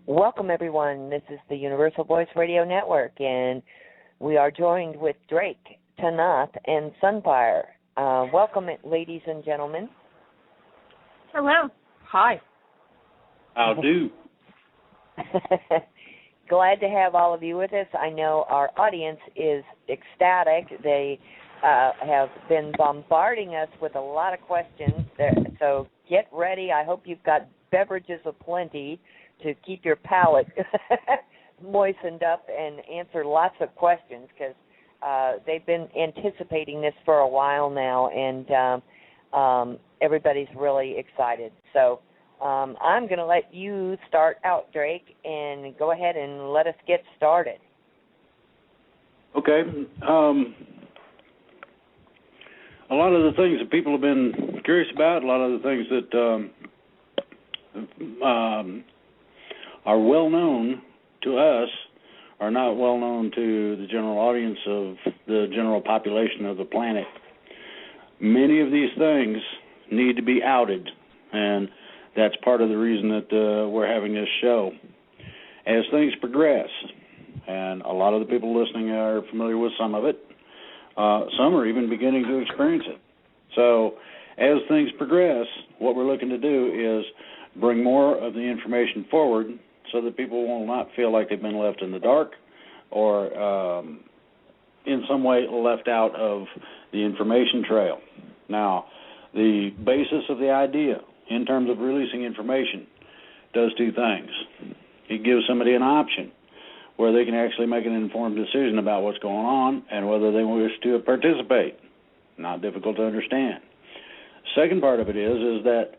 Welcome, everyone. This is the Universal Voice Radio Network, and we are joined with Drake, Tanaath, and Sunfire. Welcome, ladies and gentlemen. Hello. Hi. How do? Glad to have all of you with us. I know our audience is ecstatic. They have been bombarding us with a lot of questions, so get ready. I hope you've got beverages aplenty to keep your palate moistened up and answer lots of questions, because they've been anticipating this for a while now, and everybody's really excited. So I'm going to let you start out, Drake, and go ahead and let us get started. Okay. A lot of the things that people have been curious about, a lot of the things that are well known to us are not well known to the general audience of the general population of the planet. Many of these things need to be outed, and that's part of the reason that we're having this show. As things progress, and a lot of the people listening are familiar with some of it, some are even beginning to experience it. So as things progress, what we're looking to do is bring more of the information forward so that people will not feel like they've been left in the dark or in some way left out of the information trail. Now, the basis of the idea in terms of releasing information does two things. It gives somebody an option where they can actually make an informed decision about what's going on and whether they wish to participate. Not difficult to understand. Second part of it is that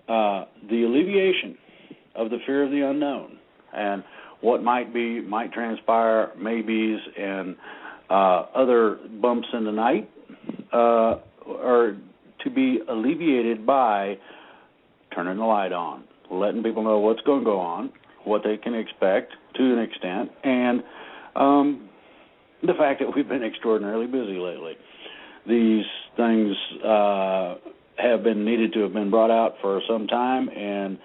the alleviation of the fear of the unknown and what might transpire, maybes, and other bumps in the night are to be alleviated by turning the light on, letting people know what's going to go on, what they can expect to an extent, and the fact that we've been extraordinarily busy lately. These things have been needed to have been brought out for some time, and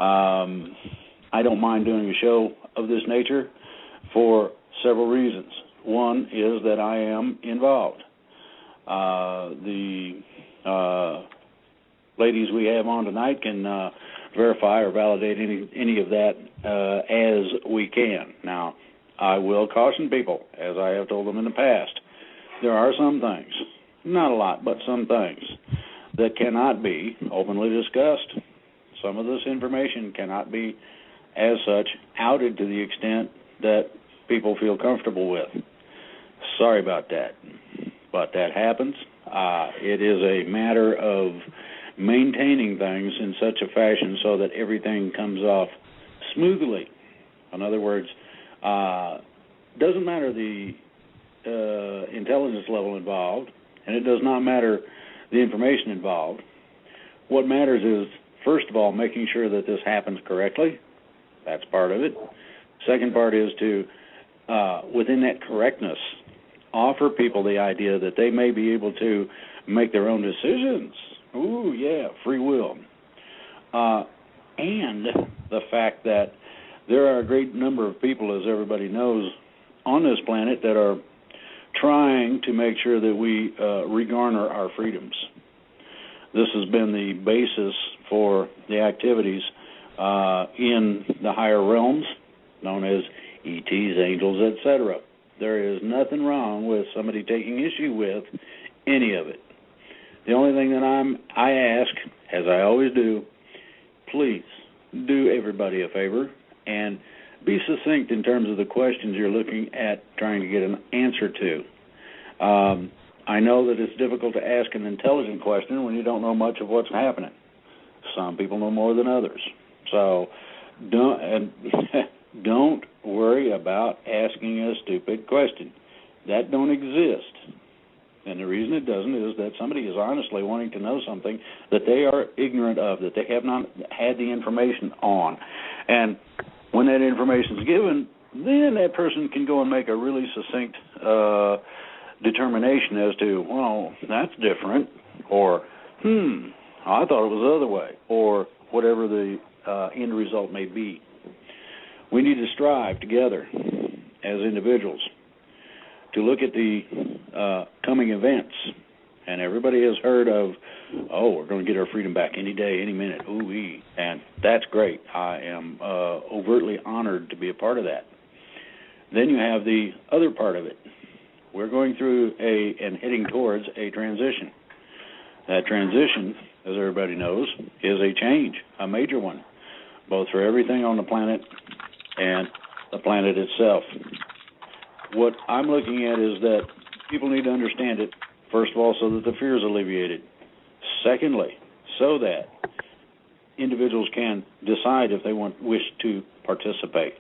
I don't mind doing a show of this nature for several reasons. One is that I am involved. The ladies we have on tonight can verify or validate any of that as we can. Now, I will caution people, as I have told them in the past, there are some things, not a lot, but some things that cannot be openly discussed. Some of this information cannot be, as such, outed to the extent that people feel comfortable with. Sorry about that, but that happens. It is a matter of maintaining things in such a fashion so that everything comes off smoothly. In other words, doesn't matter the intelligence level involved, and it does not matter the information involved. What matters is, first of all, making sure that this happens correctly. That's part of it. Second part is to, within that correctness, offer people the idea that they may be able to make their own decisions. Ooh, yeah, free will. And the fact that there are a great number of people, as everybody knows, on this planet that are trying to make sure that we regarner our freedoms. This has been the basis for the activities in the higher realms, known as ETs, angels, etc. There is nothing wrong with somebody taking issue with any of it. The only thing that I ask, as I always do, please do everybody a favor and be succinct in terms of the questions you're looking at trying to get an answer to. I know that it's difficult to ask an intelligent question when you don't know much of what's happening. Some people know more than others. So don't worry about asking a stupid question. That don't exist. And the reason it doesn't is that somebody is honestly wanting to know something that they are ignorant of, that they have not had the information on. And when that information is given, then that person can go and make a really succinct determination as to, well, that's different, or, I thought it was the other way, or whatever the end result may be. We need to strive together as individuals to look at the coming events. And everybody has heard of, we're going to get our freedom back any day, any minute, ooh-wee. And that's great. I am overtly honored to be a part of that. Then you have the other part of it. We're going through and heading towards a transition. That transition, as everybody knows, is a change, a major one, both for everything on the planet and the planet itself. What I'm looking at is that people need to understand it, first of all, so that the fear is alleviated. Secondly, so that individuals can decide if they wish to participate.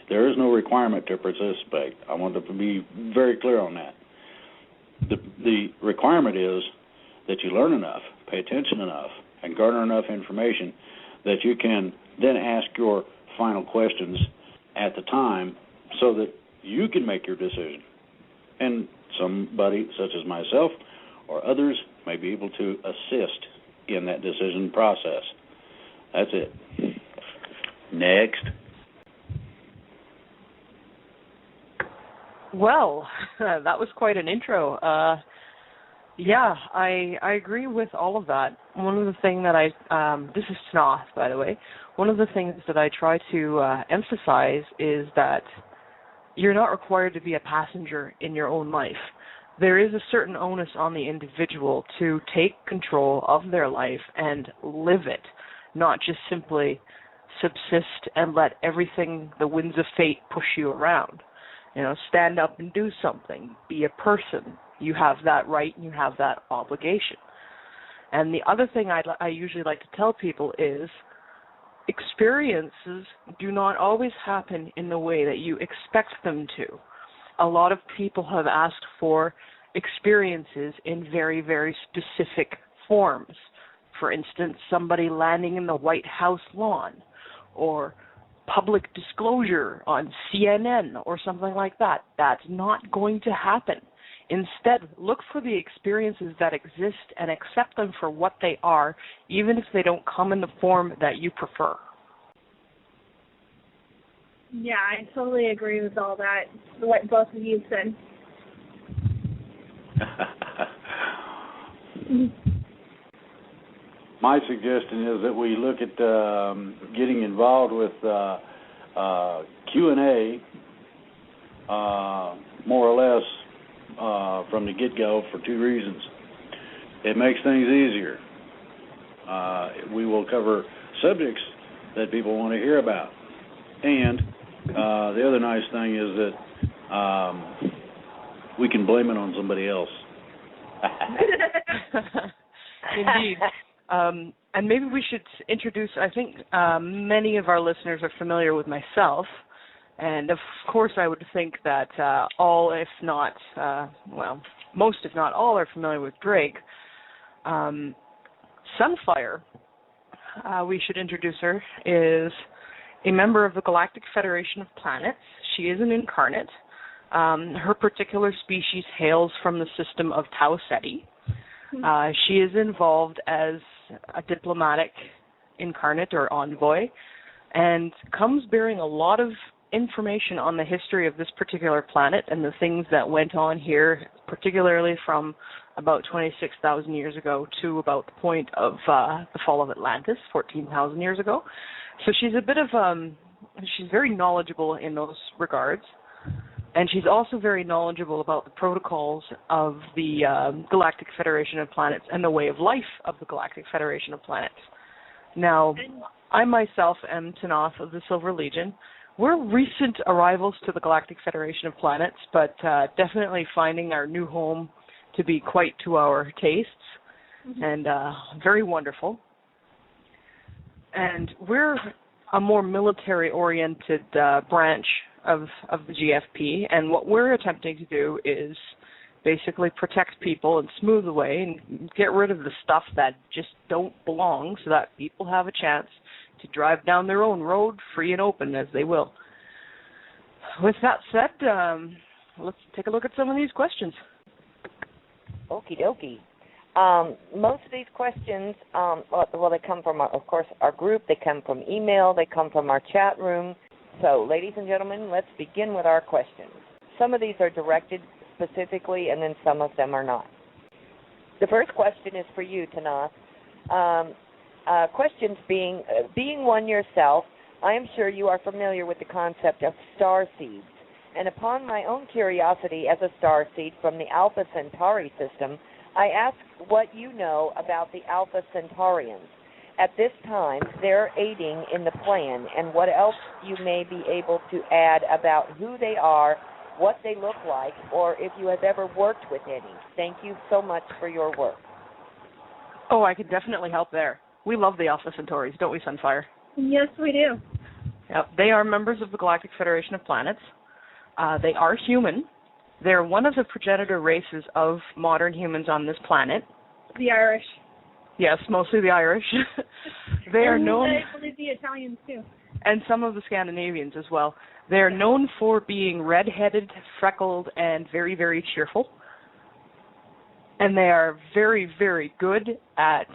There is no requirement to participate. I want to be very clear on that. The requirement is that you learn enough, pay attention enough, and garner enough information that you can then ask your final questions at the time so that you can make your decision. And somebody such as myself or others may be able to assist in that decision process. That's it. Next. Well, that was quite an intro. Yeah, I agree with all of that. One of the things that this is Tanaath, by the way. One of the things that I try to emphasize is that you're not required to be a passenger in your own life. There is a certain onus on the individual to take control of their life and live it, not just simply subsist and let everything, the winds of fate, push you around. You know, stand up and do something. Be a person. You have that right and you have that obligation. And the other thing I usually like to tell people is experiences do not always happen in the way that you expect them to. A lot of people have asked for experiences in very, very specific forms. For instance, somebody landing in the White House lawn, or public disclosure on CNN or something like that. That's not going to happen. Instead, look for the experiences that exist and accept them for what they are, even if they don't come in the form that you prefer. Yeah, I totally agree with all that, what both of you said. My suggestion is that we look at getting involved with Q&A more or less from the get-go for two reasons. It makes things easier. We will cover subjects that people want to hear about. And the other nice thing is that we can blame it on somebody else. Indeed. And maybe we should introduce, I think many of our listeners are familiar with myself, and of course I would think that all, if not, most if not all are familiar with Drake. Sunfire, we should introduce her, is a member of the Galactic Federation of Planets. She is an incarnate. Her particular species hails from the system of Tau Ceti. She is involved as a diplomatic incarnate or envoy and comes bearing a lot of information on the history of this particular planet and the things that went on here, particularly from about 26,000 years ago to about the point of the fall of Atlantis, 14,000 years ago. So she's a bit of, she's very knowledgeable in those regards. And she's also very knowledgeable about the protocols of the Galactic Federation of Planets and the way of life of the Galactic Federation of Planets. Now, I myself am Tanaath of the Silver Legion. We're recent arrivals to the Galactic Federation of Planets, but definitely finding our new home to be quite to our tastes and very wonderful. And we're a more military-oriented branch of the GFP, and what we're attempting to do is basically protect people and smooth the way and get rid of the stuff that just don't belong so that people have a chance to drive down their own road free and open as they will. With that said, let's take a look at some of these questions. Okie dokie. Most of these questions, they come from, of course, our group. They come from email. They come from our chat room. So, ladies and gentlemen, let's begin with our questions. Some of these are directed specifically, and then some of them are not. The first question is for you, Tanaath. Questions being one yourself, I am sure you are familiar with the concept of star seeds. And upon my own curiosity as a star seed from the Alpha Centauri system, I ask what you know about the Alpha Centaurians. At this time, they're aiding in the plan, and what else you may be able to add about who they are, what they look like, or if you have ever worked with any. Thank you so much for your work. Oh, I could definitely help there. We love the Alpha Centauris, don't we, Sunfire? Yes, we do. Yep. They are members of the Galactic Federation of Planets. They are human. They're one of the progenitor races of modern humans on this planet. The Irish. Yes, mostly the Irish. They are known... I believe the Italians, too. And some of the Scandinavians as well. They're known for being red-headed, freckled, and very, very cheerful. And they are very, very good at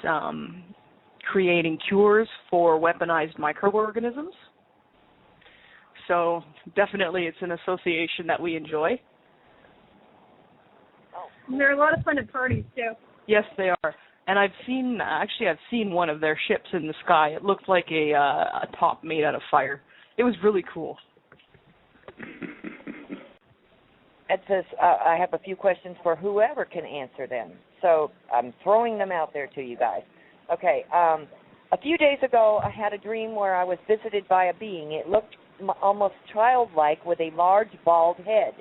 creating cures for weaponized microorganisms. So definitely it's an association that we enjoy. They're a lot of fun at parties, too. Yes, they are. And I've seen one of their ships in the sky. It looked like a top made out of fire. It was really cool. It says, I have a few questions for whoever can answer them. So I'm throwing them out there to you guys. Okay, a few days ago I had a dream where I was visited by a being. It looked almost childlike with a large bald head.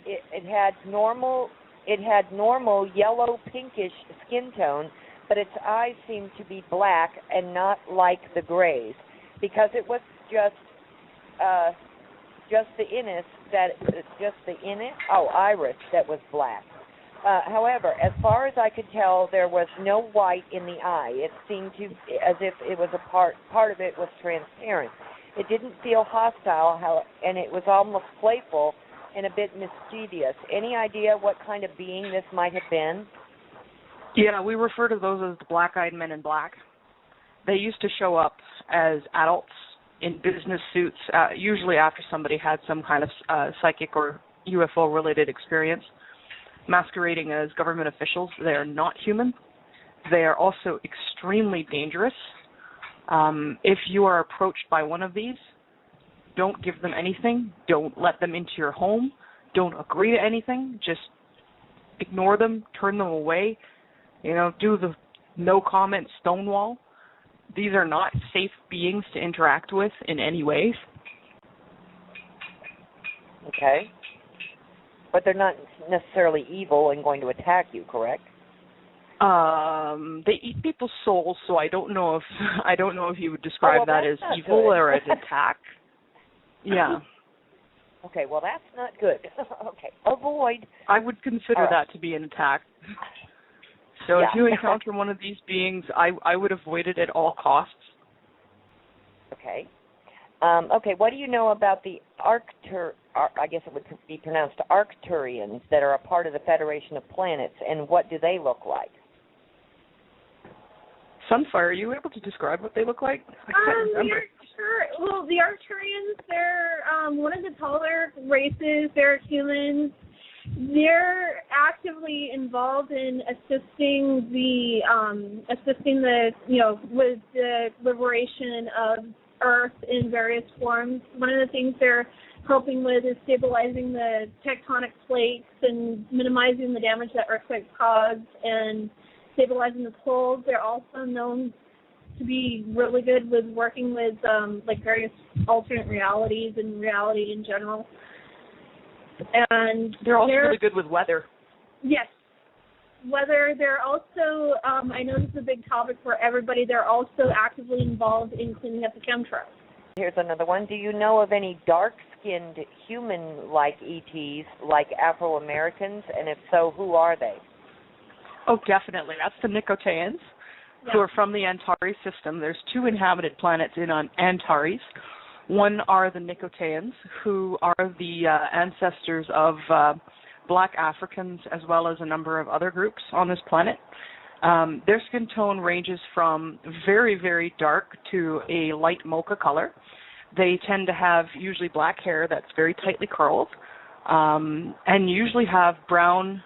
It had normal yellow pinkish skin tone, but its eyes seemed to be black and not like the grays, because it was just the iris that was black. However, as far as I could tell, there was no white in the eye. It seemed to as if it was a part of it was transparent. It didn't feel hostile, and it was almost playful and a bit mischievous. Any idea what kind of being this might have been? Yeah, we refer to those as the black-eyed men in black. They used to show up as adults in business suits, usually after somebody had some kind of psychic or UFO-related experience, masquerading as government officials. They are not human. They are also extremely dangerous. If you are approached by one of these, don't give them anything. Don't let them into your home. Don't agree to anything. Just ignore them, turn them away. Do the no comment stonewall. These are not safe beings to interact with in any way. Okay. But they're not necessarily evil and going to attack you, correct? They eat people's souls, so I don't know if you would describe that as evil good. or an attack. Yeah. Okay, well that's not good. Okay, avoid. I would consider that to be an attack. So if you encounter one of these beings, I would avoid it at all costs. Okay. Okay, what do you know about the I guess it would be pronounced Arcturians that are a part of the Federation of Planets, and what do they look like? Sunfire, are you able to describe what they look like? I can't remember. Sure. Well, the Arcturians, they're one of the taller races. They're humans. They're actively involved in assisting with the liberation of Earth in various forms. One of the things they're helping with is stabilizing the tectonic plates and minimizing the damage that earthquakes cause and stabilizing the poles. They're also known to be really good with working with various alternate realities and reality in general. And they're also really good with weather. Yes. Weather. They're also, I know this is a big topic for everybody, they're also actively involved in cleaning up the chemtrails. Here's another one. Do you know of any dark-skinned human-like ETs like Afro-Americans? And if so, who are they? Oh, definitely. That's the Nicoteans, who are from the Antares system. There's 2 inhabited planets in Antares. One are the Nicoteans, who are the ancestors of black Africans as well as a number of other groups on this planet. Their skin tone ranges from very, very dark to a light mocha color. They tend to have usually black hair that's very tightly curled, and usually have brown,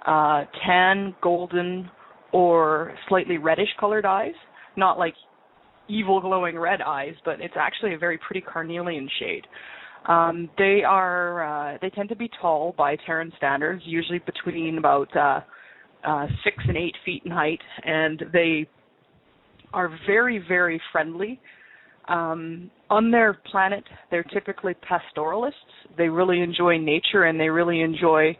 tan, golden, or slightly reddish colored eyes. Not like evil glowing red eyes, but it's actually a very pretty carnelian shade. They tend to be tall by Terran standards, usually between about 6 and 8 feet in height, and they are very, very friendly. On their planet, they're typically pastoralists. They really enjoy nature, and they really enjoy,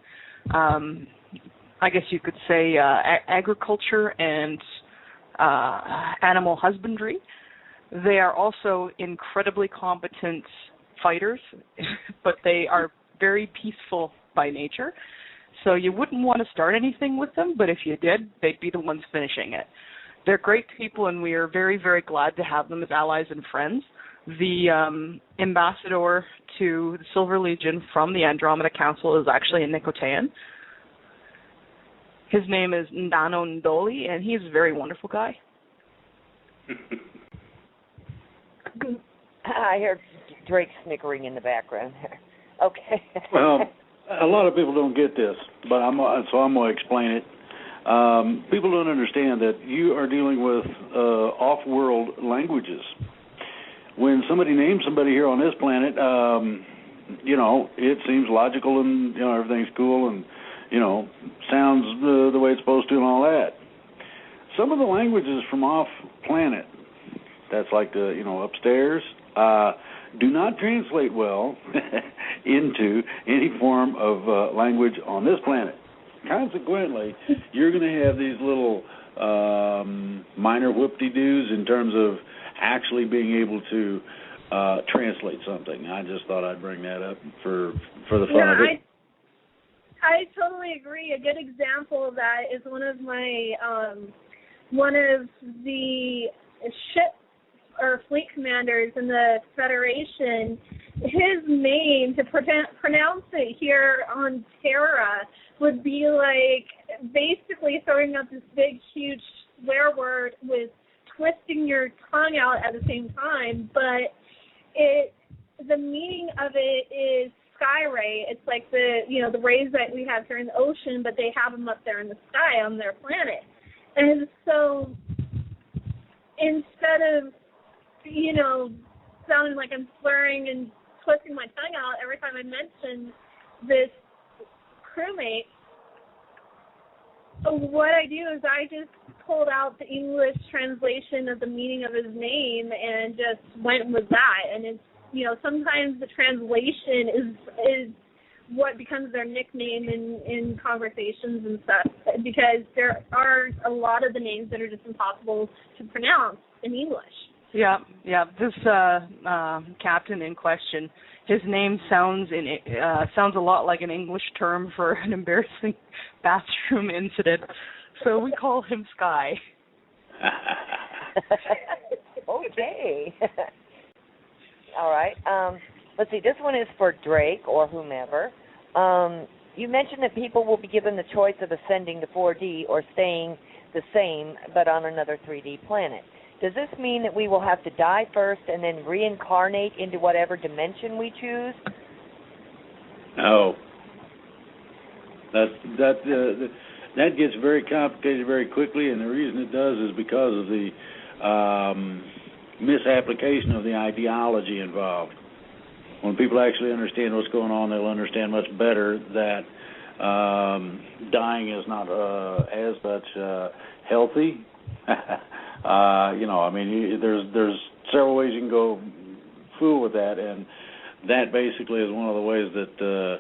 I guess you could say, agriculture and animal husbandry. They are also incredibly competent fighters, but they are very peaceful by nature. So you wouldn't want to start anything with them, but if you did, they'd be the ones finishing it. They're great people, and we are very, very glad to have them as allies and friends. The ambassador to the Silver Legion from the Andromeda Council is actually a Nicotean. His name is Ndano Ndoli, and he's a very wonderful guy. I heard Drake snickering in the background there. Okay. Well, a lot of people don't get this, but I'm going to explain it. People don't understand that you are dealing with off-world languages. When somebody names somebody here on this planet, it seems logical and, everything's cool and, sounds the way it's supposed to and all that. Some of the languages from off-planet, that's like the, upstairs, do not translate well into any form of language on this planet. Consequently, you're going to have these little minor whoop-de-doos in terms of actually being able to translate something. I just thought I'd bring that up for the fun of it. I totally agree. A good example of that is one of the ship or fleet commanders in the Federation. His name, to pronounce it here on Terra, would be like basically throwing out this big, huge swear word with twisting your tongue out at the same time. But the meaning of it is sky ray. It's like the rays that we have here in the ocean, but they have them up there in the sky on their planet. And so instead of sounding like I'm swearing and twisting my tongue out every time I mention this crewmate, what I do is I just pulled out the English translation of the meaning of his name and just went with that. And it's, sometimes the translation is what becomes their nickname in conversations and stuff, because there are a lot of the names that are just impossible to pronounce in English. Yeah. This captain in question, his name sounds a lot like an English term for an embarrassing bathroom incident, so we call him Sky. Okay. All right. Let's see. This one is for Drake or whomever. You mentioned that people will be given the choice of ascending to 4D or staying the same but on another 3D planet. Does this mean that we will have to die first and then reincarnate into whatever dimension we choose? No. That gets very complicated very quickly, and the reason it does is because of the misapplication of the ideology involved. When people actually understand what's going on, they'll understand much better that dying is not as much healthy. There's several ways you can go fool with that, and that basically is one of the ways that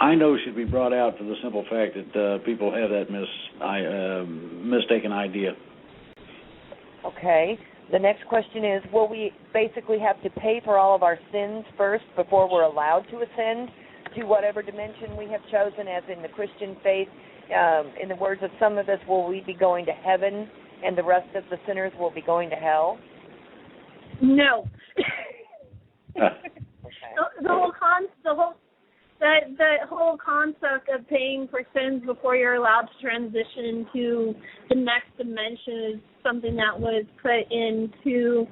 I know should be brought out for the simple fact that people have that mistaken idea. Okay. The next question is, will we basically have to pay for all of our sins first before we're allowed to ascend to whatever dimension we have chosen, as in the Christian faith? In the words of some of us, will we be going to heaven and the rest of the sinners will be going to hell? No. Okay. That whole concept of paying for sins before you're allowed to transition to the next dimension is something that was put into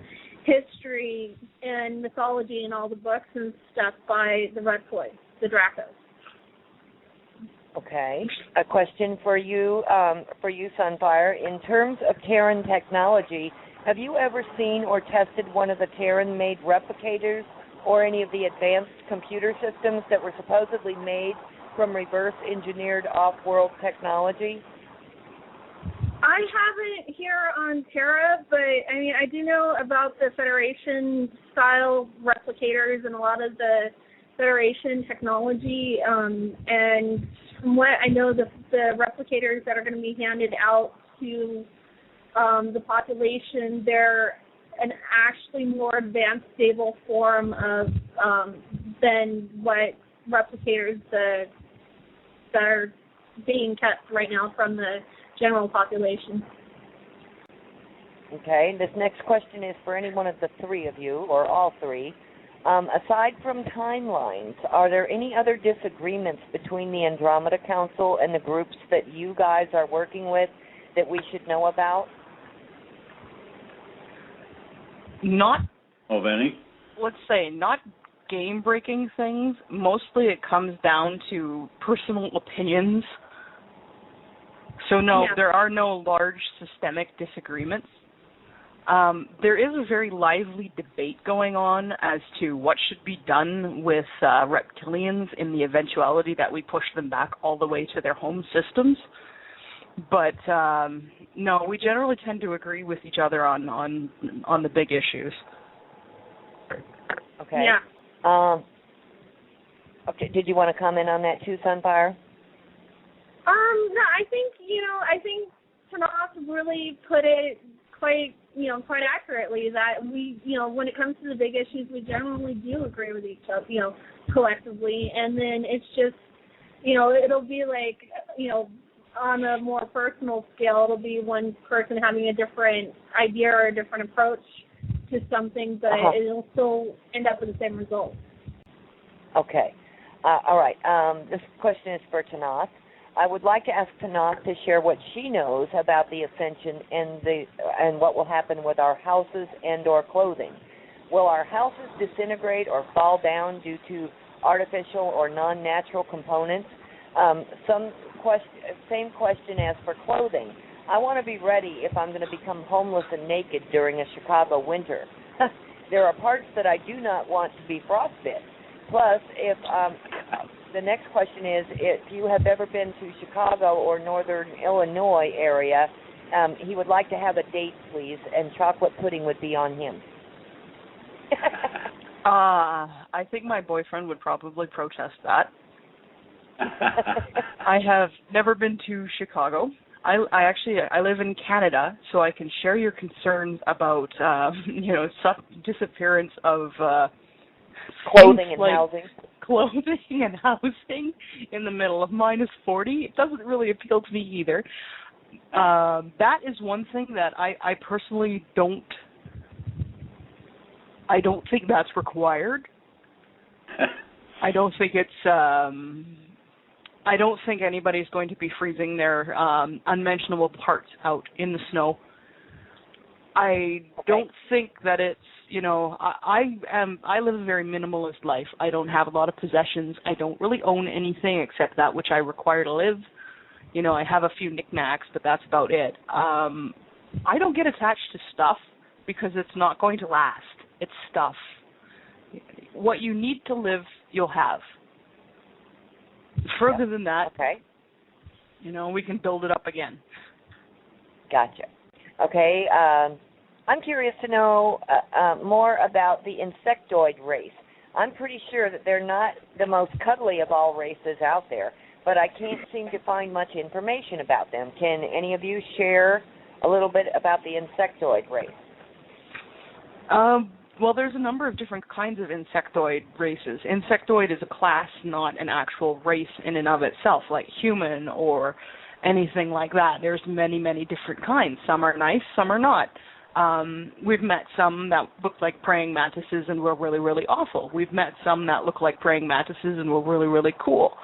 history and mythology in all the books and stuff by the Reptoids, the Dracos. Okay. A question for you, Sunfire. In terms of Terran technology, have you ever seen or tested one of the Terran-made replicators or any of the advanced computer systems that were supposedly made from reverse-engineered off-world technology? I haven't here on Terra, but I mean, I do know about the Federation-style replicators and a lot of the Federation technology, and from what I know, the replicators that are going to be handed out to the population, they're an actually more advanced, stable form of than what replicators that are being kept right now from the general population. Okay, this next question is for any one of the three of you, or all three. Aside from timelines, are there any other disagreements between the Andromeda Council and the groups that you guys are working with that we should know about? Not Of any? Let's say, not game-breaking things. Mostly it comes down to personal opinions. So no, there are no large systemic disagreements. There is a very lively debate going on as to what should be done with reptilians in the eventuality that we push them back all the way to their home systems. But no, we generally tend to agree with each other on the big issues. Okay. Yeah. Okay. Did you want to comment on that too, Sunfire? No, I think Tanaath really put it quite accurately that we, when it comes to the big issues, we generally do agree with each other, collectively, and then it's just, it'll be like, on a more personal scale, it'll be one person having a different idea or a different approach to something, but it'll still end up with the same result. Okay. All right. This question is for Tanaath. I would like to ask Tanaath to share what she knows about the ascension and what will happen with our houses and or clothing. Will our houses disintegrate or fall down due to artificial or non-natural components? Same question as for clothing. I want to be ready if I'm going to become homeless and naked during a Chicago winter. There are parts that I do not want to be frostbit. Plus, if the next question is, if you have ever been to Chicago or northern Illinois area, he would like to have a date, please, and chocolate pudding would be on him. I think my boyfriend would probably protest that. I have never been to Chicago. I live in Canada, so I can share your concerns about disappearance of clothing and housing. Clothing and housing in the middle of -40. It doesn't really appeal to me either. That is one thing that I personally don't think that's required. I don't think it's I don't think anybody's going to be freezing their unmentionable parts out in the snow. I don't think that it's, I live a very minimalist life. I don't have a lot of possessions. I don't really own anything except that which I require to live. I have a few knickknacks, but that's about it. I don't get attached to stuff because it's not going to last. It's stuff. What you need to live, you'll have. Further than that, we can build it up again. Gotcha. Okay, I'm curious to know more about the insectoid race. I'm pretty sure that they're not the most cuddly of all races out there, but I can't seem to find much information about them. Can any of you share a little bit about the insectoid race? Well, there's a number of different kinds of insectoid races. Insectoid is a class, not an actual race in and of itself, like human or anything like that. There's many, many different kinds. Some are nice, some are not. We've met some that look like praying mantises and were really, really awful. We've met some that look like praying mantises and were really, really cool.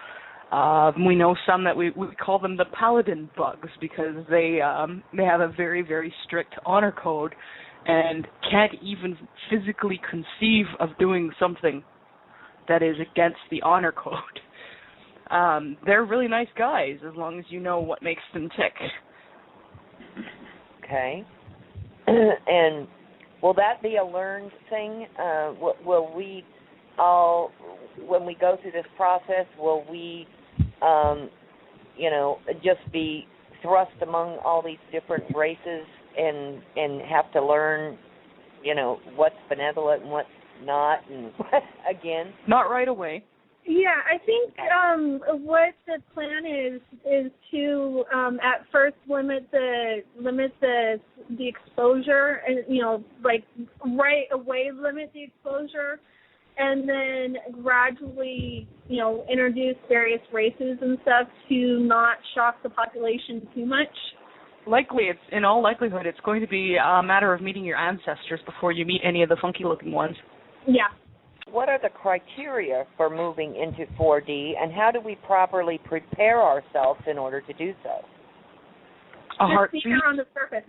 We know some that we call them the paladin bugs because they have a very, very strict honor code, and can't even physically conceive of doing something that is against the honor code. They're really nice guys as long as you know what makes them tick. Okay. And will that be a learned thing? Will we all, when we go through this process, will we, just be thrust among all these different races and have to learn, what's benevolent and what's not, and again? Not right away. Yeah, I think what the plan is to at first limit the exposure, and right away limit the exposure, and then gradually introduce various races and stuff to not shock the population too much. In all likelihood, it's going to be a matter of meeting your ancestors before you meet any of the funky-looking ones. Yeah. What are the criteria for moving into 4D, and how do we properly prepare ourselves in order to do so? A heartbeat. Just on the surface.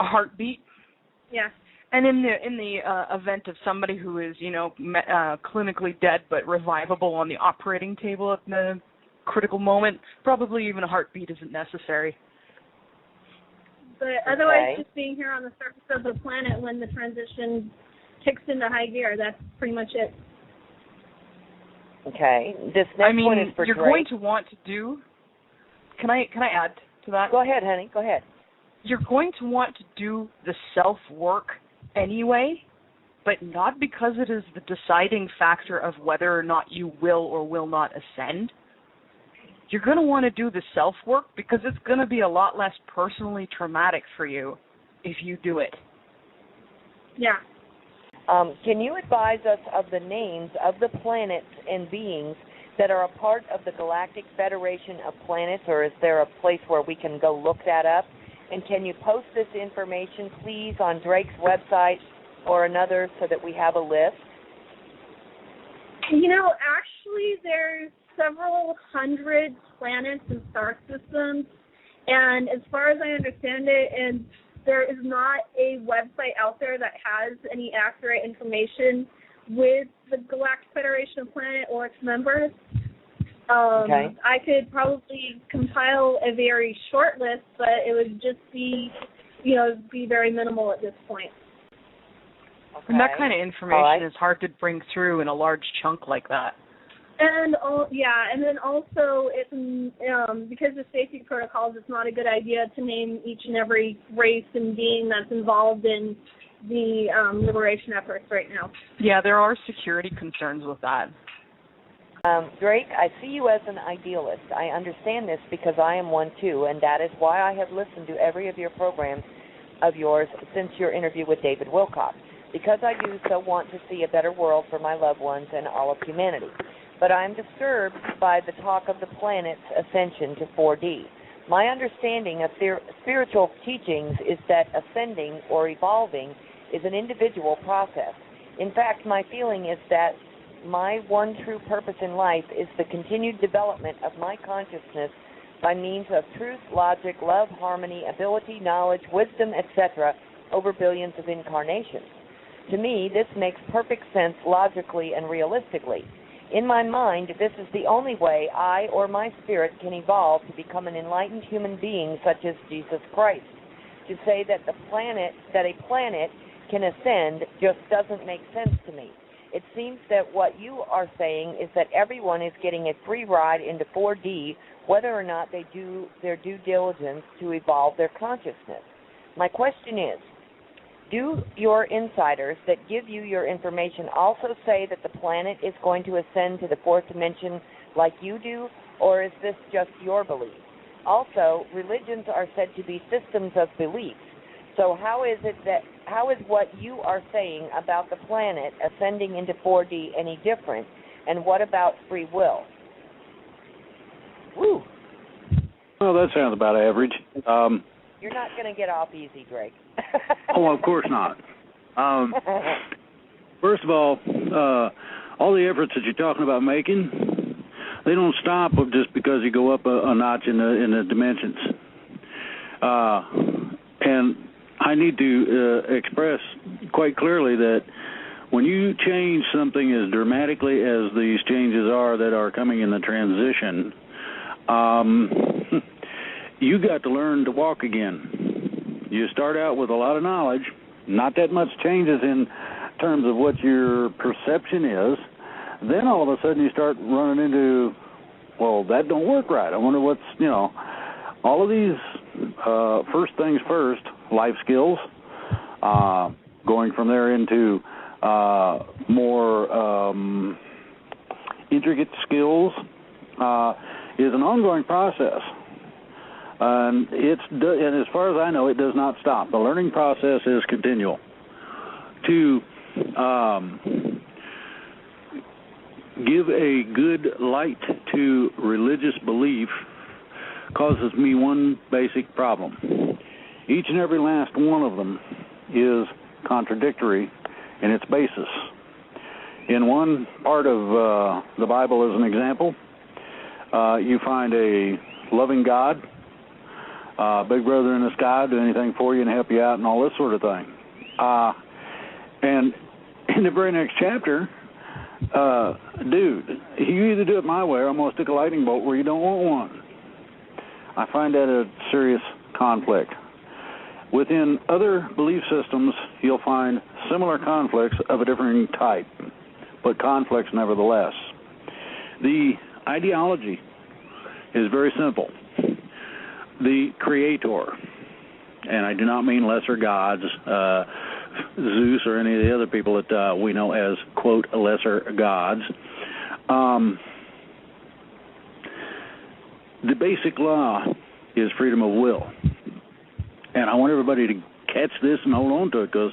A heartbeat. Yeah. And in the event of somebody who is, clinically dead but revivable on the operating table at the critical moment, probably even a heartbeat isn't necessary. But otherwise, just being here on the surface of the planet when the transition kicks into high gear, that's pretty much it. Okay. This next one is for you're Drake. going to want to do. Can I add to that? Go ahead, honey. Go ahead. You're going to want to do the self-work anyway, but not because it is the deciding factor of whether or not you will or will not ascend. You're going to want to do the self-work because it's going to be a lot less personally traumatic for you if you do it. Yeah. Can you advise us of the names of the planets and beings that are a part of the Galactic Federation of Planets, or is there a place where we can go look that up? And can you post this information, please, on Drake's website or another so that we have a list? Actually, there's several hundred planets and star systems, and as far as I understand it, and there is not a website out there that has any accurate information with the Galactic Federation of Planets or its members. Okay. I could probably compile a very short list, but it would just be very minimal at this point. Okay. And that kind of information is hard to bring through in a large chunk like that. And then also, because of safety protocols, it's not a good idea to name each and every race and being that's involved in the liberation efforts right now. Yeah, there are security concerns with that. Drake, I see you as an idealist. I understand this because I am one too, and that is why I have listened to every of your programs of yours since your interview with David Wilcox, because I do so want to see a better world for my loved ones and all of humanity. But I am disturbed by the talk of the planet's ascension to 4D. My understanding of spiritual teachings is that ascending or evolving is an individual process. In fact, my feeling is that my one true purpose in life is the continued development of my consciousness by means of truth, logic, love, harmony, ability, knowledge, wisdom, etc., over billions of incarnations. To me, this makes perfect sense logically and realistically. In my mind, this is the only way I or my spirit can evolve to become an enlightened human being such as Jesus Christ. To say that a planet can ascend just doesn't make sense to me. It seems that what you are saying is that everyone is getting a free ride into 4D, whether or not they do their due diligence to evolve their consciousness. My question is, do your insiders that give you your information also say that the planet is going to ascend to the fourth dimension like you do, or is this just your belief? Also, religions are said to be systems of beliefs. So how is what you are saying about the planet ascending into 4D any different? And what about free will? Woo. Well, that sounds about average. You're not going to get off easy, Drake. Oh, of course not. First of all the efforts that you're talking about making, they don't stop just because you go up a notch in the dimensions. And I need to express quite clearly that when you change something as dramatically as these changes are that are coming in the transition, you got to learn to walk again. You start out with a lot of knowledge, not that much changes in terms of what your perception is. Then all of a sudden you start running into, well, that don't work right. I wonder what's, all of these first things first, life skills, going from there into more intricate skills is an ongoing process. And as far as I know, it does not stop. The learning process is continual. To give a good light to religious belief causes me one basic problem. Each and every last one of them is contradictory in its basis. In one part of the Bible, as an example, you find a loving God, big brother in the sky, do anything for you and help you out and all this sort of thing. And in the very next chapter, dude, you either do it my way or I'm going to stick a lightning bolt where you don't want one. I find that a serious conflict. Within other belief systems, you'll find similar conflicts of a different type, but conflicts nevertheless. The ideology is very simple. The Creator, and I do not mean lesser gods, Zeus or any of the other people that we know as, quote, lesser gods. The basic law is freedom of will. And I want everybody to catch this and hold on to it, because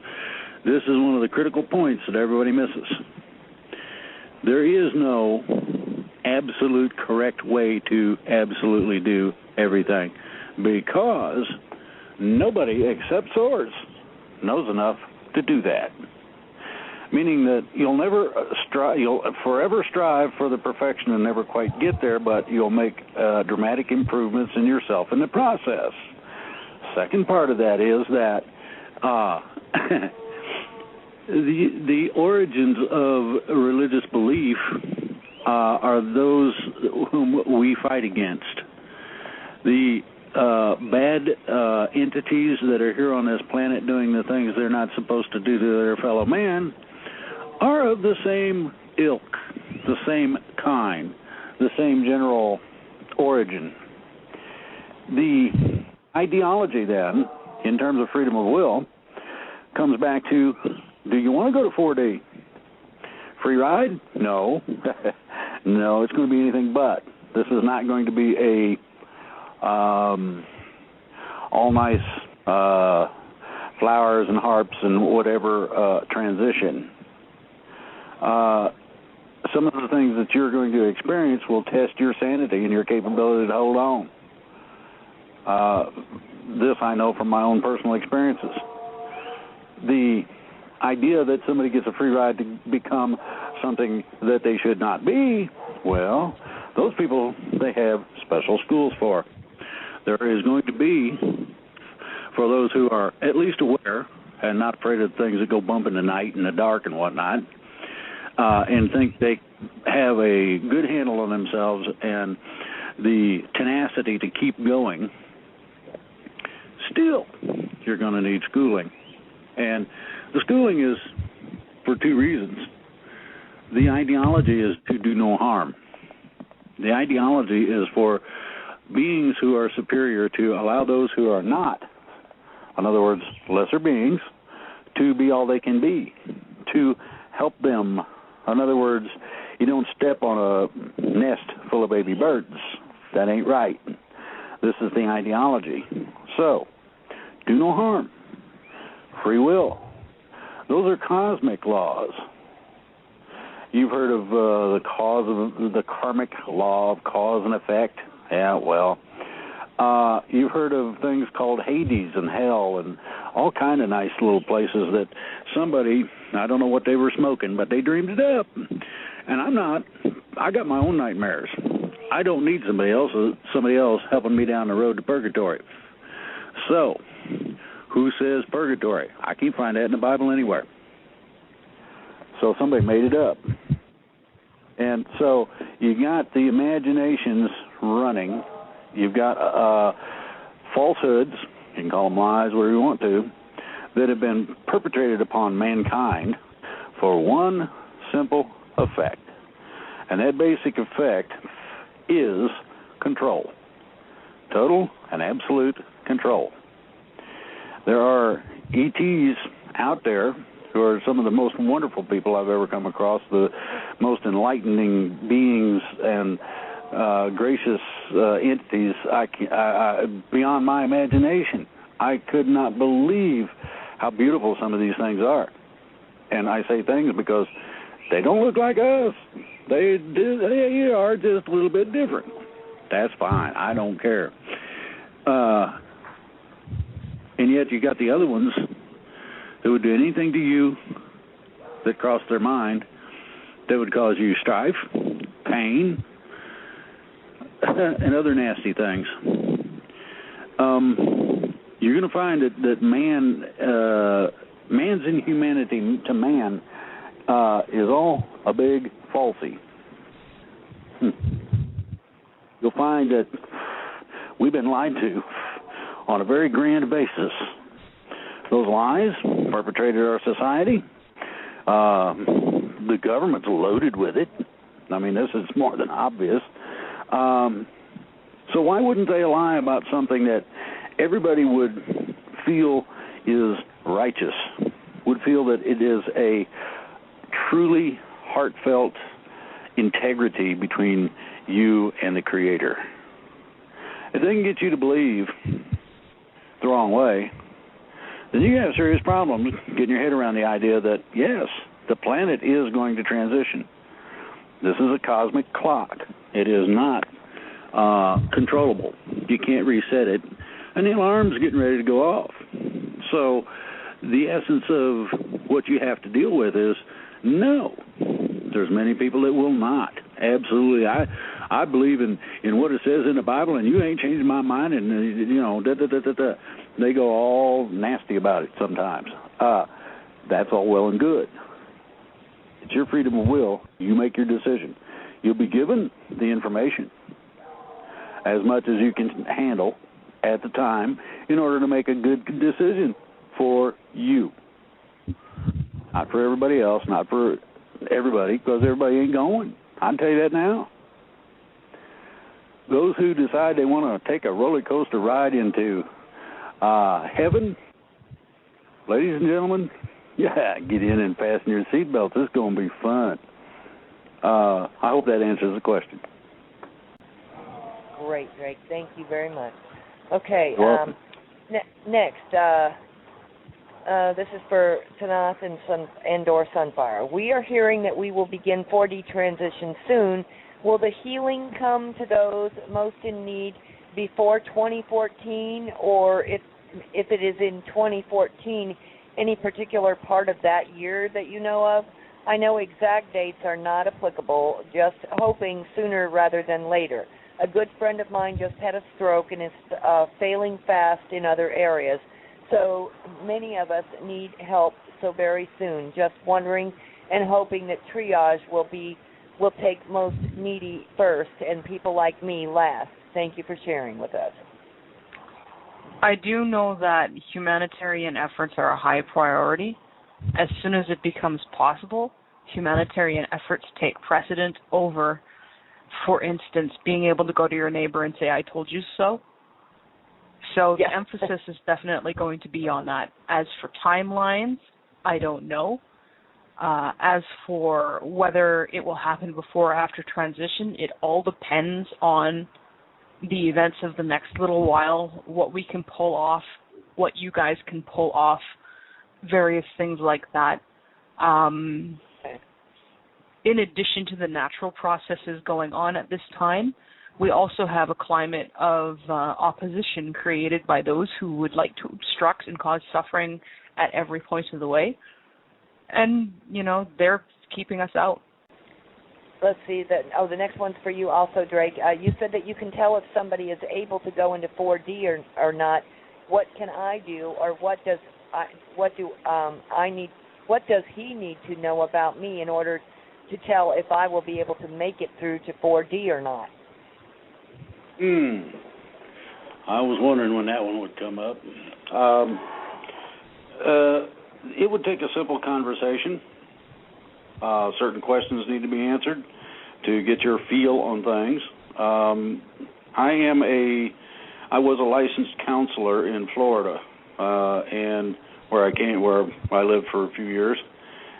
this is one of the critical points that everybody misses. There is no absolute correct way to absolutely do everything, because nobody except Source knows enough to do that. Meaning that you'll forever strive for the perfection and never quite get there, but you'll make dramatic improvements in yourself in the process. Second part of that is that the origins of religious belief are those whom we fight against. The bad entities that are here on this planet doing the things they're not supposed to do to their fellow man are of the same ilk, the same kind, the same general origin. The ideology then, in terms of freedom of will, comes back to, do you want to go to 4D? Free ride? No. No, it's going to be anything but. This is not going to be a all nice flowers and harps and whatever transition. Some of the things that you're going to experience will test your sanity and your capability to hold on. This I know from my own personal experiences. The idea that somebody gets a free ride to become something that they should not be, well, those people, they have special schools for. There is going to be, for those who are at least aware and not afraid of things that go bump in the night and the dark and whatnot, and think they have a good handle on themselves and the tenacity to keep going, still, you're going to need schooling. And the schooling is for two reasons. The ideology is to do no harm. The ideology is for beings who are superior to allow those who are not, in other words, lesser beings, to be all they can be, to help them. In other words, you don't step on a nest full of baby birds. That ain't right. This is the ideology. So, do no harm. Free will. Those are cosmic laws. You've heard of the karmic law of cause and effect. Yeah, well, you've heard of things called Hades and hell and all kind of nice little places that somebody, I don't know what they were smoking, but they dreamed it up. And I'm not. I got my own nightmares. I don't need somebody else helping me down the road to purgatory. So, Who says purgatory? I can't find that in the Bible anywhere. So somebody made it up. And so you got the imaginations running. You've got falsehoods, you can call them lies, whatever you want to, that have been perpetrated upon mankind for one simple effect. And that basic effect is control. Total and absolute control. There are ETs out there who are some of the most wonderful people I've ever come across, the most enlightening beings and gracious entities beyond my imagination. I could not believe how beautiful some of these things are. And I say things because they don't look like us. They are just a little bit different. That's fine. I don't care. And yet you got the other ones that would do anything to you that crossed their mind that would cause you strife, pain, and other nasty things. You're going to find that man's inhumanity to man is all a big falsie. You'll find that we've been lied to on a very grand basis. Those lies perpetrated our society. The government's loaded with it. I mean, this is more than obvious. So why wouldn't they lie about something that everybody would feel is righteous, would feel that it is a truly heartfelt integrity between you and the Creator? If they can get you to believe the wrong way, then you have serious problems getting your head around the idea that, yes, the planet is going to transition. This is a cosmic clock. It is not controllable. You can't reset it, and the alarm's getting ready to go off. So the essence of what you have to deal with is, no, there's many people that will not. Absolutely. I believe in what it says in the Bible, and you ain't changing my mind, and, They go all nasty about it sometimes. That's all well and good. It's your freedom of will. You make your decision. You'll be given the information as much as you can handle at the time in order to make a good decision for you. Not for everybody else, not for everybody, because everybody ain't going. I'll tell you that now. Those who decide they want to take a roller coaster ride into heaven, ladies and gentlemen, yeah, get in and fasten your seatbelts. It's going to be fun. I hope that answers the question. Great, Drake. Thank you very much. Okay, next, this is for Tanaath and/or Sunfire. We are hearing that we will begin 4D transition soon. Will the healing come to those most in need before 2014, or if it is in 2014, any particular part of that year that you know of? I know exact dates are not applicable, just hoping sooner rather than later. A good friend of mine just had a stroke and is failing fast in other areas. So many of us need help so very soon. Just wondering and hoping that triage will take most needy first and people like me last. Thank you for sharing with us. I do know that humanitarian efforts are a high priority. As soon as it becomes possible, humanitarian efforts take precedent over, for instance, being able to go to your neighbor and say, I told you so. So the emphasis is definitely going to be on that. As for timelines, I don't know. As for whether it will happen before or after transition, it all depends on the events of the next little while, what we can pull off, what you guys can pull off, various things like that. In addition to the natural processes going on at this time, we also have a climate of opposition created by those who would like to obstruct and cause suffering at every point of the way. And, they're keeping us out. Let's see. The next one's for you also, Drake. You said that you can tell if somebody is able to go into 4D or not what can I do, or what does he need to know about me in order to tell if I will be able to make it through to 4D or not? I was wondering when that one would come up. It would take a simple conversation. Certain questions need to be answered to get your feel on things. I was a licensed counselor in Florida, and where I lived for a few years.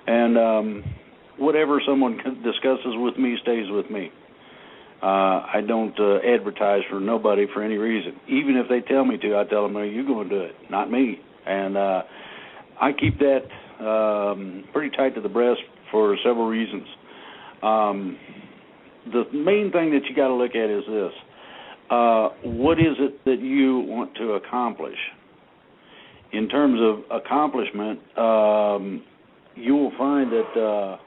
And whatever someone discusses with me stays with me. I don't advertise for nobody for any reason. Even if they tell me to, I tell them, "No, you go and do it, not me." And I keep that pretty tight to the breast for several reasons. The main thing that you got to look at is this. What is it that you want to accomplish? In terms of accomplishment, you will find that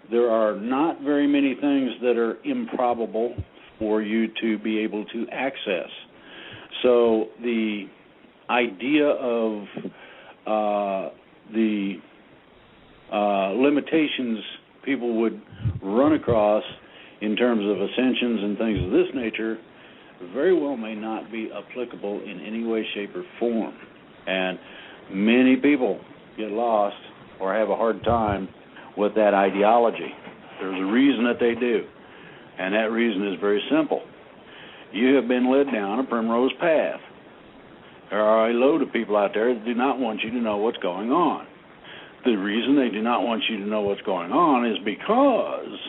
there are not very many things that are improbable for you to be able to access. So the idea of the limitations people would run across in terms of ascensions and things of this nature very well may not be applicable in any way, shape, or form. And many people get lost or have a hard time with that ideology. There's a reason that they do, and that reason is very simple. You have been led down a primrose path. There are a load of people out there that do not want you to know what's going on. The reason they do not want you to know what's going on is because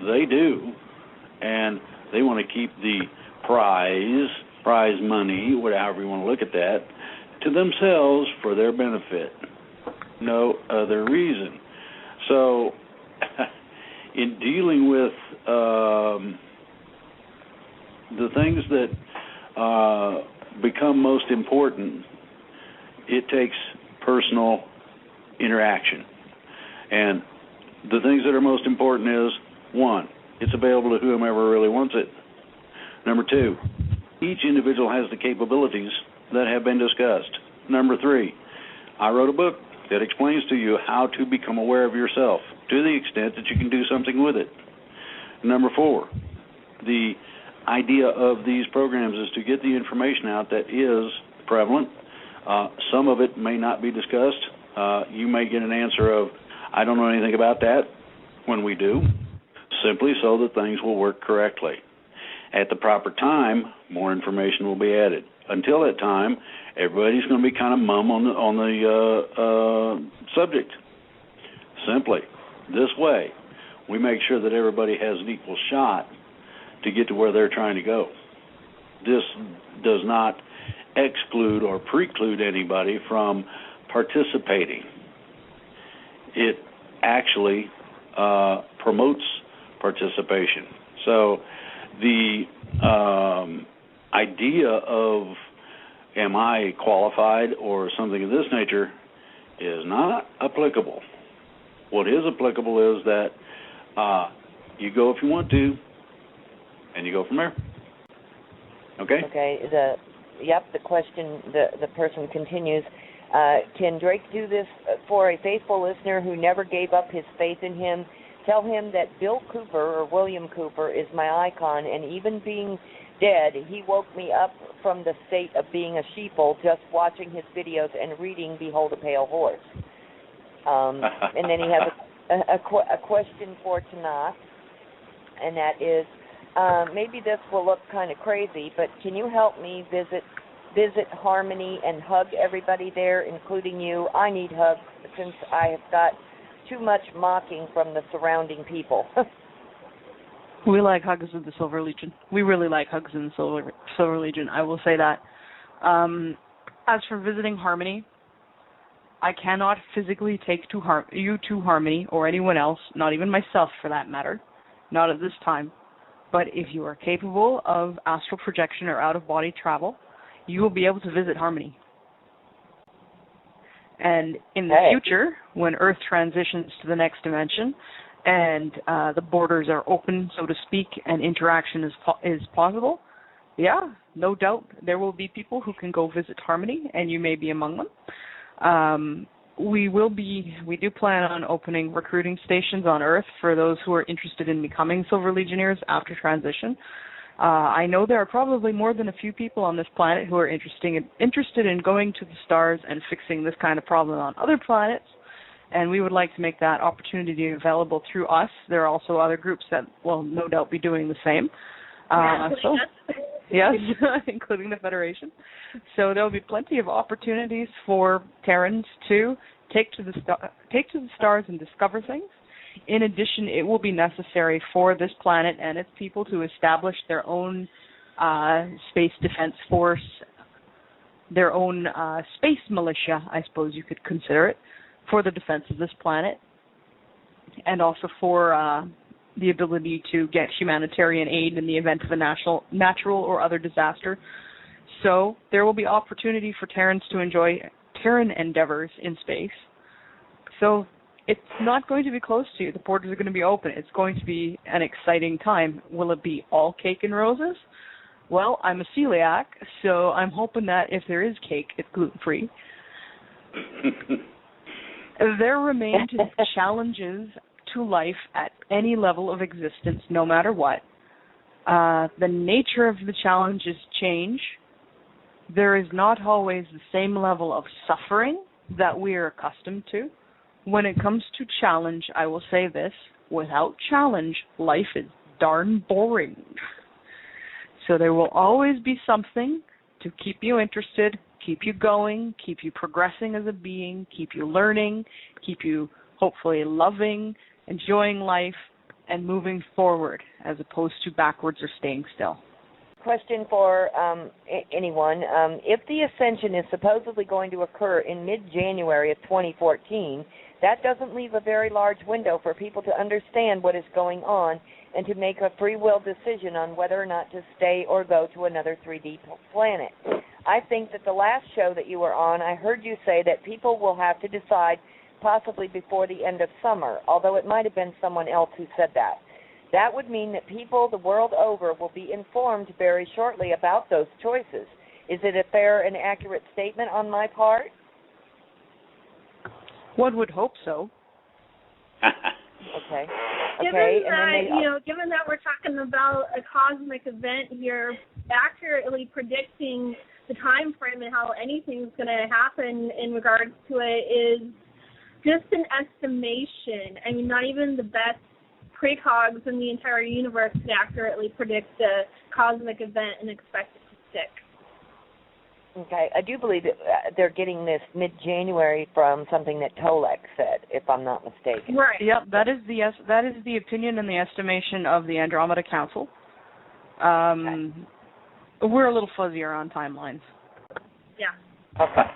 they do, and they want to keep the prize money, whatever you want to look at that, to themselves for their benefit. No other reason. So, in dealing with the things that become most important, it takes personal interaction. And the things that are most important is, one, it's available to whomever really wants it. Number two, each individual has the capabilities that have been discussed. Number three, I wrote a book that explains to you how to become aware of yourself to the extent that you can do something with it. Number four, the idea of these programs is to get the information out that is prevalent. Some of it may not be discussed. You may get an answer of, I don't know anything about that, when we do, simply so that things will work correctly. At the proper time, more information will be added. Until that time, everybody's going to be kind of mum on the subject. Simply, this way, we make sure that everybody has an equal shot to get to where they're trying to go. This does not exclude or preclude anybody from participating. It actually promotes participation. So the idea of am I qualified or something of this nature is not applicable. What is applicable is that you go if you want to, and you go from there. Okay? Okay. The question, the person continues, can Drake do this for a faithful listener who never gave up his faith in him? Tell him that Bill Cooper, or William Cooper, is my icon, and even being dead, he woke me up from the state of being a sheeple just watching his videos and reading Behold a Pale Horse. And then he has a question for Tanaath, and that is, maybe this will look kind of crazy, but can you help me visit Harmony and hug everybody there, including you? I need hugs since I have got too much mocking from the surrounding people. We like hugs in the Silver Legion. We really like hugs in the Silver Legion, I will say that. As for visiting Harmony, I cannot physically take you to Harmony or anyone else, not even myself for that matter, not at this time. But if you are capable of astral projection or out-of-body travel, you will be able to visit Harmony. And in the future, when Earth transitions to the next dimension and the borders are open, so to speak, and interaction is possible, Yeah, no doubt. There will be people who can go visit Harmony, and you may be among them. We do plan on opening recruiting stations on Earth for those who are interested in becoming Silver Legionnaires after transition. I know there are probably more than a few people on this planet who are interested in going to the stars and fixing this kind of problem on other planets, and we would like to make that opportunity available through us. There are also other groups that will no doubt be doing the same. Yes, including the Federation. So there will be plenty of opportunities for Terrans to take to the stars and discover things. In addition, it will be necessary for this planet and its people to establish their own space defense force, their own space militia, I suppose you could consider it, for the defense of this planet, and also for the ability to get humanitarian aid in the event of a natural or other disaster. So there will be opportunity for Terrans to enjoy Terran endeavors in space. So it's not going to be closed to you. The borders are going to be open. It's going to be an exciting time. Will it be all cake and roses? Well, I'm a celiac, so I'm hoping that if there is cake, it's gluten-free. There remain challenges to life at any level of existence, no matter what. The nature of the challenges change. There is not always the same level of suffering that we are accustomed to. When it comes to challenge, I will say this, without challenge, life is darn boring. So there will always be something to keep you interested, keep you going, keep you progressing as a being, keep you learning, keep you hopefully loving, enjoying life, and moving forward as opposed to backwards or staying still. Question for anyone. If the ascension is supposedly going to occur in mid-January of 2014, that doesn't leave a very large window for people to understand what is going on and to make a free will decision on whether or not to stay or go to another 3D planet. I think that the last show that you were on, I heard you say that people will have to decide possibly before the end of summer, although it might have been someone else who said that. That would mean that people the world over will be informed very shortly about those choices. Is it a fair and accurate statement on my part? One would hope so. Okay. Given that we're talking about a cosmic event here, accurately predicting the time frame and how anything's going to happen in regards to it is just an estimation. I mean, not even the best precogs in the entire universe could accurately predict a cosmic event and expect it to stick. Okay, I do believe that they're getting this mid-January from something that Tolek said, if I'm not mistaken. Right. Yep, that is the opinion and the estimation of the Andromeda Council. Okay. We're a little fuzzier on timelines. Yeah. Okay.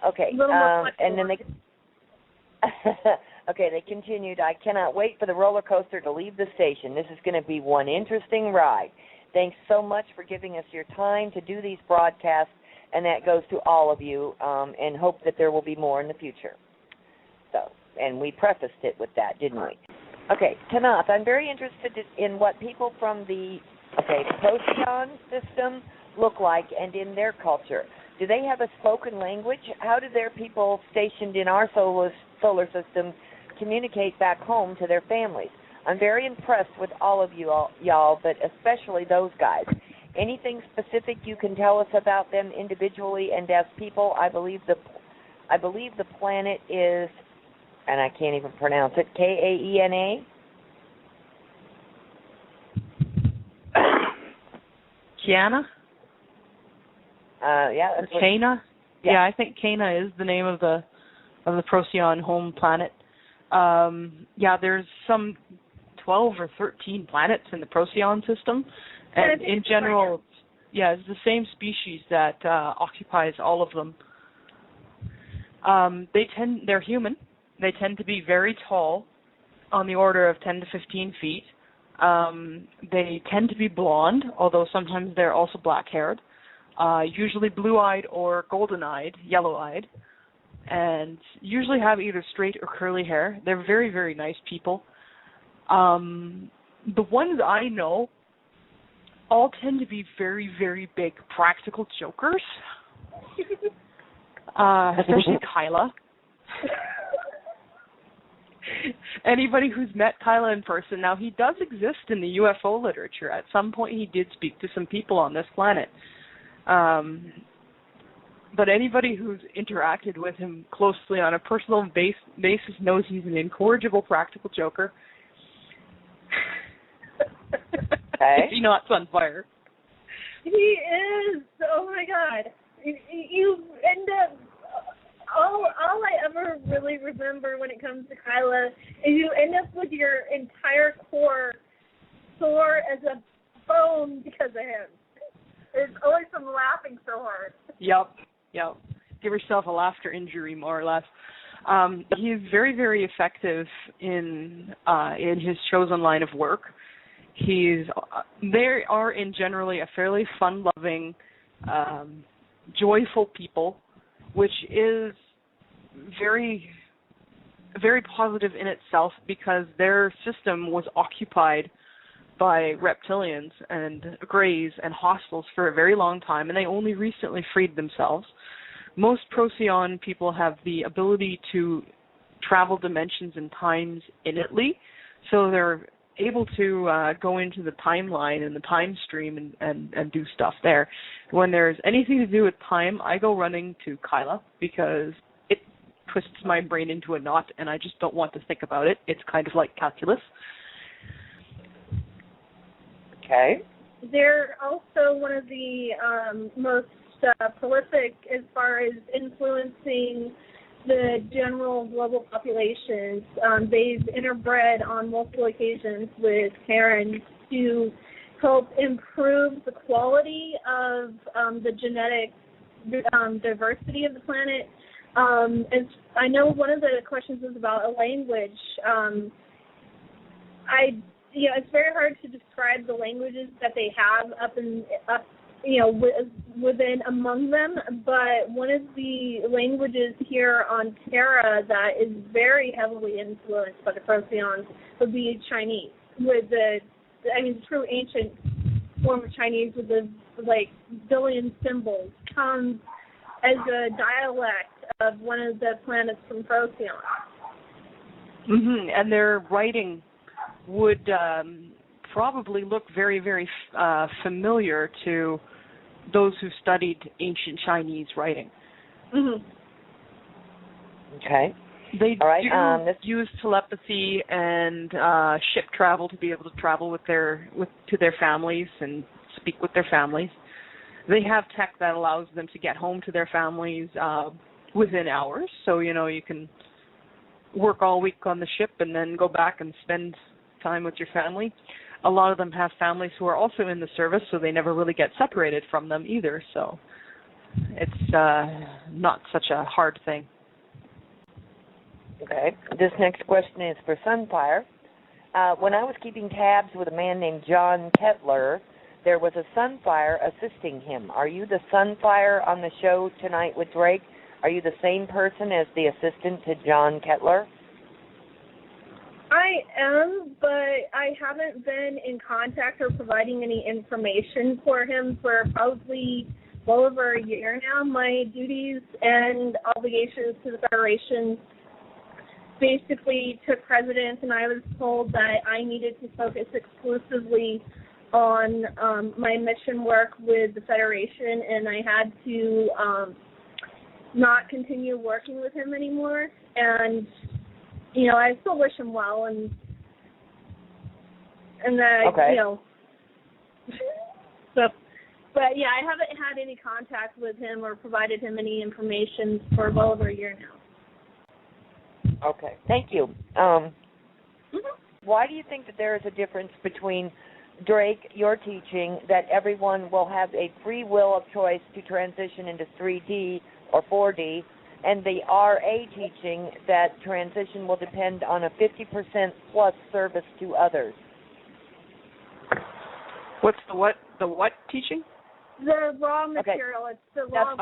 Okay. A little more flexible. And then they continued, I cannot wait for the roller coaster to leave the station. This is going to be one interesting ride. Thanks so much for giving us your time to do these broadcasts, and that goes to all of you, and hope that there will be more in the future. So, and we prefaced it with that, didn't we? Okay, Tanaath, I'm very interested in what people from the Procyon system look like and in their culture. Do they have a spoken language? How do their people stationed in our solar system communicate back home to their families? I'm very impressed with all of you, y'all, but especially those guys. Anything specific you can tell us about them individually and as people? I believe the planet is, and I can't even pronounce it, Kaena? Kiana? Yeah. That's what, Kaena? Yeah, I think Kaena is the name of the Procyon home planet. There's some 12 or 13 planets in the Procyon system, and in general, it's the same species that occupies all of them. They're human. They tend to be very tall, on the order of 10 to 15 feet. They tend to be blonde, although sometimes they're also black-haired, usually blue-eyed or golden-eyed, yellow-eyed, and usually have either straight or curly hair. They're very, very nice people. The ones I know all tend to be very, very big practical jokers, especially Kyla. Anybody who's met Kyla in person, now he does exist in the UFO literature. At some point he did speak to some people on this planet. But anybody who's interacted with him closely on a personal basis knows he's an incorrigible practical joker. Okay. Is he not, Sunfire? He is. Oh my God. You end up. All I ever really remember when it comes to Kyla is you end up with your entire core sore as a bone because of him. It's always from laughing so hard. Yep. Give yourself a laughter injury, more or less. He is very, very effective in his chosen line of work. They are in generally a fairly fun-loving, joyful people, which is very, very positive in itself because their system was occupied by reptilians and greys and hostiles for a very long time, and they only recently freed themselves. Most Procyon people have the ability to travel dimensions and times innately, so they're able to go into the timeline and the time stream and do stuff there. When there's anything to do with time, I go running to Kyla because it twists my brain into a knot and I just don't want to think about it. It's kind of like calculus. Okay. They're also one of the most prolific as far as influencing the general global populations. They've interbred on multiple occasions with Karen to help improve the quality of the genetic diversity of the planet. As I know one of the questions was about a language. It's very hard to describe the languages that they have within among them, but one of the languages here on Terra that is very heavily influenced by the Procyons would be Chinese, with the true ancient form of Chinese with the billion symbols comes as a dialect of one of the planets from Procyon. Mm-hmm. And their writing would probably look very, very familiar to those who studied ancient Chinese writing. Mm-hmm. Okay. They use telepathy and ship travel to be able to travel to their families and speak with their families. They have tech that allows them to get home to their families within hours. So, you can work all week on the ship and then go back and spend time with your family. A lot of them have families who are also in the service, so they never really get separated from them either. So it's not such a hard thing. Okay. This next question is for Sunfire. When I was keeping tabs with a man named John Kettler, there was a Sunfire assisting him. Are you the Sunfire on the show tonight with Drake? Are you the same person as the assistant to John Kettler? I am, but I haven't been in contact or providing any information for him for probably well over a year now. My duties and obligations to the Federation basically took precedence, and I was told that I needed to focus exclusively on my mission work with the Federation, and I had to not continue working with him anymore. And I still wish him well, and that, okay. So, but yeah, I haven't had any contact with him or provided him any information for well over a year now. Okay, thank you. Why do you think that there is a difference between Drake, your teaching, that everyone will have a free will of choice to transition into 3D or 4D, and the RA teaching that transition will depend on a 50% plus service to others? What's the what teaching? The raw material. Okay. It's the law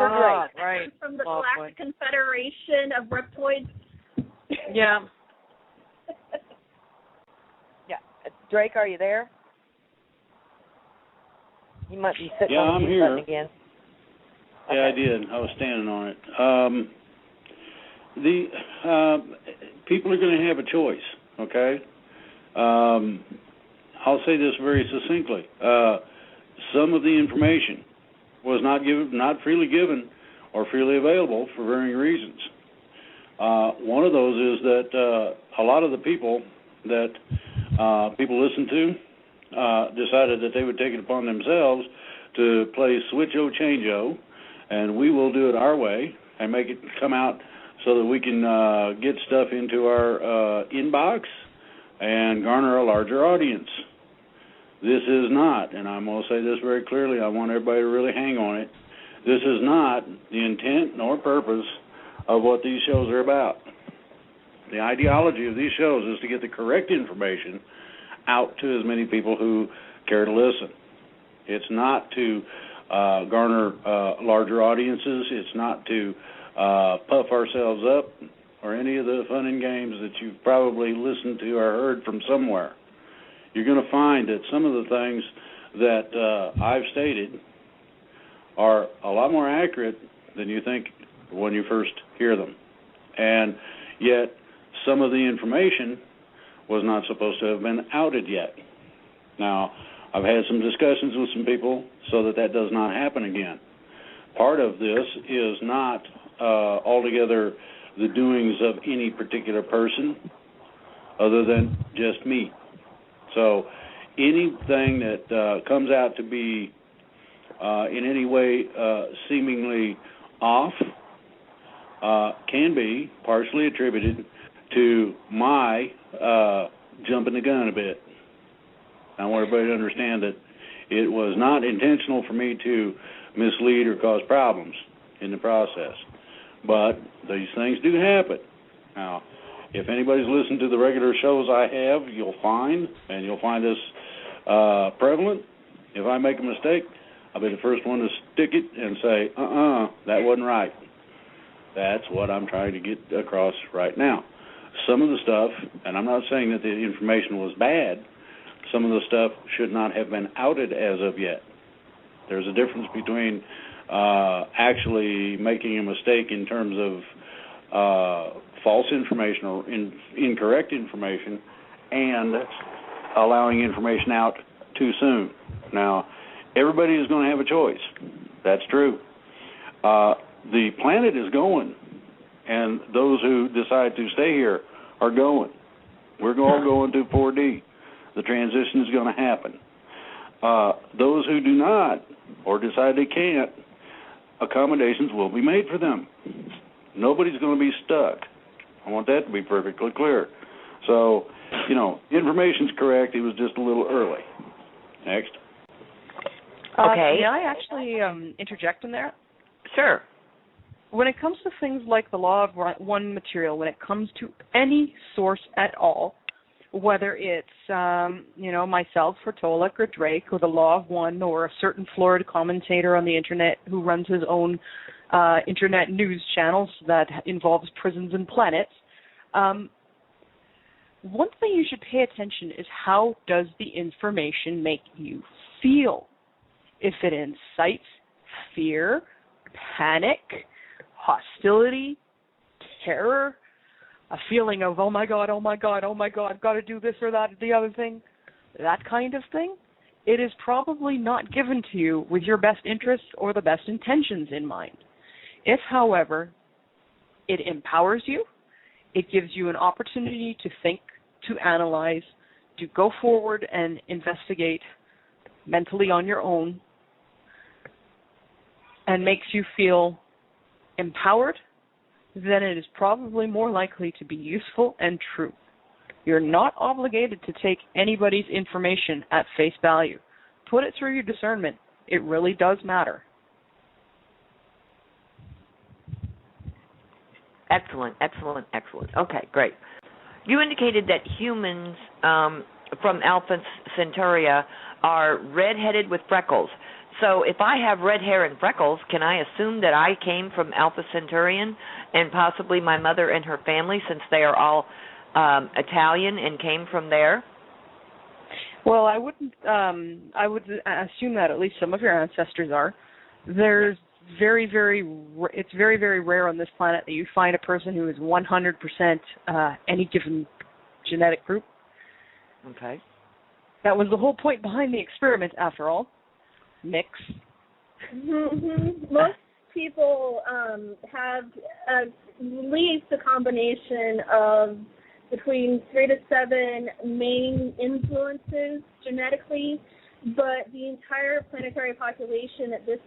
right. From the Galactic Confederation of Reptoids. Yeah. Yeah. Drake, are you there? You might be sitting Yeah, on I'm the mute here. button again. Yeah, Okay. I did. I was standing on it. People are going to have a choice, okay? I'll say this very succinctly. Some of the information was not freely given or freely available for varying reasons. One of those is that a lot of the people that people listen to decided that they would take it upon themselves to play switch-o, change-o, and we will do it our way and make it come out so that we can get stuff into our inbox and garner a larger audience. This is not, and I'm going to say this very clearly, I want everybody to really hang on it, this is not the intent nor purpose of what these shows are about. The ideology of these shows is to get the correct information out to as many people who care to listen. It's not to garner larger audiences. It's not to puff ourselves up or any of the fun and games that you've probably listened to or heard from somewhere. You're going to find that some of the things that I've stated are a lot more accurate than you think when you first hear them. And yet some of the information was not supposed to have been outed yet. Now, I've had some discussions with some people so that does not happen again. Part of this is not altogether the doings of any particular person other than just me. So anything that comes out to be in any way seemingly off can be partially attributed to my jumping the gun a bit. I want everybody to understand that it was not intentional for me to mislead or cause problems in the process. But these things do happen. Now, if anybody's listened to the regular shows I have, you'll find this prevalent. If I make a mistake, I'll be the first one to stick it and say, that wasn't right. That's what I'm trying to get across right now. Some of the stuff, and I'm not saying that the information was bad, some of the stuff should not have been outed as of yet. There's a difference between actually making a mistake in terms of false information or incorrect information and allowing information out too soon. Now, everybody is going to have a choice. That's true. The planet is going, and those who decide to stay here are going. We're all going to 4D. The transition is going to happen. Those who do not or decide they can't, accommodations will be made for them. Nobody's going to be stuck. I want that to be perfectly clear. So, information's correct. It was just a little early. Next. Okay. May I actually interject in there? Sure. When it comes to things like the law of one material, when it comes to any source at all, whether it's, myself or Tolek or Drake or the law of one or a certain florid commentator on the Internet who runs his own Internet news channels that involves prisons and planets, one thing you should pay attention is how does the information make you feel? If it incites fear, panic, hostility, terror, a feeling of, oh my God, got to do this or that or the other thing, that kind of thing, it is probably not given to you with your best interests or the best intentions in mind. If, however, it empowers you, it gives you an opportunity to think, to analyze, to go forward and investigate mentally on your own, and makes you feel empowered, then it is probably more likely to be useful and true. You're not obligated to take anybody's information at face value. Put it through your discernment. It really does matter. Excellent. Okay, great. You indicated that humans from Alpha Centauria are red-headed with freckles. So if I have red hair and freckles, can I assume that I came from Alpha Centaurian and possibly my mother and her family, since they are all Italian and came from there? Well, I wouldn't. I would assume that at least some of your ancestors are. There's it's very, very rare on this planet that you find a person who is 100% any given genetic group. Okay. That was the whole point behind the experiment, after all. Mix. Most people have at least a combination of between 3 to 7 main influences genetically, but the entire planetary population at this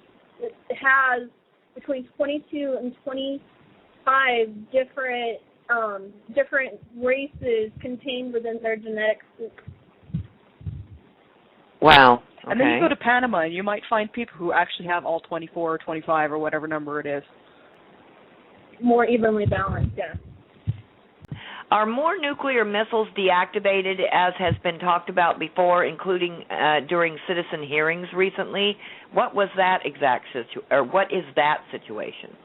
it has between 22 and 25 different races contained within their genetic soup. Wow. Okay. And then you go to Panama and you might find people who actually have all 24 or 25 or whatever number it is. More evenly balanced, yeah. Are more nuclear missiles deactivated, as has been talked about before, including during citizen hearings recently? What was that what is that situation?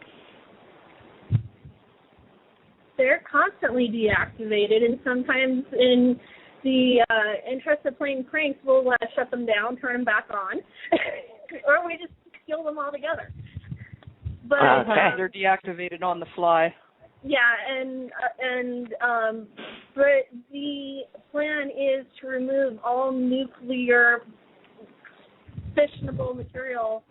They're constantly deactivated, and sometimes in the interest of playing pranks, we'll shut them down, turn them back on, or we just kill them altogether. But they're deactivated on the fly. Yeah, but the plan is to remove all nuclear fissionable material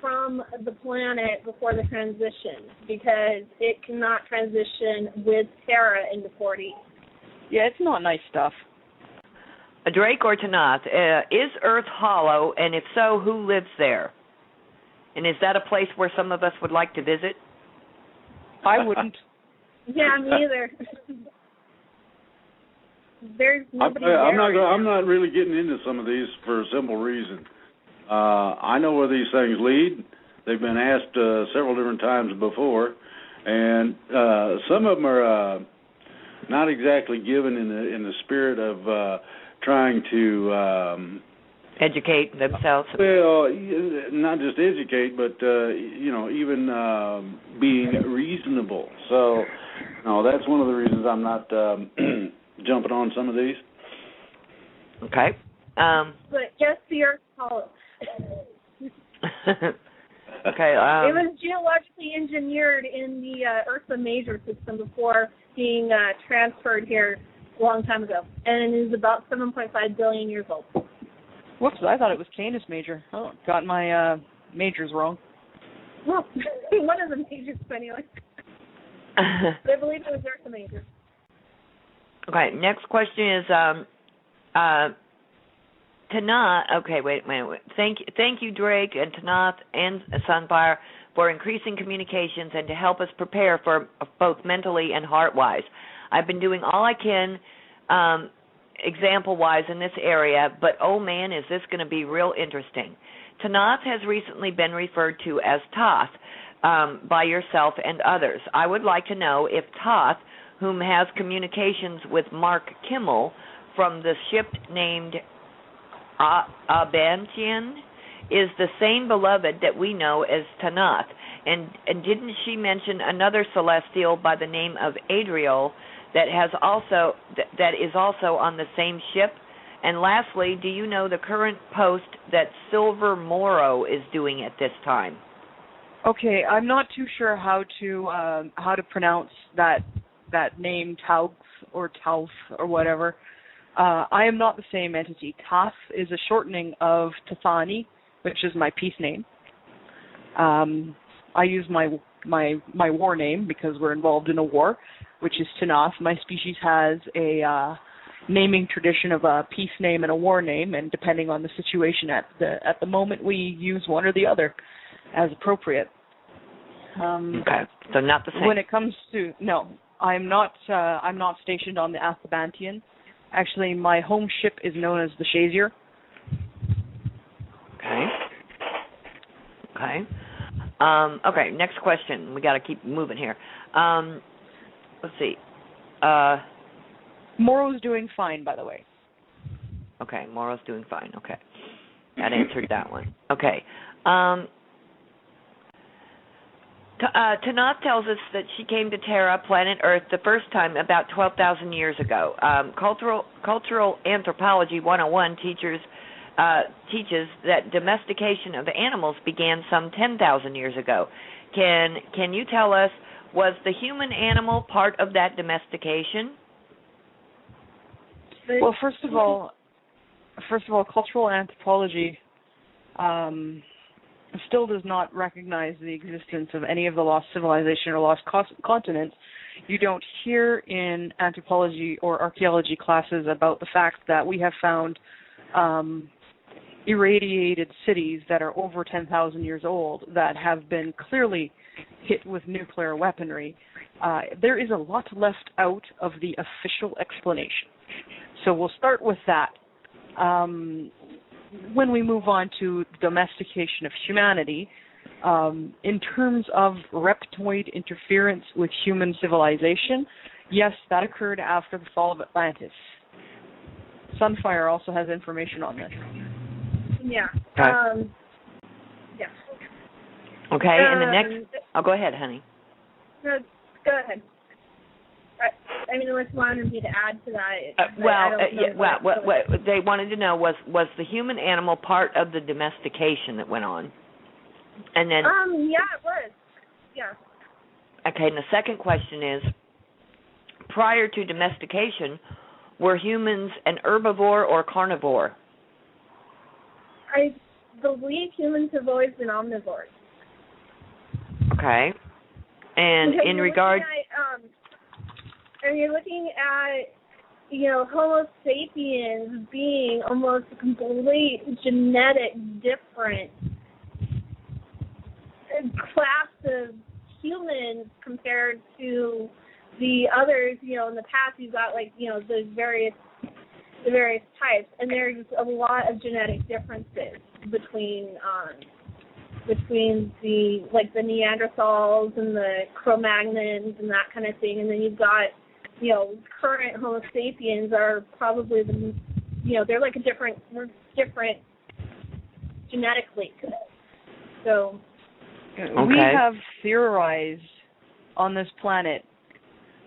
from the planet before the transition, because it cannot transition with Terra into 40. Yeah, it's not nice stuff. Drake or Tanaath, is Earth hollow, and if so, who lives there? And is that a place where some of us would like to visit? I wouldn't. Yeah, me either. There's nobody there. I'm not really getting into some of these for a simple reason. I know where these things lead. They've been asked several different times before, and some of them are not exactly given in the spirit of trying to educate themselves. Well, not just educate, but even being reasonable. So, no, that's one of the reasons I'm not jumping on some of these. Okay. But just the Earth hollow. Okay. It was geologically engineered in the Ursa Major system before being transferred here a long time ago, and it is about 7.5 billion years old. Whoops, I thought it was Canis Major. Oh, got my majors wrong. Well, one of the majors, anyway. I believe it was Ursa Major. Okay, next question is Tanaath. Okay, wait. Thank you, Drake and Tanaath and Sunfire, for increasing communications and to help us prepare for both mentally and heart-wise. I've been doing all I can example-wise in this area, but oh man, is this going to be real interesting. Tanaath has recently been referred to as Thoth by yourself and others. I would like to know if Thoth, whom has communications with Mark Kimmel from the ship named Abantian, is the same beloved that we know as Tanaath. And didn't she mention another celestial by the name of Adriel that is also on the same ship? And lastly, do you know the current post that Silver Morrow is doing at this time? Okay, I'm not too sure how to pronounce that name, Taugth or Tauth or whatever. I am not the same entity. Tath is a shortening of Tathani, which is my peace name. I use my war name because we're involved in a war, which is Tanaath. My species has a naming tradition of a peace name and a war name, and depending on the situation at the moment, we use one or the other as appropriate. Okay, so not the same. When it comes to I'm not stationed on the Athabantian. Actually, my home ship is known as the Shazier. Okay. Okay, next question. We got to keep moving here. Let's see. Morrow's doing fine, by the way. Okay, Morrow's doing fine. Okay. That answered that one. Okay. Tanaath tells us that she came to Terra, planet Earth, the first time about 12,000 years ago. Cultural Anthropology 101 teaches that domestication of animals began some 10,000 years ago. Can you tell us, was the human-animal part of that domestication? Well, first of all, cultural anthropology still does not recognize the existence of any of the lost civilization or lost continents. You don't hear in anthropology or archaeology classes about the fact that we have found irradiated cities that are over 10,000 years old that have been clearly hit with nuclear weaponry. There is a lot left out of the official explanation. So we'll start with that. When we move on to domestication of humanity, in terms of reptoid interference with human civilization, yes, that occurred after the fall of Atlantis. Sunfire also has information on this. Yeah. Okay. Yeah. Okay, and the next... Oh, go ahead, honey. No, go ahead. I mean, unless you wanted me to add to that. What they wanted to know was the human animal part of the domestication that went on, and then. Yeah, it was. Yeah. Okay, and the second question is, prior to domestication, were humans an herbivore or carnivore? I believe humans have always been omnivores. Okay, and because in regard. And you're looking at, Homo sapiens being almost a complete genetic different class of humans compared to the others. In the past, you've got the various types, and there's a lot of genetic differences between the the Neanderthals and the Cro-Magnons and that kind of thing, and then you've got current Homo sapiens are probably they're we're different genetically. So we have theorized on this planet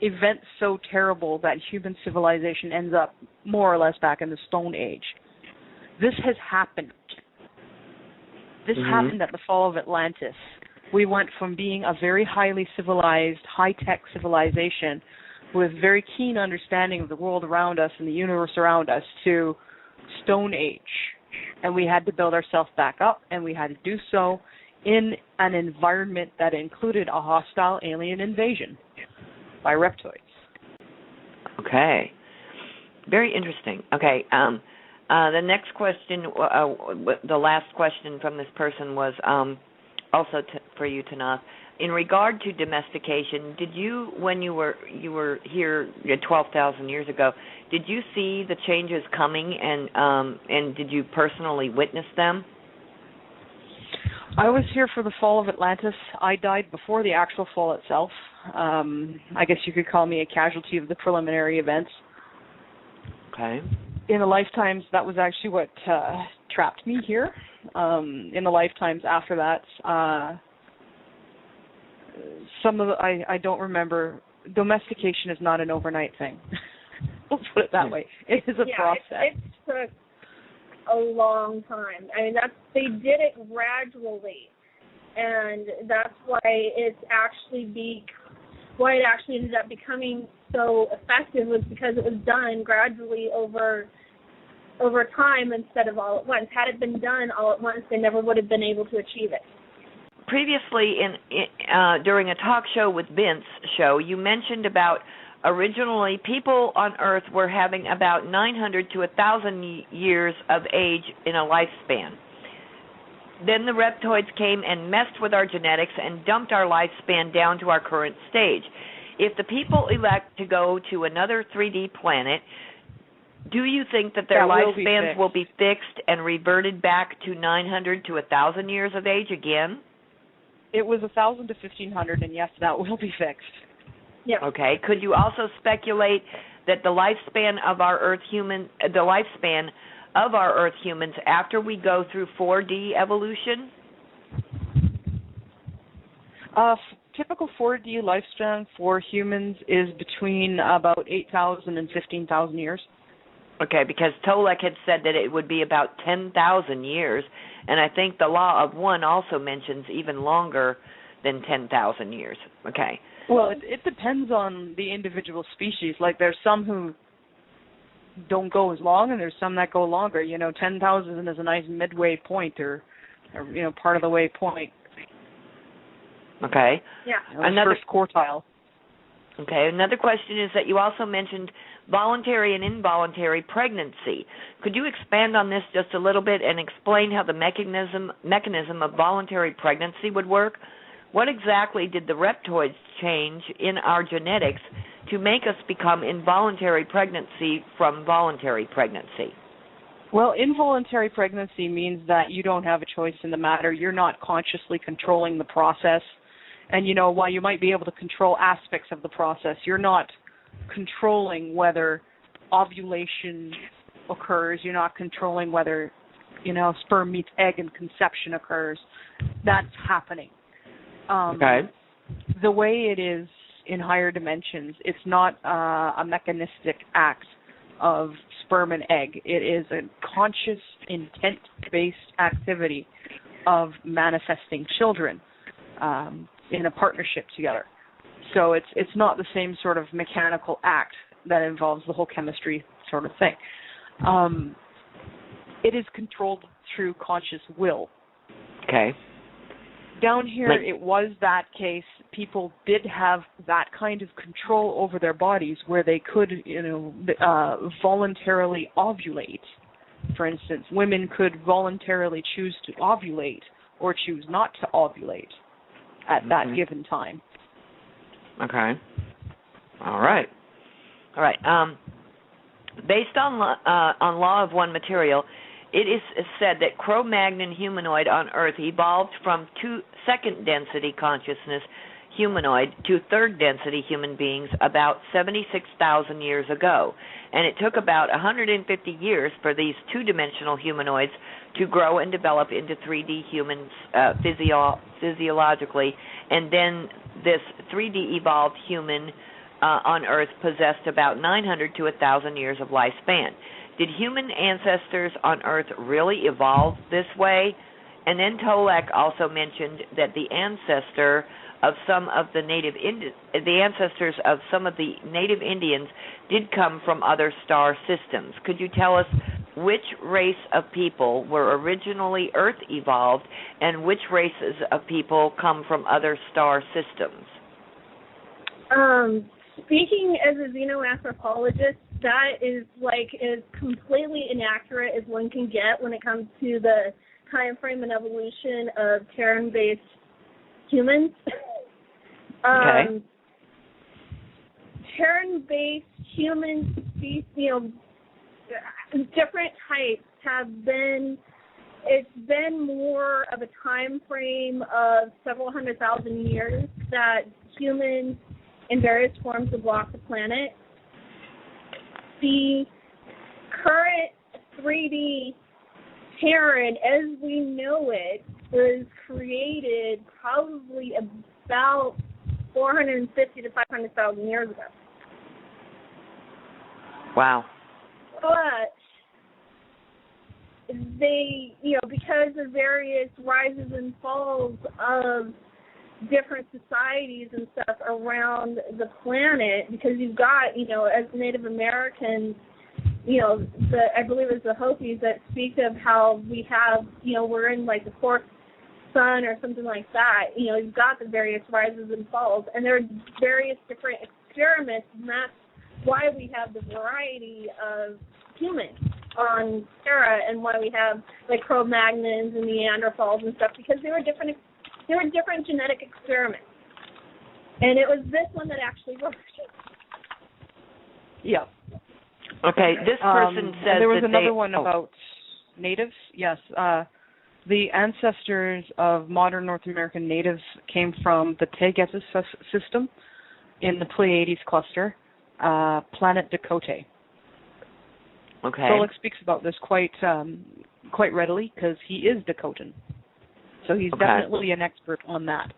events so terrible that human civilization ends up more or less back in the Stone Age. This has happened. This happened at the fall of Atlantis. We went from being a very highly civilized, high-tech civilization with very keen understanding of the world around us and the universe around us to Stone Age. And we had to build ourselves back up, and we had to do so in an environment that included a hostile alien invasion by reptoids. Okay. Very interesting. Okay. The next question, the last question from this person was also for you, Tanaath. In regard to domestication, did you, when you were here 12,000 years ago, did you see the changes coming, and did you personally witness them? I was here for the fall of Atlantis. I died before the actual fall itself. I guess you could call me a casualty of the preliminary events. Okay. In the lifetimes, that was actually what trapped me here. In the lifetimes after that, I don't remember. Domestication is not an overnight thing. Let's put it that way. It is a process. It took a long time. I mean, they did it gradually, and that's why it actually ended up becoming so effective, was because it was done gradually over time instead of all at once. Had it been done all at once, they never would have been able to achieve it. Previously, during a talk show with Vince show, you mentioned about originally people on Earth were having about 900 to 1,000 years of age in a lifespan. Then the reptoids came and messed with our genetics and dumped our lifespan down to our current stage. If the people elect to go to another 3D planet, do you think that their lifespans will be fixed and reverted back to 900 to 1,000 years of age again? It was 1,000 to 1,500, and yes, that will be fixed. Yeah. Okay. Could you also speculate that the lifespan of our Earth humans after we go through 4D evolution? Typical 4D lifespan for humans is between about 8,000 and 15,000 years. Okay, because Tolek had said that it would be about 10,000 years, and I think the Law of One also mentions even longer than 10,000 years. Okay. Well, it depends on the individual species. Like, there's some who don't go as long, and there's some that go longer. 10,000 is a nice midway point, or part of the way point. Okay. Yeah. Another first quartile. Okay. Another question is that you also mentioned voluntary and involuntary pregnancy. Could you expand on this just a little bit and explain how the mechanism of voluntary pregnancy would work? What exactly did the reptoids change in our genetics to make us become involuntary pregnancy from voluntary pregnancy? Well, involuntary pregnancy means that you don't have a choice in the matter. You're not consciously controlling the process. And, while you might be able to control aspects of the process, you're not controlling whether ovulation occurs. You're not controlling whether, sperm meets egg and conception occurs. That's happening. Okay. The way it is in higher dimensions, it's not a mechanistic act of sperm and egg. It is a conscious, intent-based activity of manifesting children in a partnership together. So it's not the same sort of mechanical act that involves the whole chemistry sort of thing. It is controlled through conscious will. Okay. Down here, it was that case. People did have that kind of control over their bodies where they could, voluntarily ovulate. For instance, women could voluntarily choose to ovulate or choose not to ovulate at that given time. Okay. All right. Based on Law of One material, it is said that Cro-Magnon humanoid on Earth evolved from second-density consciousness humanoid to third-density human beings about 76,000 years ago. And it took about 150 years for these two-dimensional humanoids to grow and develop into 3D humans physiologically. And then this 3D evolved human on Earth possessed about 900 to 1,000 years of lifespan. Did human ancestors on Earth really evolve this way? And then Tolek also mentioned that the ancestors of some of the native Indians did come from other star systems. Could you tell us which race of people were originally Earth evolved and which races of people come from other star systems? Speaking as a xenoanthropologist, that is as completely inaccurate as one can get when it comes to the time frame and evolution of Terran-based humans. Okay. Terran-based human species, different types have been. It's been more of a time frame of several 100,000 years that humans in various forms have walked the planet. The current 3D Terran, as we know it, was created probably about 450 to 500,000 years ago. Wow. But they, because of various rises and falls of different societies and stuff around the planet, because you've got, as Native Americans, I believe it's the Hopis that speak of how we have, we're in the fourth sun or something like that. You've got the various rises and falls, and there are various different experiments, and that's why we have the variety of humans on Terra, and why we have Cro-Magnons and Neanderthals and stuff, because they were different genetic experiments. And it was this one that actually worked. Yeah. Okay, this person says there was that another one about natives. Yes. The ancestors of modern North American natives came from the Taygeta system in the Pleiades cluster, planet Dakota. Okay. Solek speaks about this quite readily because he is Dakotan. So he's definitely an expert on that.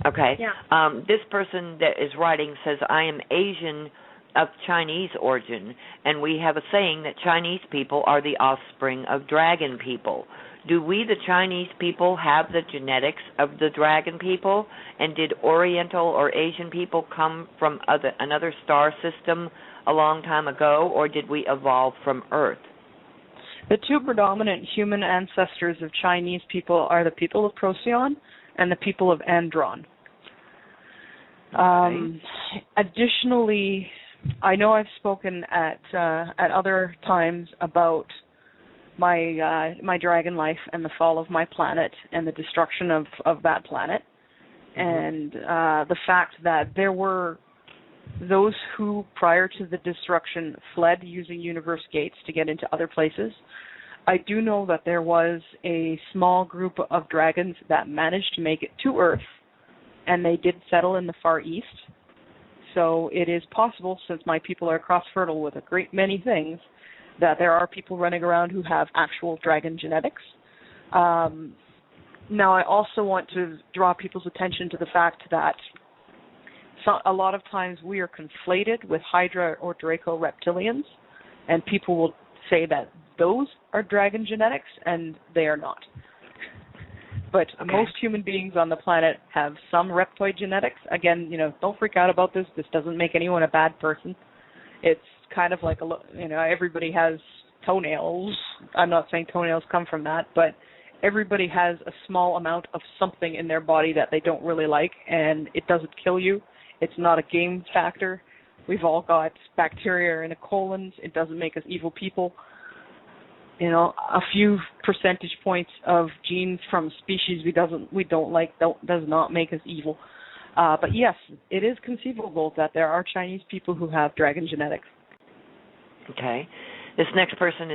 Okay. Yeah. This person that is writing says, I am Asian of Chinese origin, and we have a saying that Chinese people are the offspring of dragon people. Do we, the Chinese people, have the genetics of the dragon people? And did Oriental or Asian people come from another star system a long time ago, or did we evolve from Earth? The two predominant human ancestors of Chinese people are the people of Procyon and the people of Andron. Additionally, I know I've spoken at other times about my dragon life and the fall of my planet and the destruction of that planet, and the fact that there were those who, prior to the destruction, fled using universe gates to get into other places. I do know that there was a small group of dragons that managed to make it to Earth, and they did settle in the Far East. So it is possible, since my people are cross-fertile with a great many things, that there are people running around who have actual dragon genetics. Now, I also want to draw people's attention to the fact that a lot of times we are conflated with Hydra or Draco reptilians, and people will say that those are dragon genetics, and they are not. But most human beings on the planet have some reptoid genetics. Again, don't freak out about this. This doesn't make anyone a bad person. It's kind of like, everybody has toenails. I'm not saying toenails come from that, but everybody has a small amount of something in their body that they don't really like, and it doesn't kill you. It's not a game factor. We've all got bacteria in our colons. It doesn't make us evil people. A few percentage points of genes from species we don't like does not make us evil. But yes, it is conceivable that there are Chinese people who have dragon genetics. Okay. This next person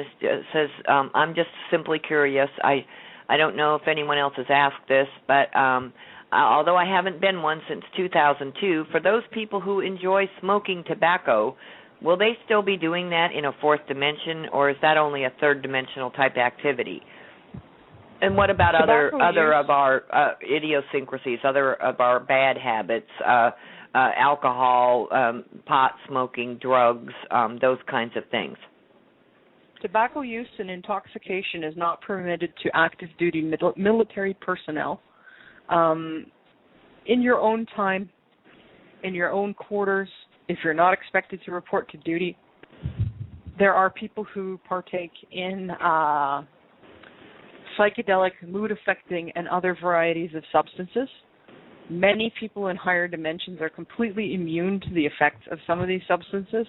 says, I'm just simply curious. I don't know if anyone else has asked this, but although I haven't been one since 2002, for those people who enjoy smoking tobacco, will they still be doing that in a fourth dimension, or is that only a third dimensional type activity? And what about other of our idiosyncrasies, other of our bad habits, alcohol, pot smoking, drugs, those kinds of things? Tobacco use and intoxication is not permitted to active duty military personnel. In your own time, in your own quarters, if you're not expected to report to duty, there are people who partake in psychedelic, mood-affecting, and other varieties of substances. Many people in higher dimensions are completely immune to the effects of some of these substances,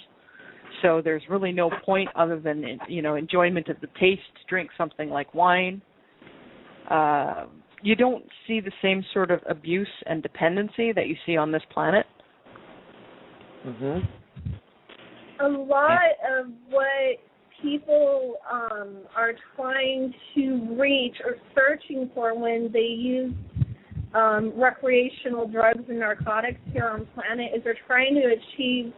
so there's really no point other than enjoyment of the taste to drink something like wine. You don't see the same sort of abuse and dependency that you see on this planet. A lot of what people are trying to reach or searching for when they use recreational drugs and narcotics here on planet is they're trying to achieve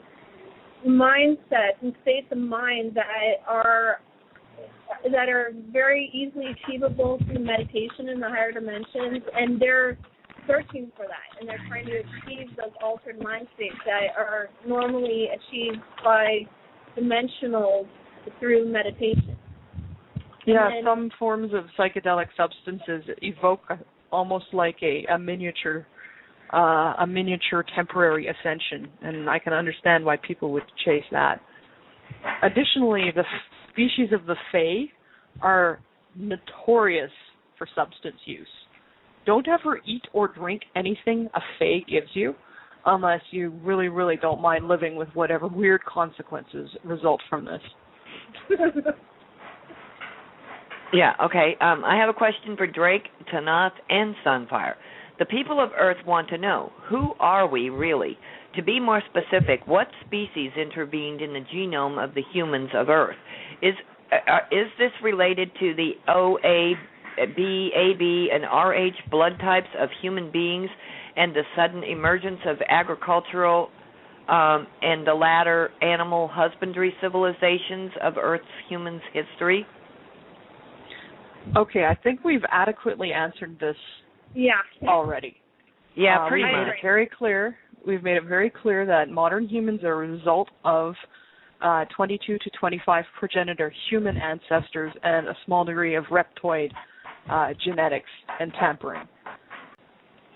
mindsets and states of mind that are very easily achievable through meditation in the higher dimensions, and they're searching for that, and they're trying to achieve those altered mind states that are normally achieved by dimensionals through meditation. Yeah, some forms of psychedelic substances evoke almost like a miniature temporary ascension, and I can understand why people would chase that. Additionally, the species of the Fae are notorious for substance use. Don't ever eat or drink anything a Fae gives you unless you really, really don't mind living with whatever weird consequences result from this. Yeah, okay. I have a question for Drake, Tanaath, and Sunfire. The people of Earth want to know, who are we really? To be more specific, what species intervened in the genome of the humans of Earth? Is this related to the O, A, B, AB, and RH blood types of human beings and the sudden emergence of agricultural and the latter animal husbandry civilizations of Earth's humans' history? Okay, I think we've adequately answered this already. Yeah, pretty much. We've made it very clear that modern humans are a result of 22 to 25 progenitor human ancestors and a small degree of reptoid genetics and tampering.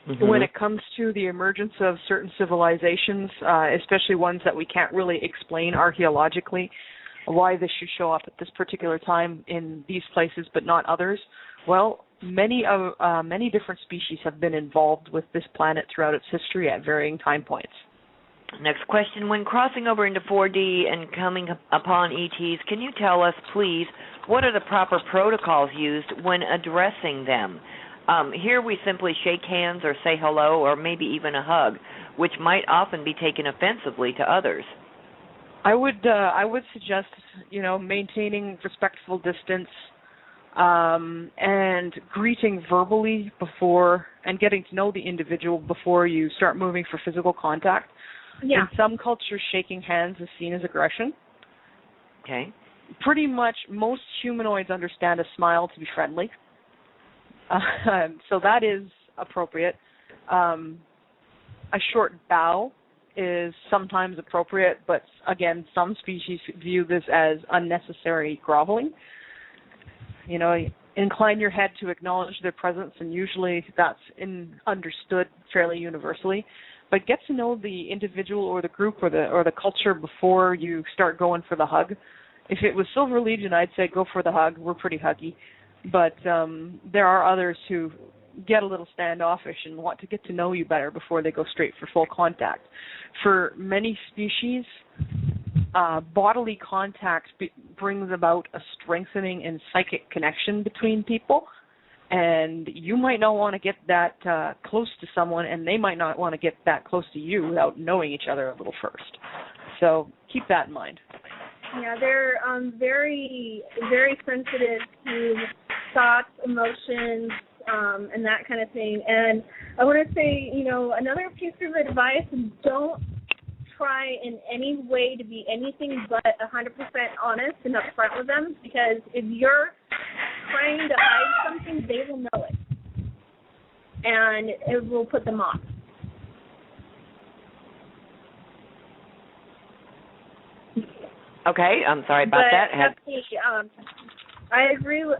Mm-hmm. When it comes to the emergence of certain civilizations, especially ones that we can't really explain archaeologically, why this should show up at this particular time in these places but not others, well, many different species have been involved with this planet throughout its history at varying time points. Next question. When crossing over into 4D and coming upon ETs, can you tell us, please, what are the proper protocols used when addressing them? Here we simply shake hands or say hello or maybe even a hug, which might often be taken offensively to others. I would suggest, maintaining respectful distance and greeting verbally before and getting to know the individual before you start moving for physical contact. Yeah. In some cultures, shaking hands is seen as aggression. Okay. Pretty much most humanoids understand a smile to be friendly. So that is appropriate. A short bow is sometimes appropriate, but again, some species view this as unnecessary groveling. Incline your head to acknowledge their presence, and usually that's understood fairly universally. But get to know the individual or the group or the culture before you start going for the hug. If it was Silver Legion, I'd say go for the hug. We're pretty huggy. But there are others who get a little standoffish and want to get to know you better before they go straight for full contact. For many species, bodily contact brings about a strengthening and psychic connection between people, and you might not want to get that close to someone, and they might not want to get that close to you without knowing each other a little first. So keep that in mind. Yeah, they're very, very sensitive to thoughts, emotions, and that kind of thing. And I want to say, another piece of advice: don't try in any way to be anything but 100% honest and upfront with them, because if you're trying to hide something, they will know it, and it will put them off. Okay, I'm sorry about that. I agree with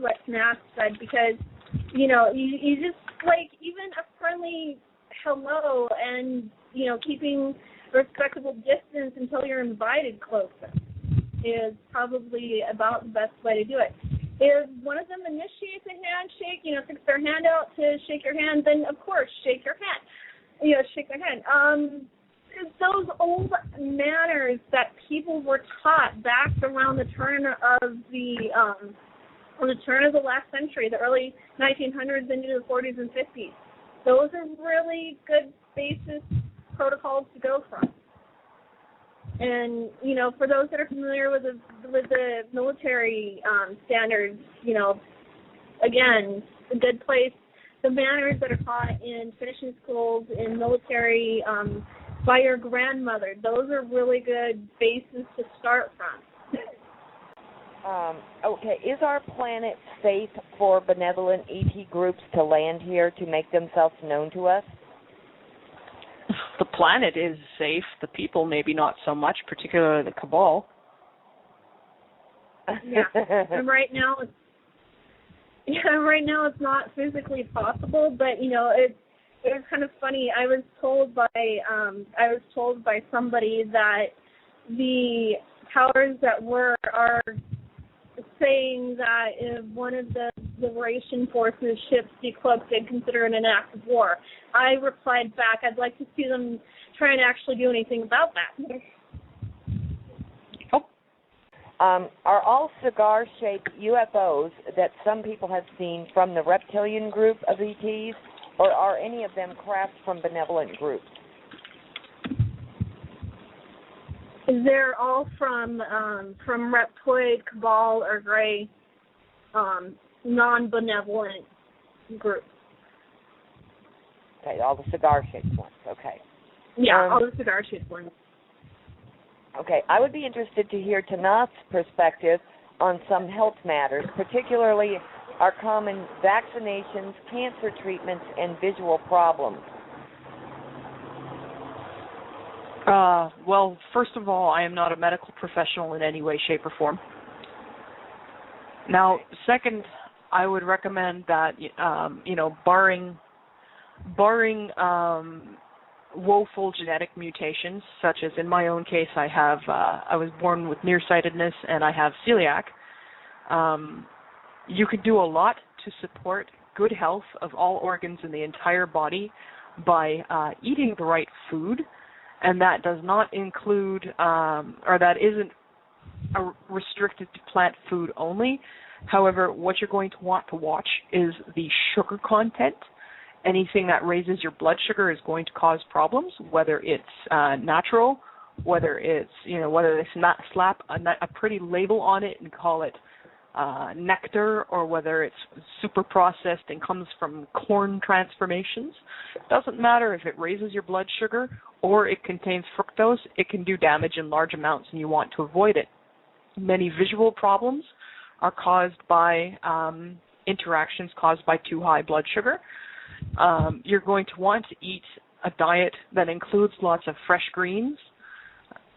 what Tanaath said, because you just even a friendly hello and keeping a respectable distance until you're invited closer is probably about the best way to do it. If one of them initiates a handshake, sticks their hand out to shake your hand, then of course shake your hand. Shake their hand. Those old manners that people were taught back around the turn of the last century, the early 1900s into the 40s and 50s. Those are really good basis protocols to go from. And for those that are familiar with the military standards, again, a good place. The manners that are taught in finishing schools, in military. By your grandmother. Those are really good bases to start from. Okay, is our planet safe for benevolent ET groups to land here to make themselves known to us? The planet is safe. The people maybe not so much, particularly the Cabal. Yeah, and right now it's not physically possible, but it was kind of funny. I was told by somebody that the powers that were are saying that if one of the Liberation Forces ships decloaked, they'd consider it an act of war. I replied back, I'd like to see them try and actually do anything about that. Are all cigar-shaped UFOs that some people have seen from the reptilian group of ETs, or are any of them craft from benevolent groups? They're all from reptoid, Cabal, or Gray, non-benevolent groups. Okay, all the cigar-shaped ones. Okay. Yeah, all the cigar-shaped ones. Okay, I would be interested to hear Tanaath's perspective on some health matters, particularly are common vaccinations, cancer treatments, and visual problems? Well, first of all, I am not a medical professional in any way, shape, or form. Now, second, I would recommend that, barring woeful genetic mutations, such as in my own case, I was born with nearsightedness and I have celiac. You could do a lot to support good health of all organs in the entire body by eating the right food, and that does not include, or that isn't restricted to plant food only. However, what you're going to want to watch is the sugar content. Anything that raises your blood sugar is going to cause problems, whether it's natural, whether it's, whether they slap a pretty label on it and call it nectar, or whether it's super processed and comes from corn transformations. Doesn't matter if it raises your blood sugar or it contains fructose, it can do damage in large amounts and you want to avoid it. Many visual problems are caused by interactions caused by too high blood sugar. You're going to want to eat a diet that includes lots of fresh greens,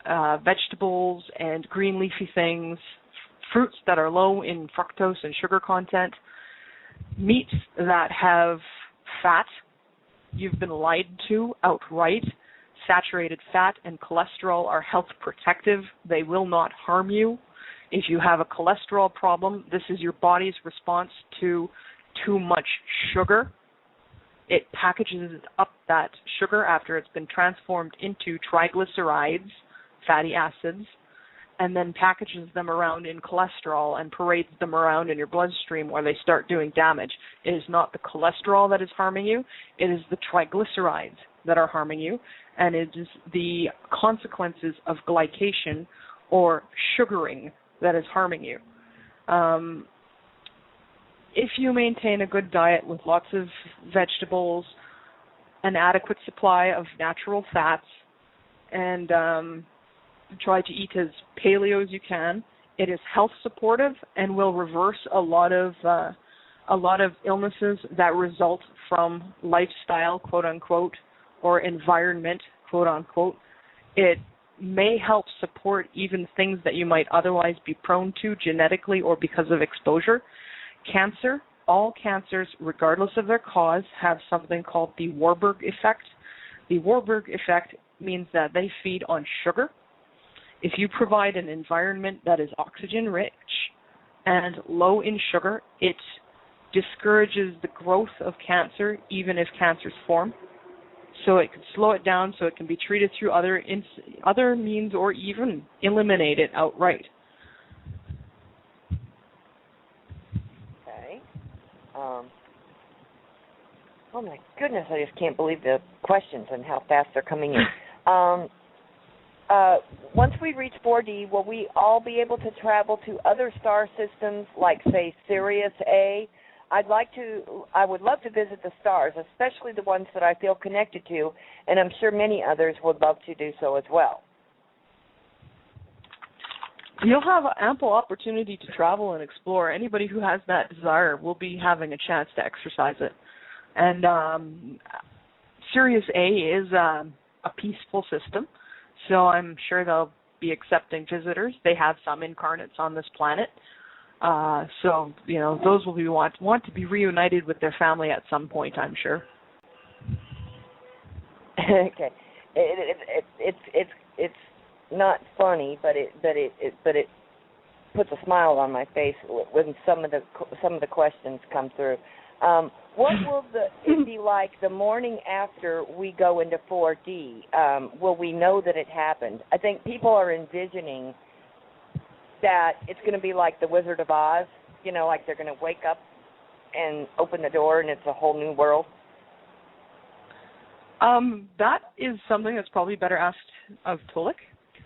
vegetables and green leafy things, fruits that are low in fructose and sugar content, meats that have fat. You've been lied to outright. Saturated fat and cholesterol are health protective. They will not harm you. If you have a cholesterol problem, this is your body's response to too much sugar. It packages up that sugar after it's been transformed into triglycerides, fatty acids, and then packages them around in cholesterol and parades them around in your bloodstream where they start doing damage. It is not the cholesterol that is harming you. It is the triglycerides that are harming you, and it is the consequences of glycation or sugaring that is harming you. If you maintain a good diet with lots of vegetables, an adequate supply of natural fats, and try to eat as paleo as you can, it is health supportive and will reverse a lot of illnesses that result from lifestyle, quote unquote, or environment, quote unquote. It may help support even things that you might otherwise be prone to genetically or because of exposure. Cancer, all cancers, regardless of their cause, have something called the Warburg effect. The Warburg effect means that they feed on sugar. If you provide an environment that is oxygen-rich and low in sugar, it discourages the growth of cancer, even if cancers form. So it can slow it down so it can be treated through other means or even eliminate it outright. Okay. Oh my goodness, I just can't believe the questions and how fast they're coming in. Once we reach 4D, will we all be able to travel to other star systems like, say, Sirius A? I would love to visit the stars, especially the ones that I feel connected to, and I'm sure many others would love to do so as well. You'll have ample opportunity to travel and explore. Anybody who has that desire will be having a chance to exercise it. And Sirius A is a peaceful system, so I'm sure they'll be accepting visitors. They have some incarnates on this planet. So, those will be want to be reunited with their family at some point, I'm sure. Okay. It's not funny, but it puts a smile on my face when some of the questions come through. What will it be like the morning after we go into 4D? Will we know that it happened? I think people are envisioning that it's going to be like the Wizard of Oz, like they're going to wake up and open the door and it's a whole new world. That is something that's probably better asked of Tulik.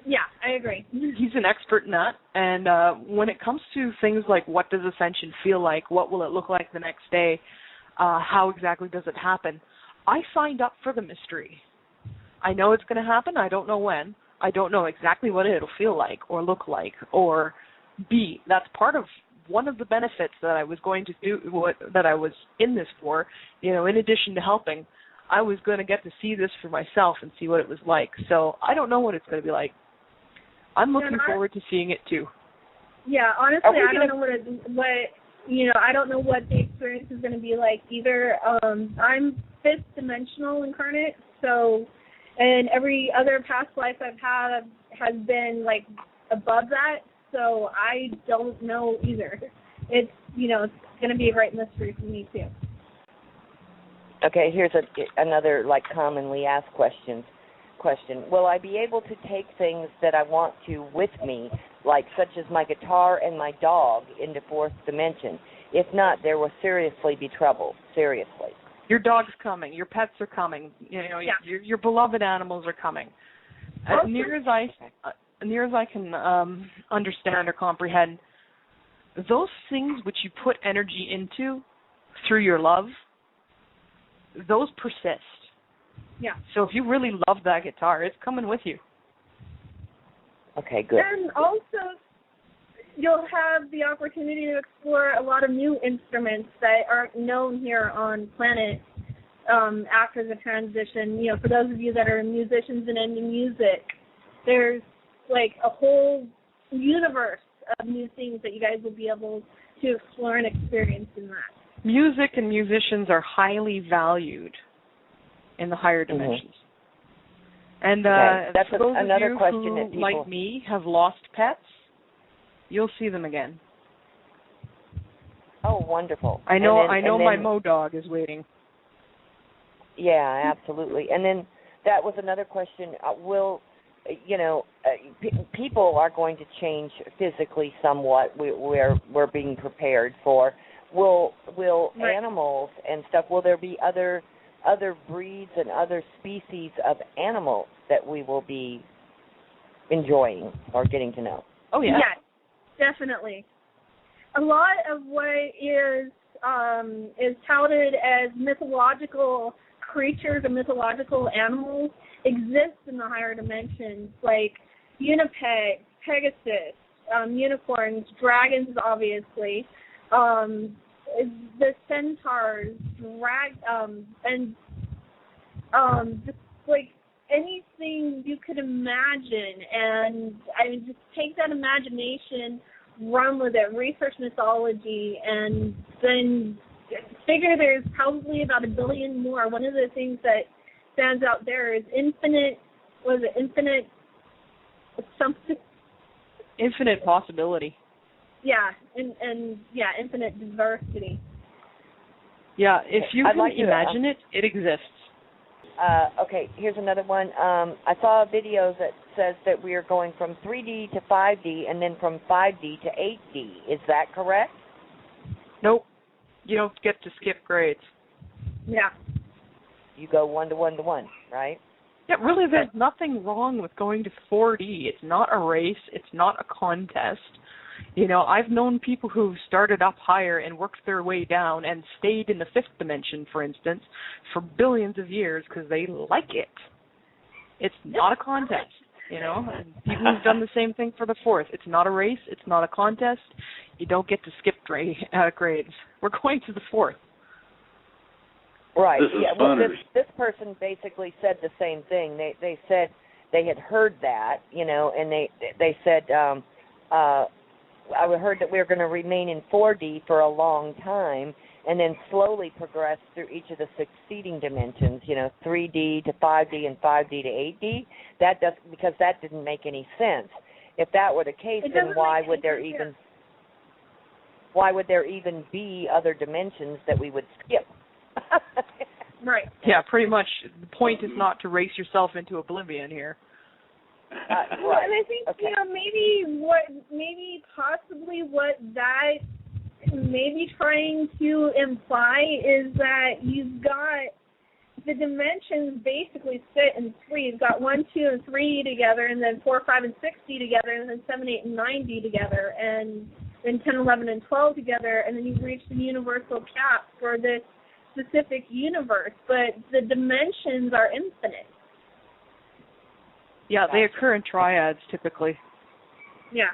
Yeah, I agree. He's an expert in that, and when it comes to things like what does ascension feel like, what will it look like the next day, how exactly does it happen, I signed up for the mystery. I know it's going to happen. I don't know when. I don't know exactly what it'll feel like or look like or be. That's part of one of the benefits that I was going to do, that I was in this for, in addition to helping, I was going to get to see this for myself and see what it was like. So I don't know what it's going to be like. I'm looking forward to seeing it too. Yeah, honestly, I don't know I don't know what the experience is going to be like either. I'm fifth dimensional incarnate, so, and every other past life I've had has been like above that, so I don't know either. It's it's going to be a great mystery for me too. Okay, here's another commonly asked question. Will I be able to take things that I want to with me, such as my guitar and my dog, into fourth dimension? If not, there will seriously be trouble. Seriously. Your dog's coming. Your pets are coming. Your beloved animals are coming. As near as I can understand or comprehend, those things which you put energy into through your love, those persist. Yeah. So if you really love that guitar, it's coming with you. Okay, good. And also, you'll have the opportunity to explore a lot of new instruments that aren't known here on planet after the transition. For those of you that are musicians and into music, there's a whole universe of new things that you guys will be able to explore and experience in that. Music and musicians are highly valued in the higher dimensions. And that's for those another of you question who, that people, like me, have lost pets, you'll see them again. Oh, wonderful! I know my Mo dog is waiting. Yeah, absolutely. And then that was another question. People are going to change physically somewhat. We're being prepared for. Will animals and stuff? Will there be other breeds and other species of animals that we will be enjoying or getting to know? Oh, yeah. Yes, definitely. A lot of what is touted as mythological creatures or mythological animals exist in the higher dimensions, like Unipeg, Pegasus, unicorns, dragons, obviously, the centaurs, and just anything you could imagine. And I mean, just take that imagination, run with it, research mythology, and then figure there's probably about 1 billion more. One of the things that stands out there is infinite something? Infinite possibility. Yeah, and infinite diversity. Yeah, if you can imagine it exists. Okay, here's another one. I saw a video that says that we are going from 3D to 5D and then from 5D to 8D. Is that correct? Nope. You don't get to skip grades. Yeah. You go 1 to 1 to 1, right? Yeah, really, there's nothing wrong with going to 4D. It's not a race. It's not a contest. I've known people who've started up higher and worked their way down and stayed in the fifth dimension, for instance, for billions of years because they like it. It's not a contest, And people who've done the same thing for the fourth. It's not a race. It's not a contest. You don't get to skip grades. We're going to the fourth. Right. This person basically said the same thing. They said they had heard that, and they said I heard that we were going to remain in 4D for a long time and then slowly progress through each of the succeeding dimensions, 3D to 5D and 5D to 8D. Because that didn't make any sense. If that were the case, then why would there even be other dimensions that we would skip? Right. Yeah, pretty much. The point is not to race yourself into oblivion here. Right. And I think possibly what that may be trying to imply is that you've got the dimensions basically sit in three. You've got 1, 2, and 3 together, and then 4, 5, and 6D together, and then 7, 8, and 9D together, and then 10, 11, and 12 together, and then you've reached the universal cap for this specific universe. But the dimensions are infinite. Yeah, they occur in triads typically. Yeah.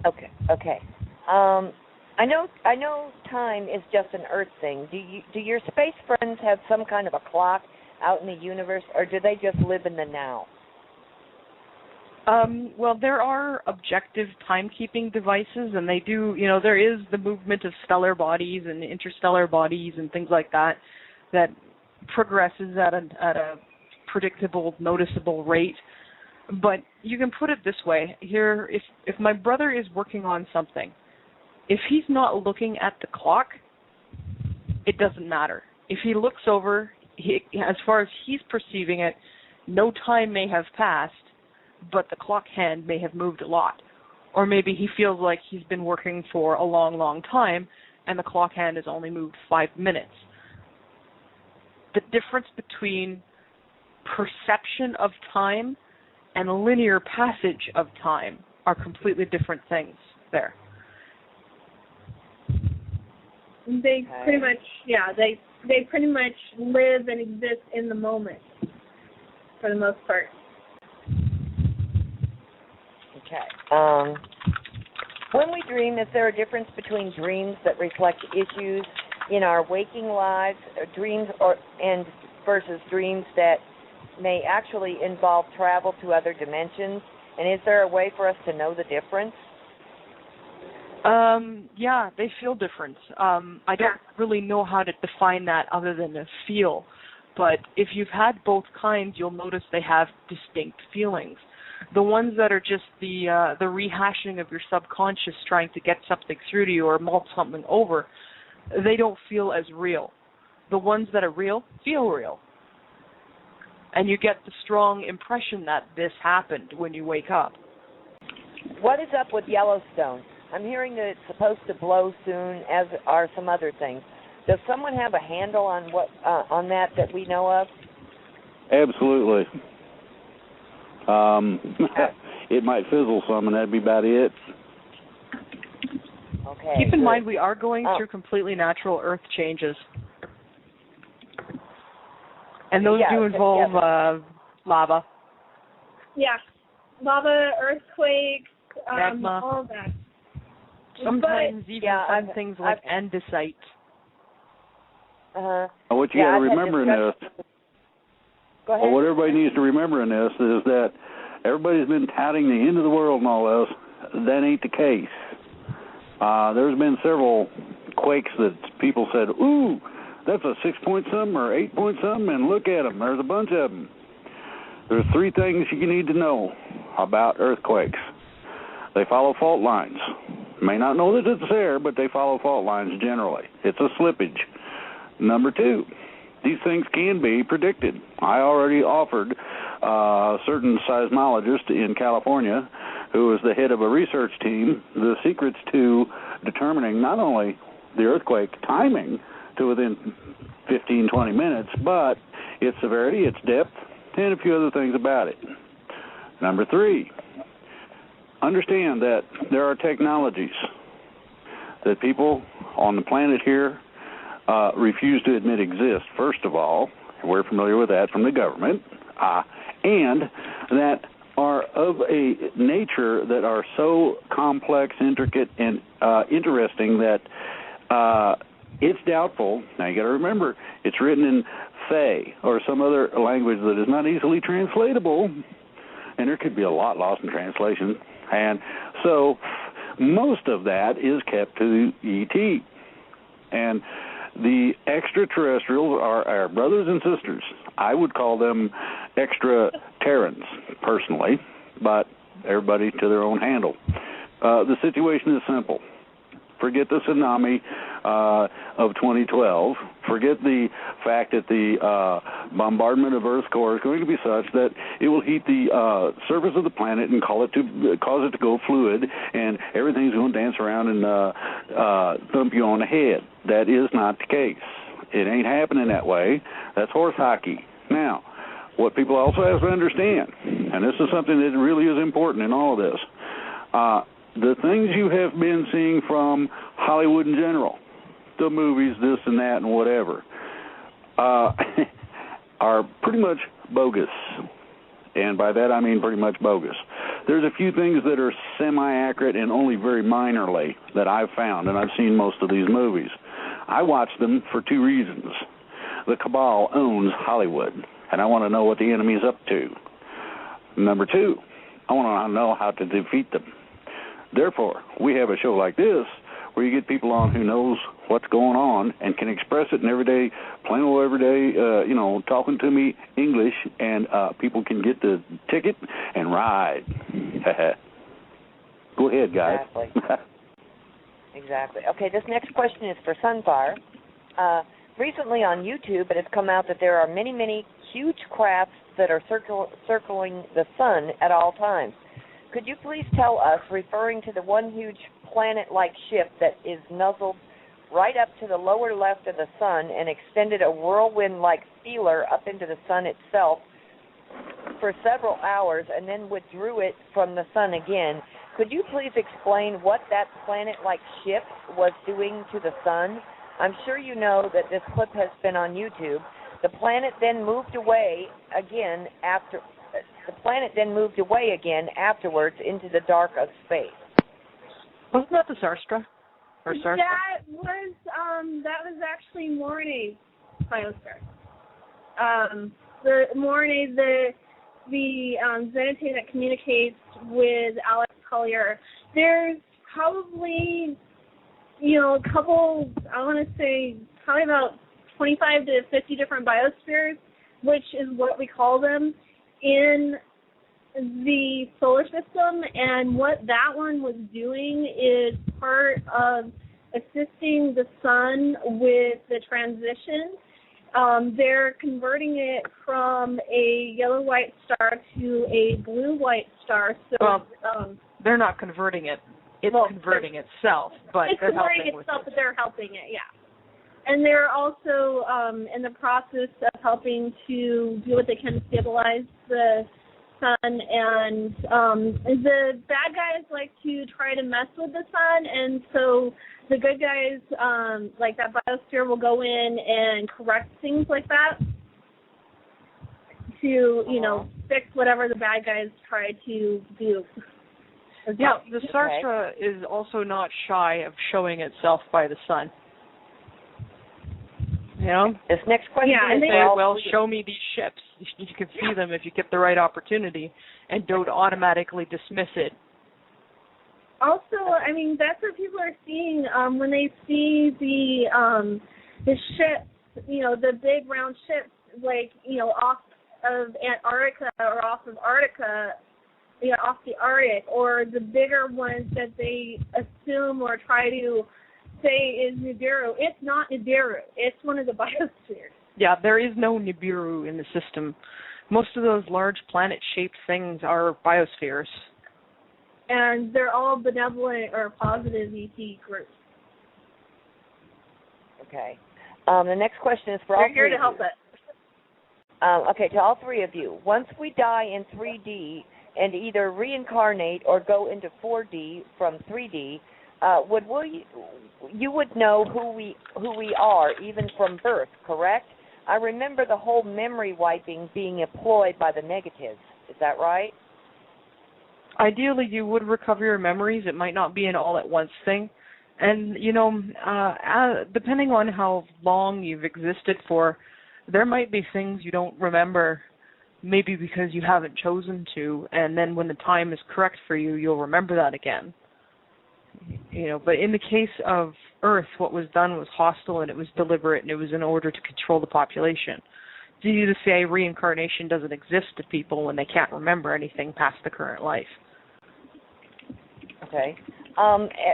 Okay. I know time is just an Earth thing. Do your space friends have some kind of a clock out in the universe, or do they just live in the now? Well, there are objective timekeeping devices, and they do, there is the movement of stellar bodies and interstellar bodies and things like that progresses at a predictable, noticeable rate. But you can put it this way. Here, if my brother is working on something, if he's not looking at the clock, it doesn't matter. If he looks over, as far as he's perceiving it, no time may have passed, but the clock hand may have moved a lot. Or maybe he feels like he's been working for a long, long time, and the clock hand has only moved 5 minutes. The difference between perception of time and linear passage of time are completely different things there. They pretty much, they pretty much live and exist in the moment for the most part. Okay. When we dream, is there a difference between dreams that reflect issues in our waking lives, dreams versus dreams that may actually involve travel to other dimensions? And is there a way for us to know the difference? Yeah, they feel different. I don't really know how to define that other than a feel. But if you've had both kinds, you'll notice they have distinct feelings. The ones that are just the rehashing of your subconscious trying to get something through to you or mull something over, they don't feel as real. The ones that are real feel real. And you get the strong impression that this happened when you wake up. What is up with Yellowstone? I'm hearing that it's supposed to blow soon, as are some other things. Does someone have a handle on what on that we know of? Absolutely. It might fizzle some, and that'd be about it. Okay. Keep in mind, we are going through completely natural Earth changes. And those do involve lava. Yeah. Lava, earthquakes, magma. all of that. Sometimes even things like andesite. What you got to remember in this, Go ahead. well, what everybody needs to remember in this is that everybody's been touting the end of the world and all this. That ain't the case. There's been several quakes that people said, ooh, that's a 6-point-something or 8-point-something, and look at them. There's a bunch of them. There's 3 things you need to know about earthquakes. They follow fault lines. You may not know that it's there, but they follow fault lines generally. It's a slippage. Number 2, these things can be predicted. I already offered a certain seismologist in California who is the head of a research team the secrets to determining not only the earthquake timing to within 15, 20 minutes, but its severity, its depth, and a few other things about it. Number 3, understand that there are technologies that people on the planet here refuse to admit exist. First of all, we're familiar with that from the government, and that are of a nature that are so complex, intricate, and interesting that it's doubtful. Now you got to remember, it's written in Fey or some other language that is not easily translatable, and there could be a lot lost in translation. And so most of that is kept to ET. And the extraterrestrials are our brothers and sisters. I would call them extra-terrans, personally, but everybody to their own handle. The situation is simple. Forget the tsunami of 2012. Forget the fact that the bombardment of Earth's core is going to be such that it will heat the surface of the planet and cause it to go fluid, and everything's going to dance around and thump you on the head. That is not the case. It ain't happening that way. That's horse hockey. Now, what people also have to understand, and this is something that really is important in all of this, the things you have been seeing from Hollywood in general, the movies, this and that and whatever, are pretty much bogus. And by that I mean pretty much bogus. There's a few things that are semi-accurate and only very minorly that I've found, and I've seen most of these movies. I watch them for two reasons. The cabal owns Hollywood, and I want to know what the enemy's up to. Number two, I want to know how to defeat them. Therefore, we have a show like this where you get people on who knows what's going on and can express it in everyday, plain old everyday, talking to me English, and people can get the ticket and ride. Go ahead, guys. Exactly. Exactly. Okay, this next question is for Sunfire. Recently on YouTube, it has come out that there are many, many huge crafts that are circling the sun at all times. Could you please tell us, referring to the one huge planet-like ship that is nuzzled right up to the lower left of the sun and extended a whirlwind-like feeler up into the sun itself for several hours and then withdrew it from the sun again, could you please explain what that planet-like ship was doing to the sun? I'm sure you know that this clip has been on YouTube. The planet then moved away again afterwards into the dark of space. Wasn't that the Sarstra? Or Sarstra? That was actually Mornay's biosphere. The Mornay, the Zenite that communicates with Alex Collier. There's probably, a couple, I want to say probably about 25 to 50 different biospheres, which is what we call them, in the solar system. And what that one was doing is part of assisting the sun with the transition. They're converting it from a yellow-white star to a blue-white star. So, they're not converting it. It's converting itself, but it's they're converting helping itself, with but they're helping it, yeah. And they're also in the process of helping to do what they can to stabilize the sun. And the bad guys like to try to mess with the sun, and so the good guys, like that biosphere, will go in and correct things like that to, fix whatever the bad guys try to do. Yeah, the Sarstra is also not shy of showing itself by the sun. This next question is say, show me these ships. You can see them if you get the right opportunity, and don't automatically dismiss it. Also, that's what people are seeing when they see the ships, the big round ships, like, off of Antarctica or off of Arctica, off the Arctic, or the bigger ones that they assume or try to say is Nibiru. It's not Nibiru. It's one of the biospheres. Yeah, there is no Nibiru in the system. Most of those large planet-shaped things are biospheres. And they're all benevolent or positive ET groups. Okay. The next question is for all three. They're here to help us. Okay, to all three of you. Once we die in 3D and either reincarnate or go into 4D from 3D, you would know who we are even from birth, correct? I remember the whole memory wiping being employed by the negatives. Is that right? Ideally, you would recover your memories. It might not be an all-at-once thing. And, depending on how long you've existed for, there might be things you don't remember, maybe because you haven't chosen to, and then when the time is correct for you, you'll remember that again. But in the case of Earth, what was done was hostile, and it was deliberate, and it was in order to control the population. It's easy to say reincarnation doesn't exist to people when they can't remember anything past the current life. Okay.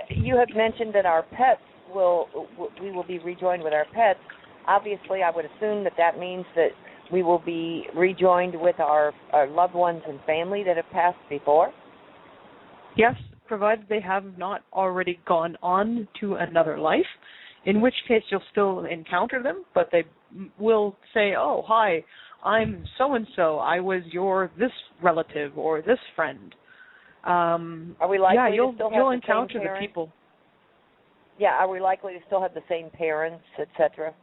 You have mentioned that our pets we will be rejoined with our pets. Obviously, I would assume that means that we will be rejoined with our loved ones and family that have passed before? Yes, provided they have not already gone on to another life, in which case you'll still encounter them, but they will say, oh, hi, I'm so-and-so. I was your this relative or this friend. Are we likely to still have you'll the encounter same the people. Yeah, are we likely to still have the same parents, etc.?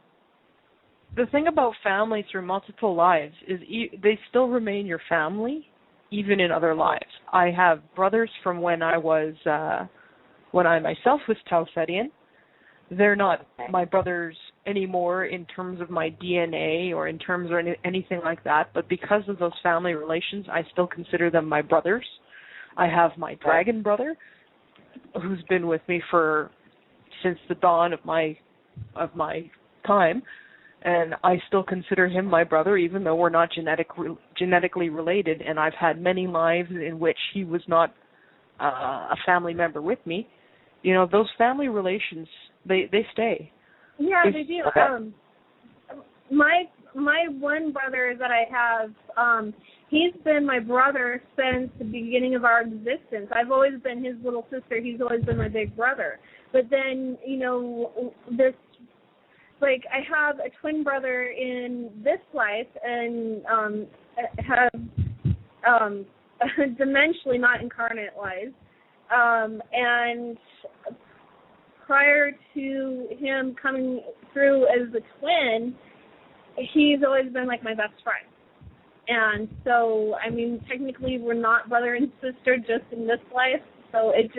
The thing about family through multiple lives is they still remain your family, even in other lives. I have brothers from when I myself was Tausetian. They're not my brothers anymore in terms of my DNA or in terms of anything like that, but because of those family relations, I still consider them my brothers. I have my dragon brother, who's been with me since the dawn of my time, and I still consider him my brother, even though we're not genetically related, and I've had many lives in which he was not a family member with me. You know, those family relations, they stay. Yeah, they do. My one brother that I have, he's been my brother since the beginning of our existence. I've always been his little sister. He's always been my big brother. But then, you know, I have a twin brother in this life and have dimensionally not incarnate lives. And prior to him coming through as a twin, he's always been like my best friend. And so, I mean, technically we're not brother and sister just in this life. So it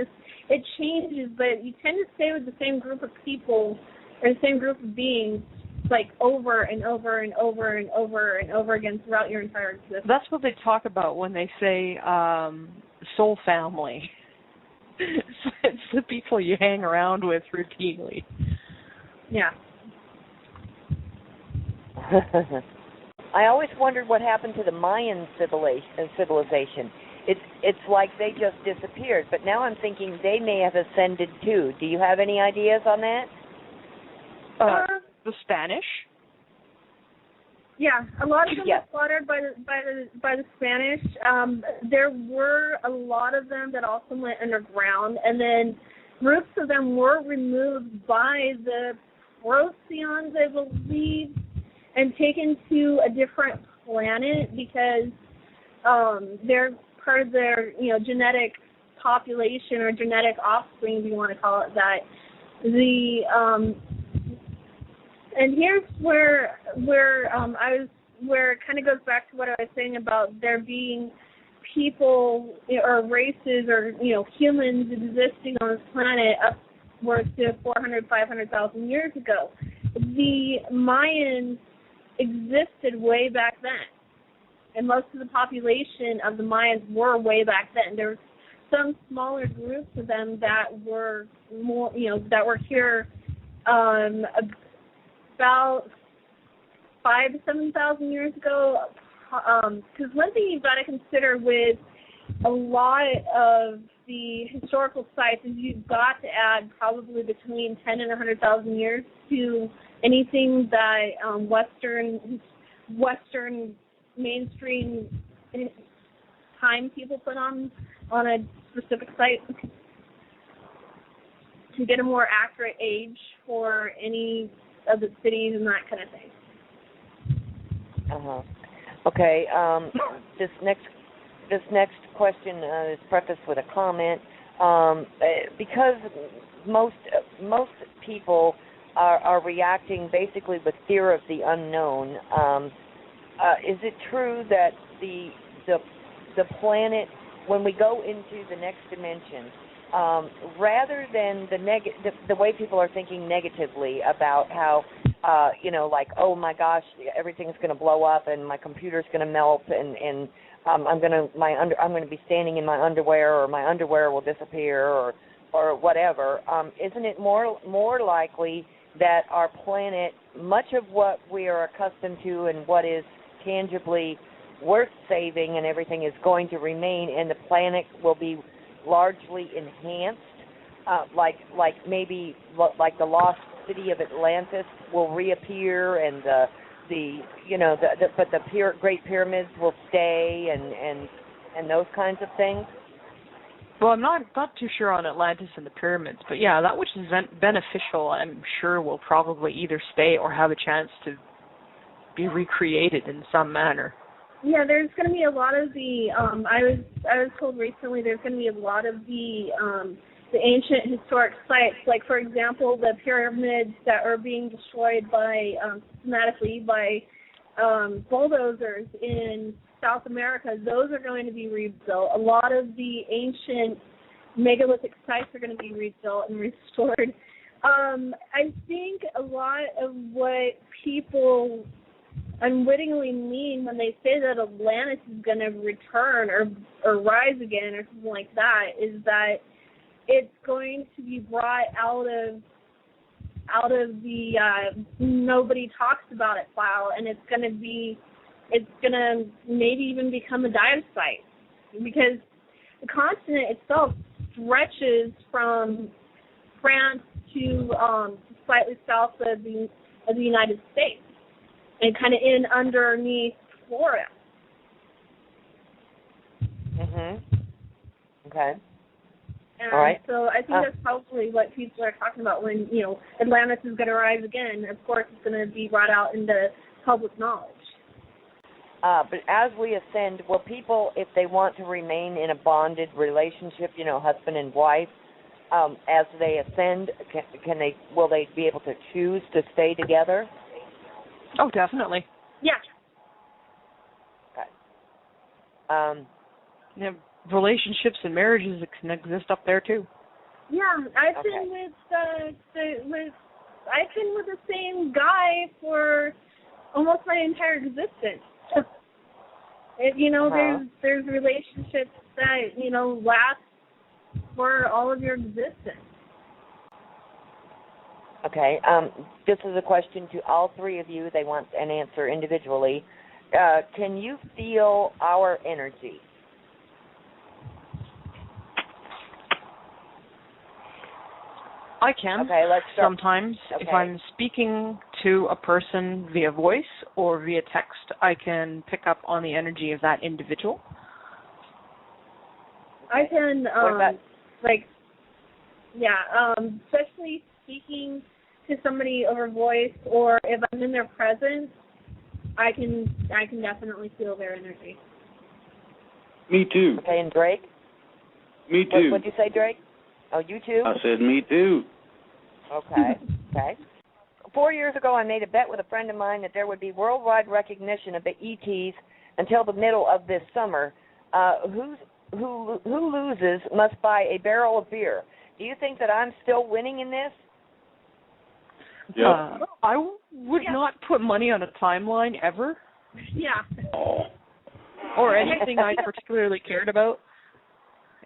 changes, but you tend to stay with the same group of people or the same group of beings like over and over and over and over and over again throughout your entire existence. That's what they talk about when they say soul family. It's the people you hang around with routinely. Yeah. I always wondered what happened to the Mayan civilization. It's like they just disappeared, but now I'm thinking they may have ascended too. Do you have any ideas on that? The Spanish. Yeah, a lot of them were slaughtered by the Spanish. There were a lot of them that also went underground, and then groups of them were removed by the Procyon, I believe, and taken to a different planet because they're part of their, you know, genetic population or genetic offspring, if you want to call it that. And here's where it kind of goes back to what I was saying about there being people or races or, you know, humans existing on this planet upwards to 400, 500,000 years ago. The Mayans existed way back then, and most of the population of the Mayans were way back then. There were some smaller groups of them that were more, you know, that were here about 5,000 to 7,000 years ago. Because one thing you've got to consider with a lot of the historical sites is you've got to add probably between 10 and 100,000 years to anything that Western mainstream time people put on a specific site to get a more accurate age for any of the cities and that kind of thing. Okay. This next question is prefaced with a comment. Because most people are reacting basically with fear of the unknown. Is it true that the planet, when we go into the next dimension, rather than the way people are thinking negatively about how, you know, like, oh my gosh, everything's going to blow up and my computer's going to melt and I'm going to be standing in my underwear or my underwear will disappear or whatever. Isn't it more likely that our planet, much of what we are accustomed to and what is tangibly worth saving and everything is going to remain, and the planet will be largely enhanced, like maybe like the lost city of Atlantis will reappear, and but the Great Pyramids will stay, and those kinds of things. Well, I'm not too sure on Atlantis and the pyramids, but yeah, that which is beneficial, I'm sure will probably either stay or have a chance to be recreated in some manner. Yeah, there's going to be a lot of the. I was told recently there's going to be a lot of the ancient historic sites, like for example the pyramids that are being destroyed by systematically by bulldozers in South America, those are going to be rebuilt. A lot of the ancient megalithic sites are going to be rebuilt and restored. I think a lot of what people unwittingly mean when they say that Atlantis is going to return or rise again or something like that is that it's going to be brought out of the nobody talks about it file, and it's going to maybe even become a dive site, because the continent itself stretches from France to slightly south of the United States, and kind of in underneath Florida. Mhm. Okay. And all right. So I think that's probably what people are talking about when, Atlantis is going to rise again. Of course, it's going to be brought out into public knowledge. But as we ascend, will people, if they want to remain in a bonded relationship, husband and wife, as they ascend, will they be able to choose to stay together? Oh, definitely. Yeah. Okay. Relationships and marriages can exist up there too. Yeah, I've been with the same guy for almost my entire existence. There's relationships that last for all of your existence. Okay. This is a question to all three of you. They want an answer individually. Can you feel our energy? I can. Okay, let's start. Sometimes, Okay. if I'm speaking to a person via voice or via text, I can pick up on the energy of that individual. I can, What about- especially speaking to somebody over voice, or if I'm in their presence, I can definitely feel their energy. Me too. Okay, and Drake? Me too. What did you say, Drake? Oh, you too? I said me too. Okay. 4 years ago, I made a bet with a friend of mine that there would be worldwide recognition of the ETs until the middle of this summer. Who loses must buy a barrel of beer. Do you think that I'm still winning in this? Yep. I would not put money on a timeline ever. Yeah. Or anything I particularly cared about.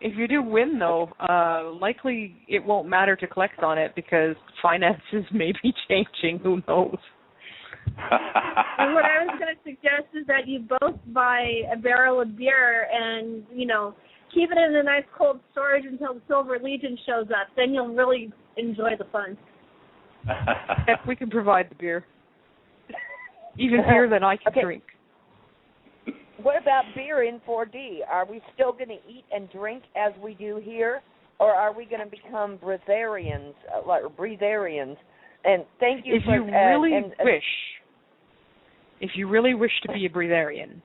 If you do win, though, likely it won't matter to collect on it because finances may be changing. Who knows? And what I was going to suggest is that you both buy a barrel of beer and, keep it in a nice cold storage until the Silver Legion shows up. Then you'll really enjoy the fun. If we can provide the beer. Even beer that I can drink. What about beer in 4D? Are we still going to eat and drink as we do here, or are we going to become breatharians? And thank you if for... you really wish to be a breatharian,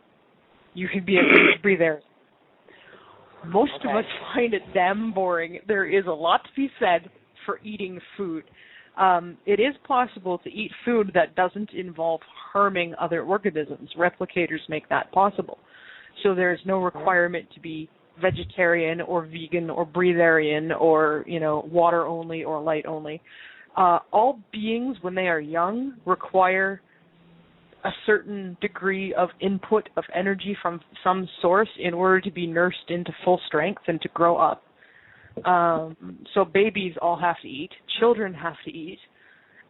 you can be a breatharian. Most of us find it damn boring. There is a lot to be said for eating food. It is possible to eat food that doesn't involve harming other organisms. Replicators make that possible. So there's no requirement to be vegetarian or vegan or breatharian or, water only or light only. All beings, when they are young, require a certain degree of input of energy from some source in order to be nursed into full strength and to grow up. So babies all have to eat. Children have to eat.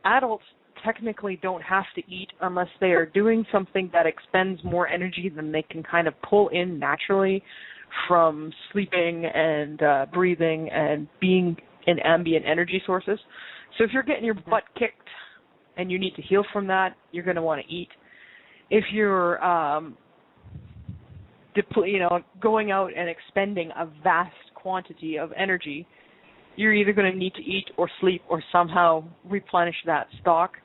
Adults technically don't have to eat unless they are doing something that expends more energy than they can kind of pull in naturally from sleeping and breathing and being in ambient energy sources. So if you're getting your butt kicked and you need to heal from that, you're going to want to eat. If you're going out and expending a vast quantity of energy, you're either going to need to eat or sleep or somehow replenish that stock,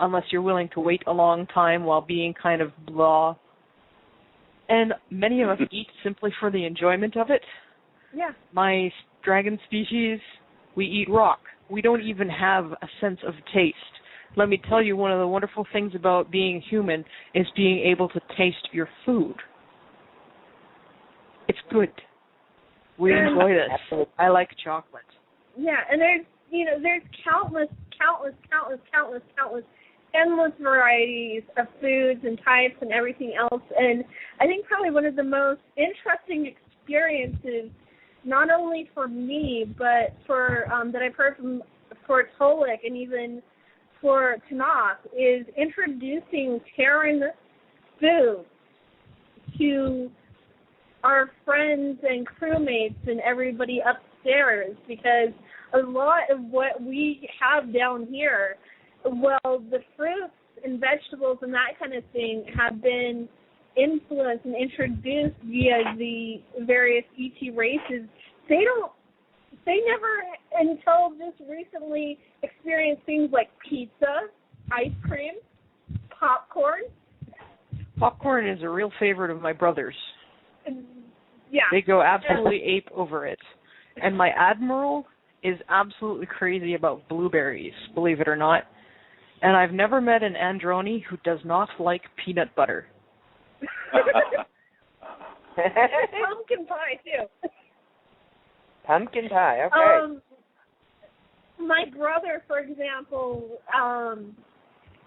unless you're willing to wait a long time while being kind of blah. And many of us eat simply for the enjoyment of it. Yeah. My dragon species, we eat rock. We don't even have a sense of taste. let me tell you, one of the wonderful things about being human is being able to taste your food. It's good. We enjoy this. Absolutely. I like chocolate. Yeah, and there's countless, endless varieties of foods and types and everything else. And I think probably one of the most interesting experiences, not only for me, but for that I've heard for Tolik and even for Tanaath, is introducing Terran food to our friends and crewmates and everybody upstairs, because a lot of what we have down here, well, the fruits and vegetables and that kind of thing have been influenced and introduced via the various ET races. They never until just recently experienced things like pizza, ice cream, popcorn. Popcorn is a real favorite of my brother's. Yeah. They go absolutely ape over it. And my Admiral is absolutely crazy about blueberries, believe it or not. And I've never met an Androni who does not like peanut butter. Pumpkin pie, too. Pumpkin pie, okay. My brother, for example,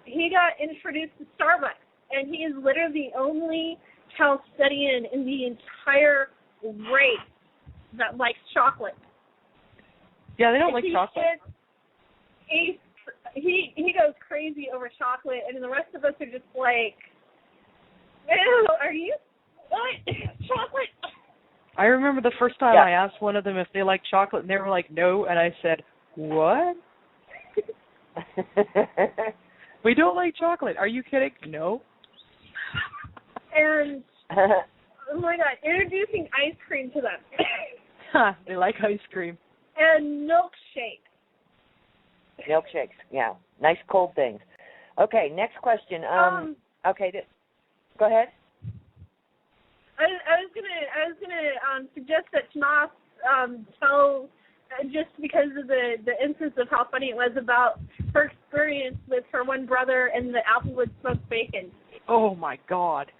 he got introduced to Starbucks, and he is literally the only Chalcedian in the entire race that likes chocolate. Yeah, they don't like chocolate. He goes crazy over chocolate, and the rest of us are just like, ew, are you? What? Chocolate? I remember the first time I asked one of them if they liked chocolate, and they were like, no, and I said, what? We don't like chocolate. Are you kidding? No. And, oh my God, introducing ice cream to them. They like ice cream. And milkshake. Milkshakes, yeah. Nice cold things. Okay, next question. Okay, go ahead. I was gonna suggest that Tanaath tell, just because of the instance of how funny it was, about her experience with her one brother and the Applewood smoked bacon. Oh my God,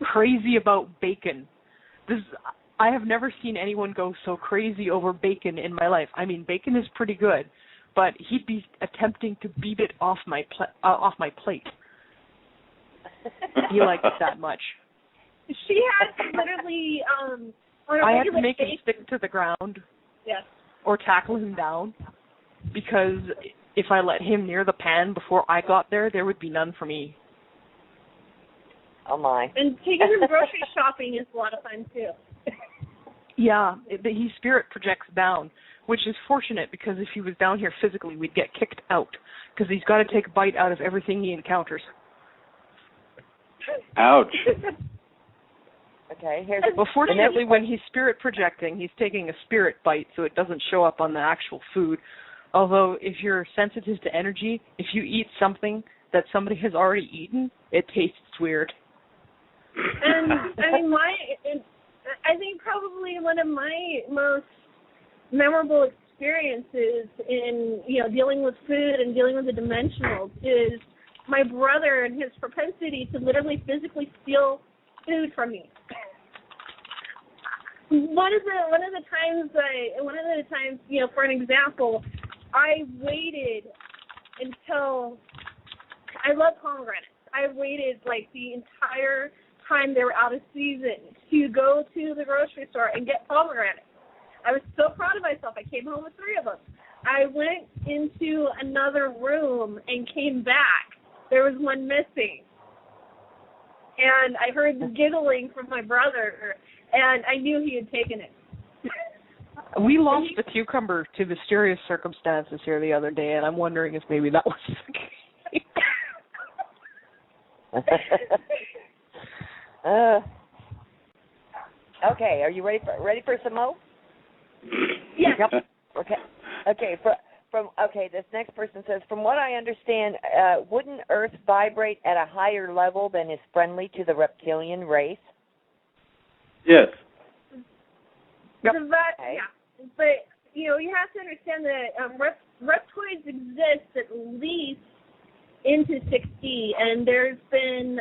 crazy about bacon. I have never seen anyone go so crazy over bacon in my life. I mean, bacon is pretty good, but he'd be attempting to beat it off my plate. He liked it that much. She had to literally, I had to make him stick to the ground. Yes. Or tackle him down, because if I let him near the pan before I got there would be none for me. Oh my. And taking him grocery shopping is a lot of fun too. Yeah, he spirit projects down, which is fortunate, because if he was down here physically, we'd get kicked out, because he's got to take a bite out of everything he encounters. Ouch. Okay, well, fortunately, when he's spirit projecting, he's taking a spirit bite, so it doesn't show up on the actual food. Although, if you're sensitive to energy, if you eat something that somebody has already eaten, it tastes weird. And I think probably one of my most memorable experiences in dealing with food and dealing with the dimensionals is my brother and his propensity to literally physically steal food from me. One of the times, for an example, I waited until, I love pomegranates. I waited like the entire time they were out of season to go to the grocery store and get pomegranates. I was so proud of myself. I came home with 3 of them. I went into another room and came back. There was one missing. And I heard the giggling from my brother, and I knew he had taken it. We lost the cucumber to mysterious circumstances here the other day, and I'm wondering if maybe that was the case. Okay, are you ready for some more? Yes. Yep. Okay. This next person says, from what I understand, wouldn't Earth vibrate at a higher level than is friendly to the reptilian race? Yes. Yep. Yeah. But, you have to understand that reptoids exist at least into 6D, and there's been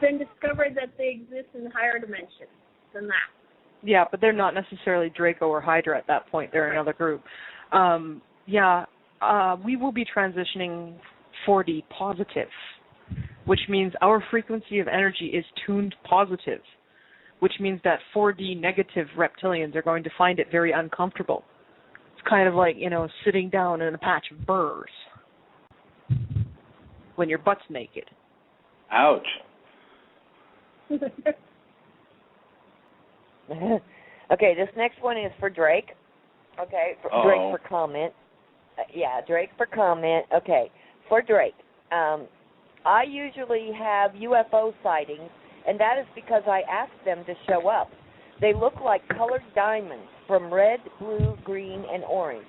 discovered that they exist in higher dimensions than that. Yeah, but they're not necessarily Draco or Hydra at that point. They're another group. We will be transitioning 4D positive, which means our frequency of energy is tuned positive, which means that 4D negative reptilians are going to find it very uncomfortable. It's kind of like, sitting down in a patch of burrs when your butt's naked. Ouch. Okay, this next one is for Drake. Okay, Drake for comment. Drake for comment. Okay, for Drake. I usually have UFO sightings, and that is because I ask them to show up. They look like colored diamonds from red, blue, green, and orange.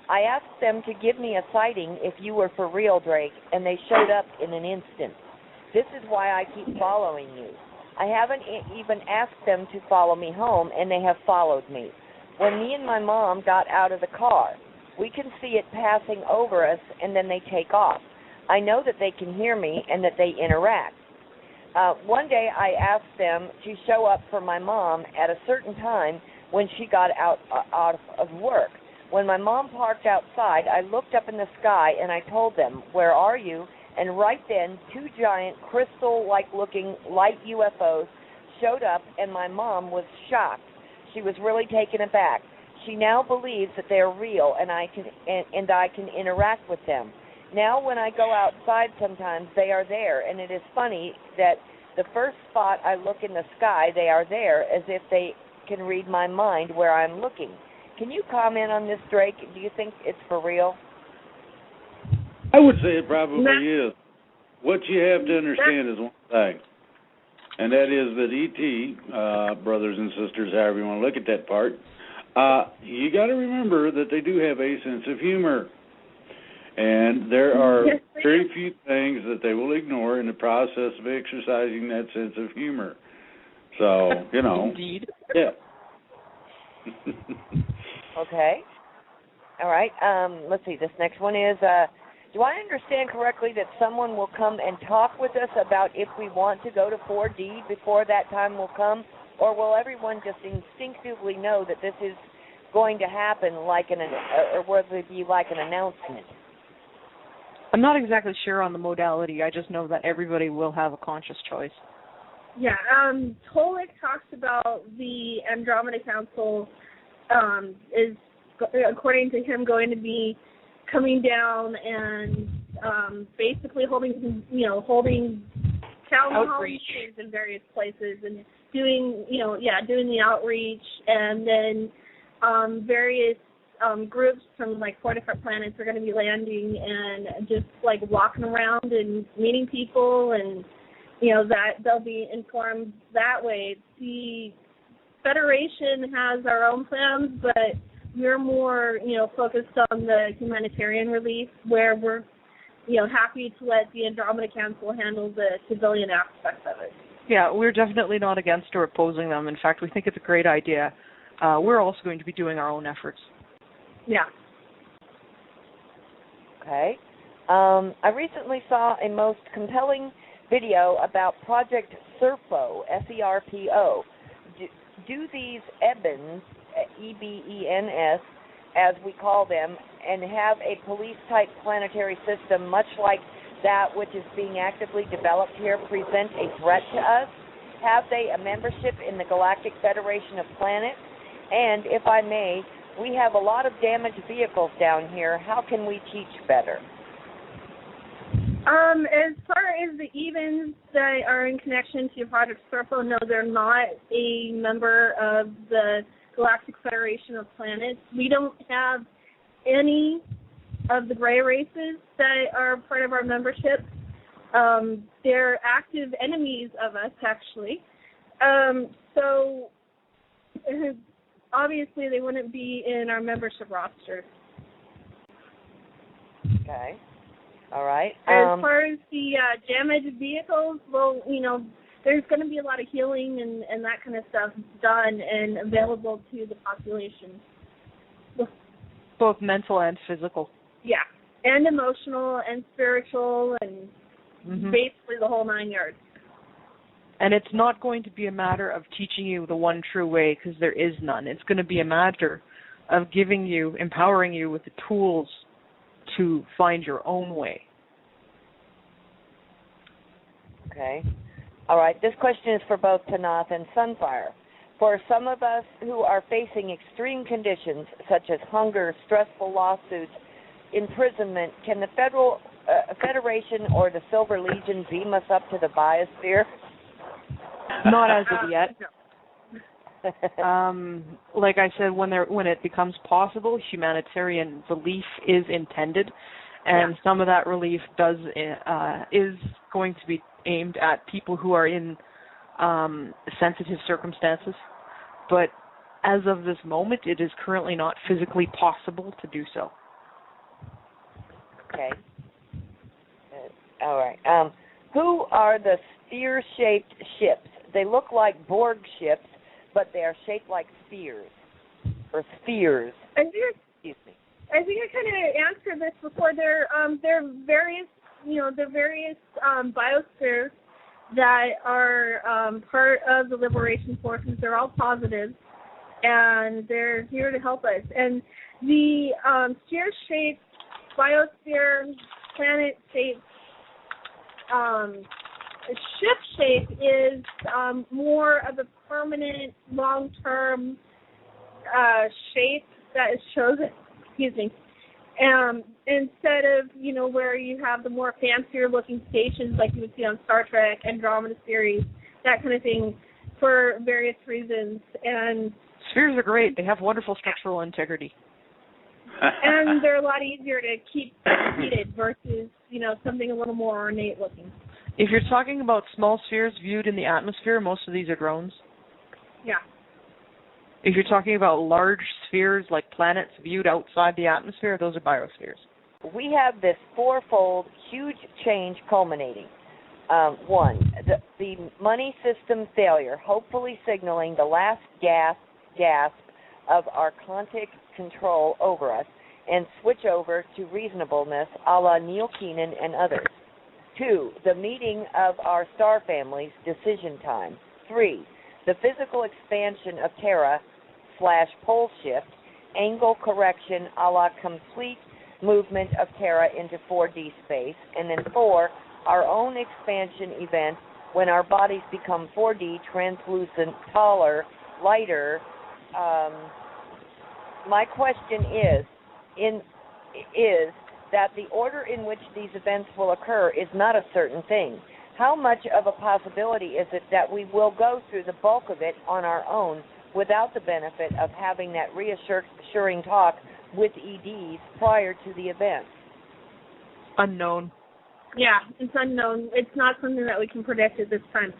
I asked them to give me a sighting if you were for real, Drake, and they showed up in an instant. This is why I keep following you. I haven't even asked them to follow me home, and they have followed me. When me and my mom got out of the car, we can see it passing over us, and then they take off. I know that they can hear me and that they interact. One day I asked them to show up for my mom at a certain time when she got out of work. When my mom parked outside, I looked up in the sky and I told them, "Where are you?" And right then, 2 giant crystal-like looking light UFOs showed up, and my mom was shocked. She was really taken aback. She now believes that they are real, and I can interact with them. Now when I go outside sometimes, they are there, and it is funny that the first spot I look in the sky, they are there, as if they can read my mind where I'm looking. Can you comment on this, Drake? Do you think it's for real? I would say it probably is. What you have to understand is one thing, and that is that E.T., brothers and sisters, however you want to look at that part, you got to remember that they do have a sense of humor. And there are very few things that they will ignore in the process of exercising that sense of humor. So, Indeed. Yeah. Okay. All right. Let's see. This next one is, do I understand correctly that someone will come and talk with us about if we want to go to 4D before that time will come? Or will everyone just instinctively know that this is going to happen or will it be like an announcement? I'm not exactly sure on the modality. I just know that everybody will have a conscious choice. Yeah, Tolik talks about the Andromeda Council is, according to him, going to be coming down and basically holding town hall meetings in various places and doing the outreach, and then various groups from 4 different planets are going to be landing and just walking around and meeting people, and that they'll be informed that way. The Federation has our own plans, but we're more focused on the humanitarian relief, where we're happy to let the Andromeda Council handle the civilian aspect of it. Yeah, we're definitely not against or opposing them. In fact, we think it's a great idea. We're also going to be doing our own efforts. Yeah. Okay. I recently saw a most compelling video about Project Serpo, S-E-R-P-O. Do these EBENS, E-B-E-N-S, as we call them, and have a police-type planetary system much like that which is being actively developed here present a threat to us? Have they a membership in the Galactic Federation of Planets? And, if I may, we have a lot of damaged vehicles down here. How can we teach better? As far as the EBENS that are in connection to Project Serpo, no, they're not a member of the Galactic Federation of Planets. We don't have any of the gray races that are part of our membership. They're active enemies of us, actually. So obviously they wouldn't be in our membership roster. Okay. All right. As far as the damaged vehicles, well, there's going to be a lot of healing and that kind of stuff done and available to the population. Both mental and physical. Yeah. and emotional and spiritual and basically the whole 9 yards. And it's not going to be a matter of teaching you the one true way, because there is none. It's going to be a matter of empowering you with the tools to find your own way. Okay. All right. This question is for both Tanaath and Sunfire. For some of us who are facing extreme conditions such as hunger, stressful lawsuits, imprisonment, can the Federation or the Silver Legion beam us up to the biosphere? Not as of yet. Like I said, when it becomes possible, humanitarian relief is intended, and some of that relief is going to be aimed at people who are in sensitive circumstances. But as of this moment, it is currently not physically possible to do so. Okay. All right. Who are the sphere-shaped ships? They look like Borg ships, but they are shaped like spheres, or spheres. Excuse me. I think I kind of answered this before. There are various biospheres that are part of the Liberation Forces. They're all positive, and they're here to help us. And the sphere-shaped, biosphere, planet-shaped, ship shape is more of a permanent, long-term shape that is chosen. Excuse me. Instead of, where you have the more fancier-looking stations like you would see on Star Trek, Andromeda series, that kind of thing, for various reasons. And spheres are great. They have wonderful structural integrity. And they're a lot easier to keep heated versus, something a little more ornate-looking. If you're talking about small spheres viewed in the atmosphere, most of these are drones. Yeah. If you're talking about large spheres like planets viewed outside the atmosphere, those are biospheres. We have this fourfold huge change culminating. One, the money system failure, hopefully signaling the last gasp of archontic control over us, and switch over to reasonableness a la Neil Keenan and others. 2, the meeting of our star families, decision time. 3, the physical expansion of Terra/pole shift, angle correction a la complete movement of Terra into 4D space. And then 4, our own expansion event when our bodies become 4D, translucent, taller, lighter. My question is that the order in which these events will occur is not a certain thing. How much of a possibility is it that we will go through the bulk of it on our own without the benefit of having that reassuring talk with EDs prior to the event? Unknown. Yeah, it's unknown. It's not something that we can predict at this time.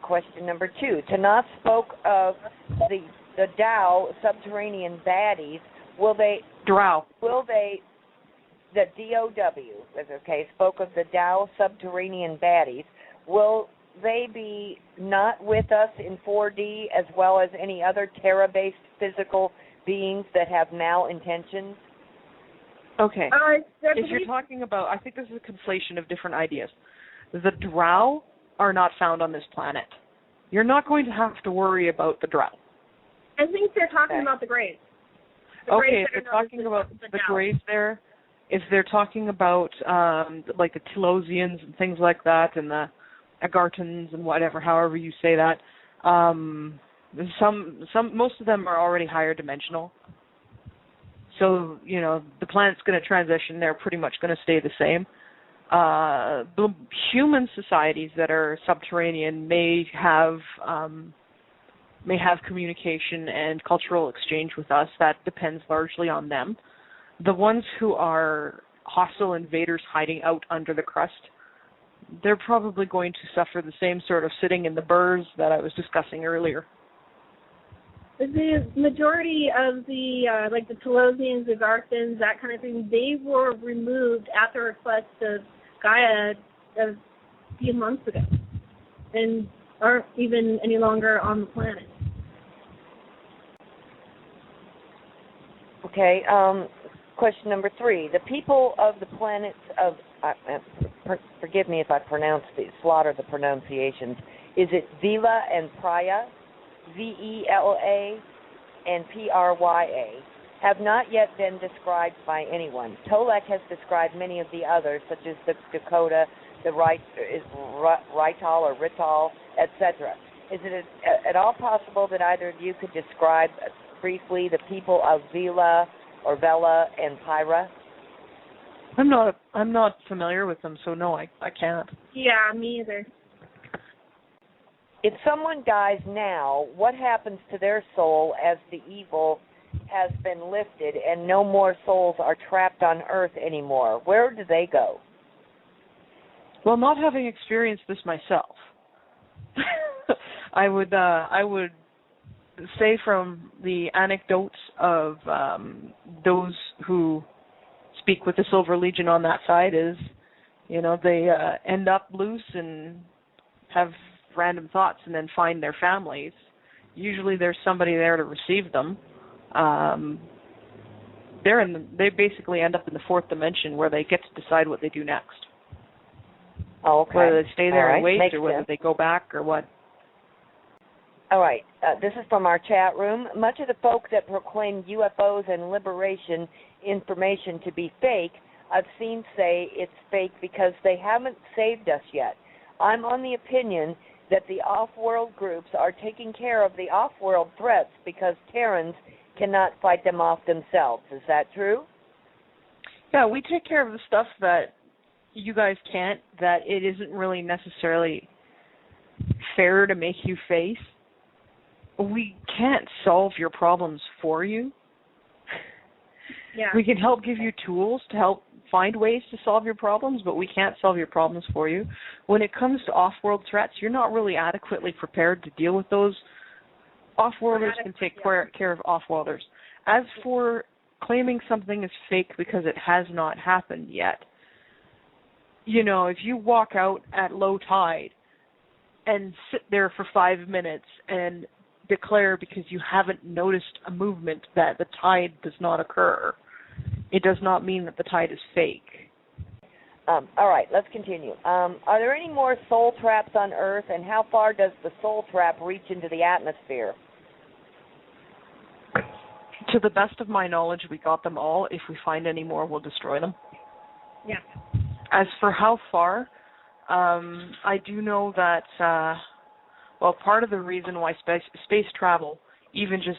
Question number 2. Tanaath spoke of the Dow subterranean baddies. The DOW, spoke of the Dow subterranean baddies. Will they be not with us in 4D as well as any other Terra-based physical beings that have malintentions? Okay. If you're talking about, I think this is a conflation of different ideas. The Drow are not found on this planet. You're not going to have to worry about the Drow. I think they're talking about the Greys. If they're talking about the Greys there, if they're talking about like the Telosians and things like that, and the Agartans and whatever, however you say that, most of them are already higher dimensional. So, the planet's going to transition. They're pretty much going to stay the same. The human societies that are subterranean may have communication and cultural exchange with us. That depends largely on them. The ones who are hostile invaders hiding out under the crust, they're probably going to suffer the same sort of sitting in the burrs that I was discussing earlier. The majority of the Telosians, the Agarthans, that kind of thing, they were removed at the request of Gaia a few months ago and aren't even any longer on the planet. Okay. question number 3. The people of the planets of, forgive me if I slaughter the pronunciations. Is it Vela and Praya, Vela and Prya, have not yet been described by anyone. Tolek has described many of the others, such as the Dakota, the Rital or Rital, etc. Is it at all possible that either of you could describe briefly the people of Vela and Pyra? I'm not familiar with them, so no, I can't. Yeah, me either. If someone dies now, what happens to their soul as the evil has been lifted and no more souls are trapped on Earth anymore? Where do they go? Well, not having experienced this myself, I would say from the anecdotes of those who speak with the Silver Legion on that side is, they end up loose and have random thoughts and then find their families. Usually there's somebody there to receive them. They basically end up in the 4th dimension where they get to decide what they do next. Oh, okay. Whether they stay there and wait, Makes or whether sense. they go back or what. All right. This is from our chat room. Much of the folk that proclaim UFOs and liberation information to be fake, I've seen say it's fake because they haven't saved us yet. I'm on the opinion that the off-world groups are taking care of the off-world threats because Terrans cannot fight them off themselves. Is that true? Yeah, we take care of the stuff that you guys can't, that it isn't really necessarily fair to make you face. We can't solve your problems for you. Yeah. We can help give you tools to help find ways to solve your problems, but we can't solve your problems for you. When it comes to off-world threats, you're not really adequately prepared to deal with those. Off-worlders can take care of off-worlders. As for claiming something is fake because it has not happened yet, if you walk out at low tide and sit there for 5 minutes and declare because you haven't noticed a movement that the tide does not occur, it does not mean that the tide is fake. All right, let's continue. Are there any more soul traps on Earth, and how far does the soul trap reach into the atmosphere? To the best of my knowledge, we got them all. If we find any more, we'll destroy them. Yeah. As for how far, I do know that, part of the reason why space travel, even just,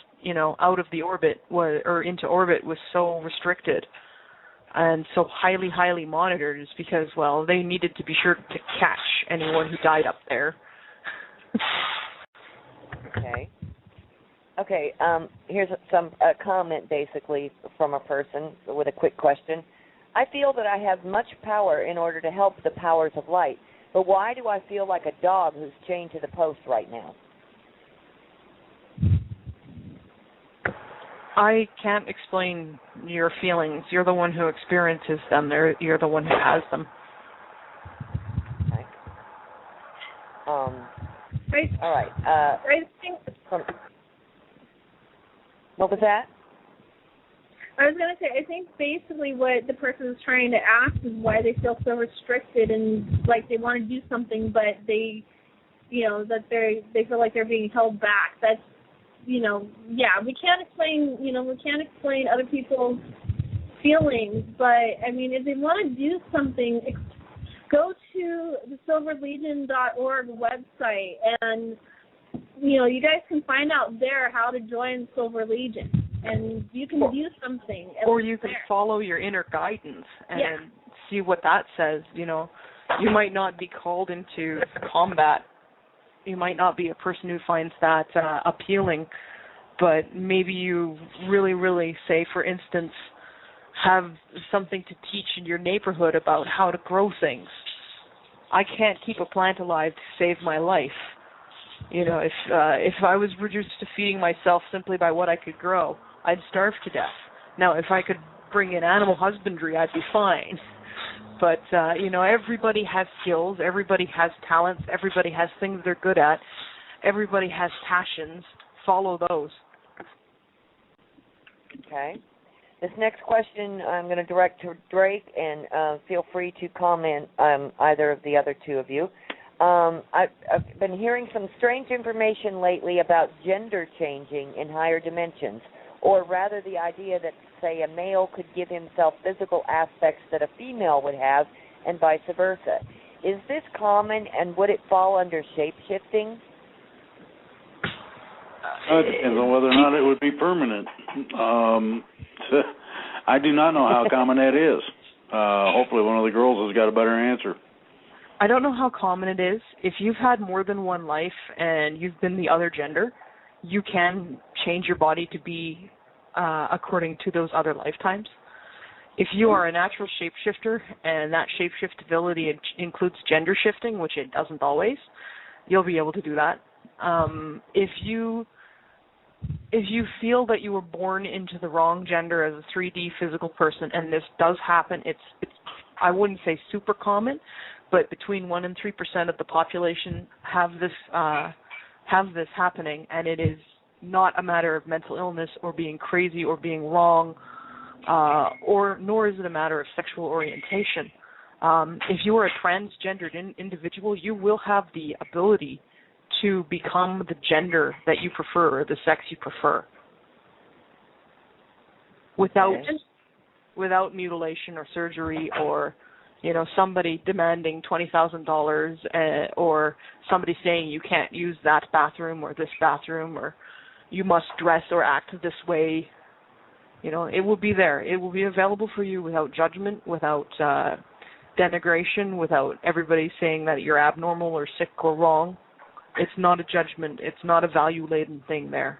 out of the orbit or into orbit, was so restricted and so highly, highly monitored is because, they needed to be sure to catch anyone who died up there. Okay, here's a comment basically from a person with a quick question. I feel that I have much power in order to help the powers of light, but why do I feel like a dog who's chained to the post right now? I can't explain your feelings. You're the one who experiences them. You're the one who has them. Okay. All right. I think. What was that? I was going to say, I think basically what the person is trying to ask is why they feel so restricted and like they want to do something, but they feel like they're being held back. That's, we can't explain other people's feelings, but I mean, if they want to do something, go to the silverlegion.org website and, you guys can find out there how to join Silver Legion. And you can do something. Or you can follow your inner guidance and see what that says. You might not be called into combat. You might not be a person who finds that appealing, but maybe you really, really, say, for instance, have something to teach in your neighborhood about how to grow things. I can't keep a plant alive to save my life. If I was reduced to feeding myself simply by what I could grow, I'd starve to death. Now, if I could bring in animal husbandry, I'd be fine. But, everybody has skills, everybody has talents, everybody has things they're good at, everybody has passions. Follow those. Okay. This next question I'm going to direct to Drake, and feel free to comment, either of the other two of you. I've been hearing some strange information lately about gender changing in higher dimensions, or rather the idea that, say, a male could give himself physical aspects that a female would have, and vice versa. Is this common, and would it fall under shape-shifting? It depends on whether or not it would be permanent. I do not know how common that is. Hopefully one of the girls has got a better answer. I don't know how common it is. If you've had more than one life and you've been the other gender, you can change your body to be according to those other lifetimes. If you are a natural shapeshifter and that shapeshift ability includes gender shifting, which it doesn't always, you'll be able to do that. If you feel that you were born into the wrong gender as a 3D physical person, and this does happen, it's I wouldn't say super common, but between 1% and 3% of the population have this happening, and it is not a matter of mental illness or being crazy or being wrong, nor is it a matter of sexual orientation. If you are a transgendered individual, you will have the ability to become the gender that you prefer or the sex you prefer without mutilation or surgery, or somebody demanding $20,000 or somebody saying you can't use that bathroom or this bathroom, or you must dress or act this way. It will be there. It will be available for you without judgment, without denigration, without everybody saying that you're abnormal or sick or wrong. It's not a judgment. It's not a value-laden thing there.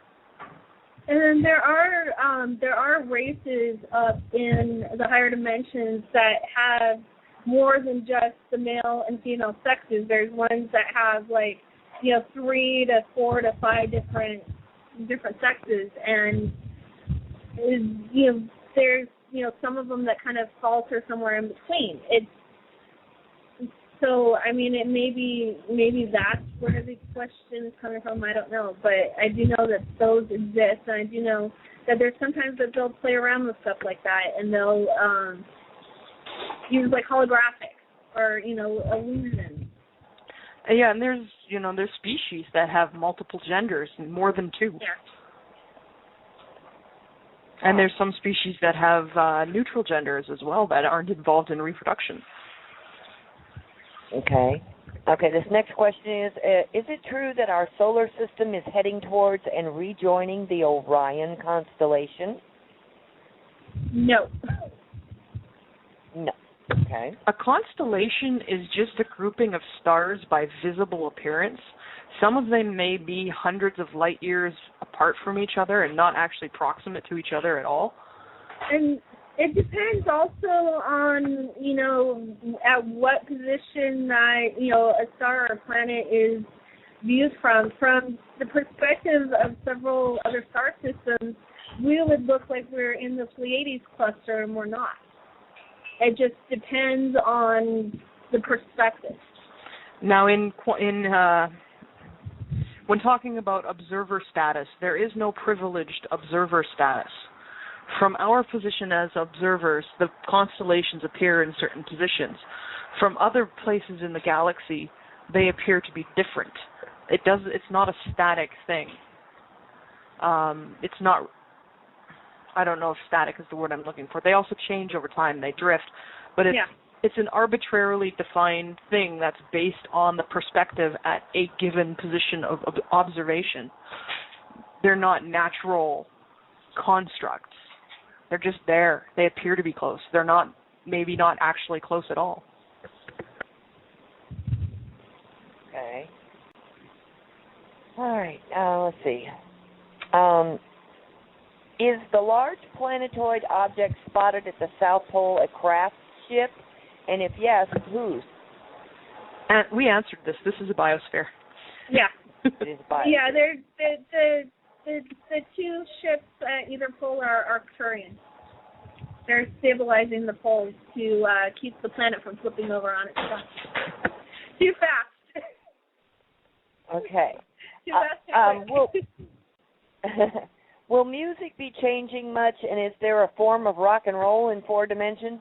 And then there are races up in the higher dimensions that have more than just the male and female sexes. There's ones that have 3 to 4 to 5 different sexes, and there's some of them that kind of falter somewhere in between. So, I mean, it maybe that's where the question is coming from. I don't know, but I do know that those exist, and I do know that there's sometimes that they'll play around with stuff like that, and they'll use holographics or illusions. Yeah, and there's species that have multiple genders, more than 2. Yeah. And there's some species that have neutral genders as well that aren't involved in reproduction. Okay, this next question is it true that our solar system is heading towards and rejoining the Orion constellation? No. No. Okay. A constellation is just a grouping of stars by visible appearance. Some of them may be hundreds of light years apart from each other and not actually proximate to each other at all. And it depends also on, at what position a star or a planet is viewed from. From the perspective of several other star systems, we would look like we're in the Pleiades cluster, and we're not. It just depends on the perspective. Now, when talking about observer status, there is no privileged observer status. From our position as observers, the constellations appear in certain positions. From other places in the galaxy, they appear to be different. It's not a static thing. It's not. I don't know if static is the word I'm looking for. They also change over time. They drift, but it's an arbitrarily defined thing that's based on the perspective at a given position of observation. They're not natural constructs. They're just there. They appear to be close. They're maybe not actually close at all. Okay. All right. Let's see. Is the large planetoid object spotted at the South Pole a craft ship? And if yes, whose? And we answered this. This is a biosphere. Yeah. It is a biosphere. Yeah, the 2 ships at either pole are Arcturian. They're stabilizing the poles to keep the planet from flipping over on itself. Too fast. Okay. Too fast. Will music be changing much, and is there a form of rock and roll in 4 dimensions?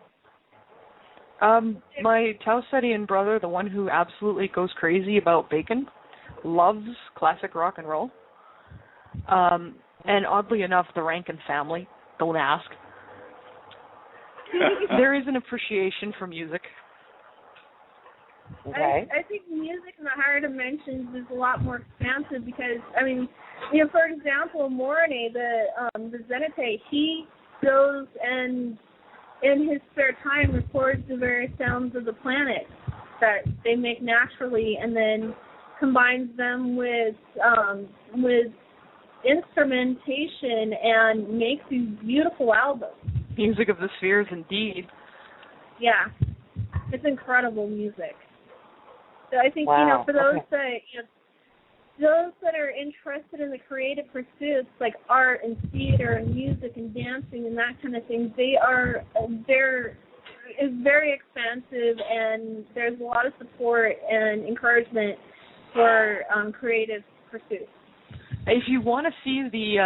My Tausetian brother, the one who absolutely goes crazy about bacon, loves classic rock and roll. And oddly enough, the Rankin family, don't ask. There is an appreciation for music. Okay. I think music in the higher dimensions is a lot more expansive because, I mean, for example, Morne, the Zenite, he goes and in his spare time records the various sounds of the planet that they make naturally, and then combines them with instrumentation and makes these beautiful albums. Music of the spheres, indeed. Yeah, it's incredible music. So I think for those those that are interested in the creative pursuits like art and theater and music and dancing and that kind of thing, it's very expansive, and there's a lot of support and encouragement for creative pursuits. If you want to see the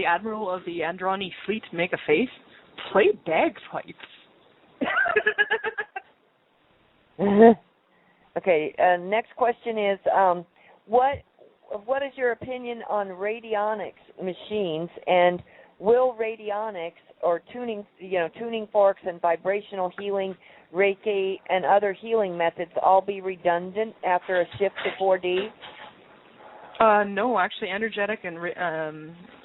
admiral of the Androni fleet make a face, play bagpipes. Okay. Next question is, what is your opinion on radionics machines, and will radionics or tuning forks and vibrational healing, Reiki, and other healing methods all be redundant after a shift to 4D? No, actually, energetic and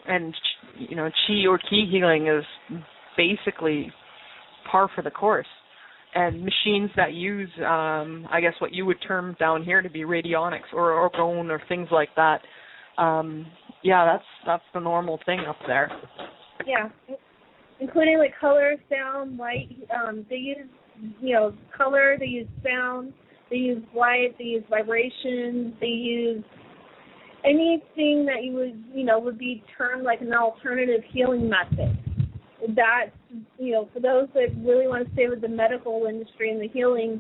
chi or ki healing is basically par for the course. And machines that use, I guess, what you would term down here to be radionics or orgone or things like that. That's the normal thing up there. Yeah, including like color, sound, light. They use, color. They use sound. They use light. They use vibrations. They use anything that you would be termed like an alternative healing method. That's, for those that really want to stay with the medical industry and the healing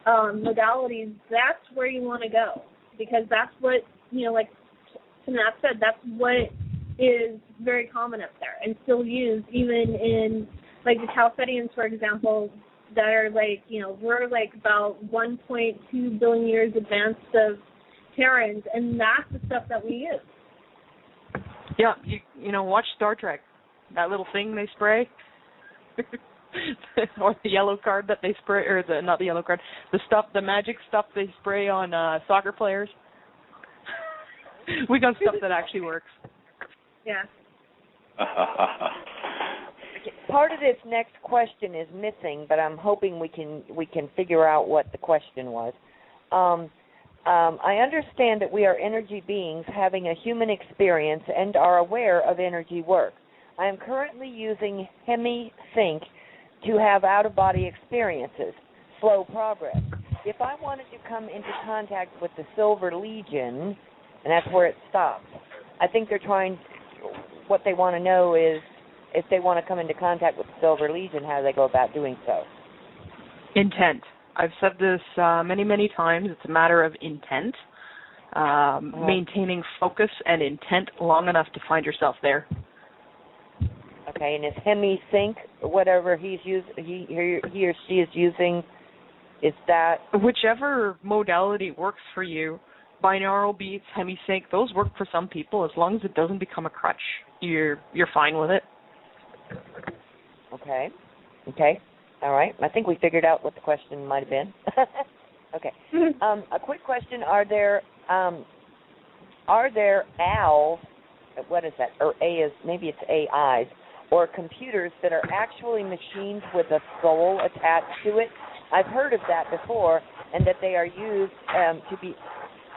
modalities, that's where you want to go, because that's what, like Tanaath said, that's what is very common up there and still used even in, like, the Tausetians, for example, that are like, we're like about 1.2 billion years advanced of Terrans, and that's the stuff that we use. Yeah, watch Star Trek. That little thing they spray, or the yellow card that they spray, or not the yellow card, the magic stuff they spray on soccer players. We got stuff that actually works. Yeah. Part of this next question is missing, but I'm hoping we can figure out what the question was. I understand that we are energy beings having a human experience and are aware of energy work. I am currently using HemiSync to have out-of-body experiences, slow progress. If I wanted to come into contact with the Silver Legion, and that's where it stops, I think what they want to know is if they want to come into contact with the Silver Legion, how do they go about doing so? Intent. I've said this many, many times. It's a matter of intent, maintaining focus and intent long enough to find yourself there. Okay, and is HemiSync, whatever he or she is using, is that? Whichever modality works for you. Binaural beats, HemiSync, those work for some people. As long as it doesn't become a crutch, you're fine with it. Okay. All right. I think we figured out what the question might have been. Okay. A quick question: Are there ALs? What is that? Or maybe it's AIs, or computers that are actually machines with a soul attached to it? I've heard of that before, and that they are used to be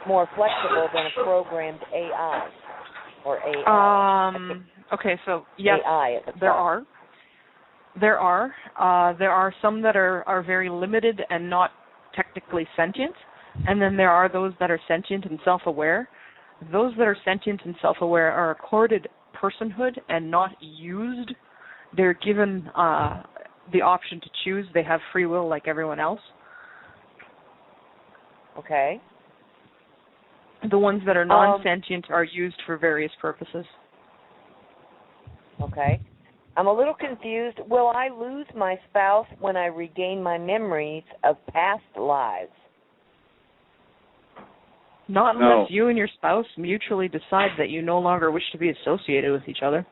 more flexible than a programmed AI or AI. Okay, so yes, AI there are. There are some that are very limited and not technically sentient, and then there are those that are sentient and self-aware. Those that are sentient and self-aware are accorded personhood and not used. They're given the option to choose. They have free will like everyone else. Okay. The ones that are non-sentient are used for various purposes. Okay. I'm a little confused. Will I lose my spouse when I regain my memories of past lives? Not unless you and your spouse mutually decide that you no longer wish to be associated with each other.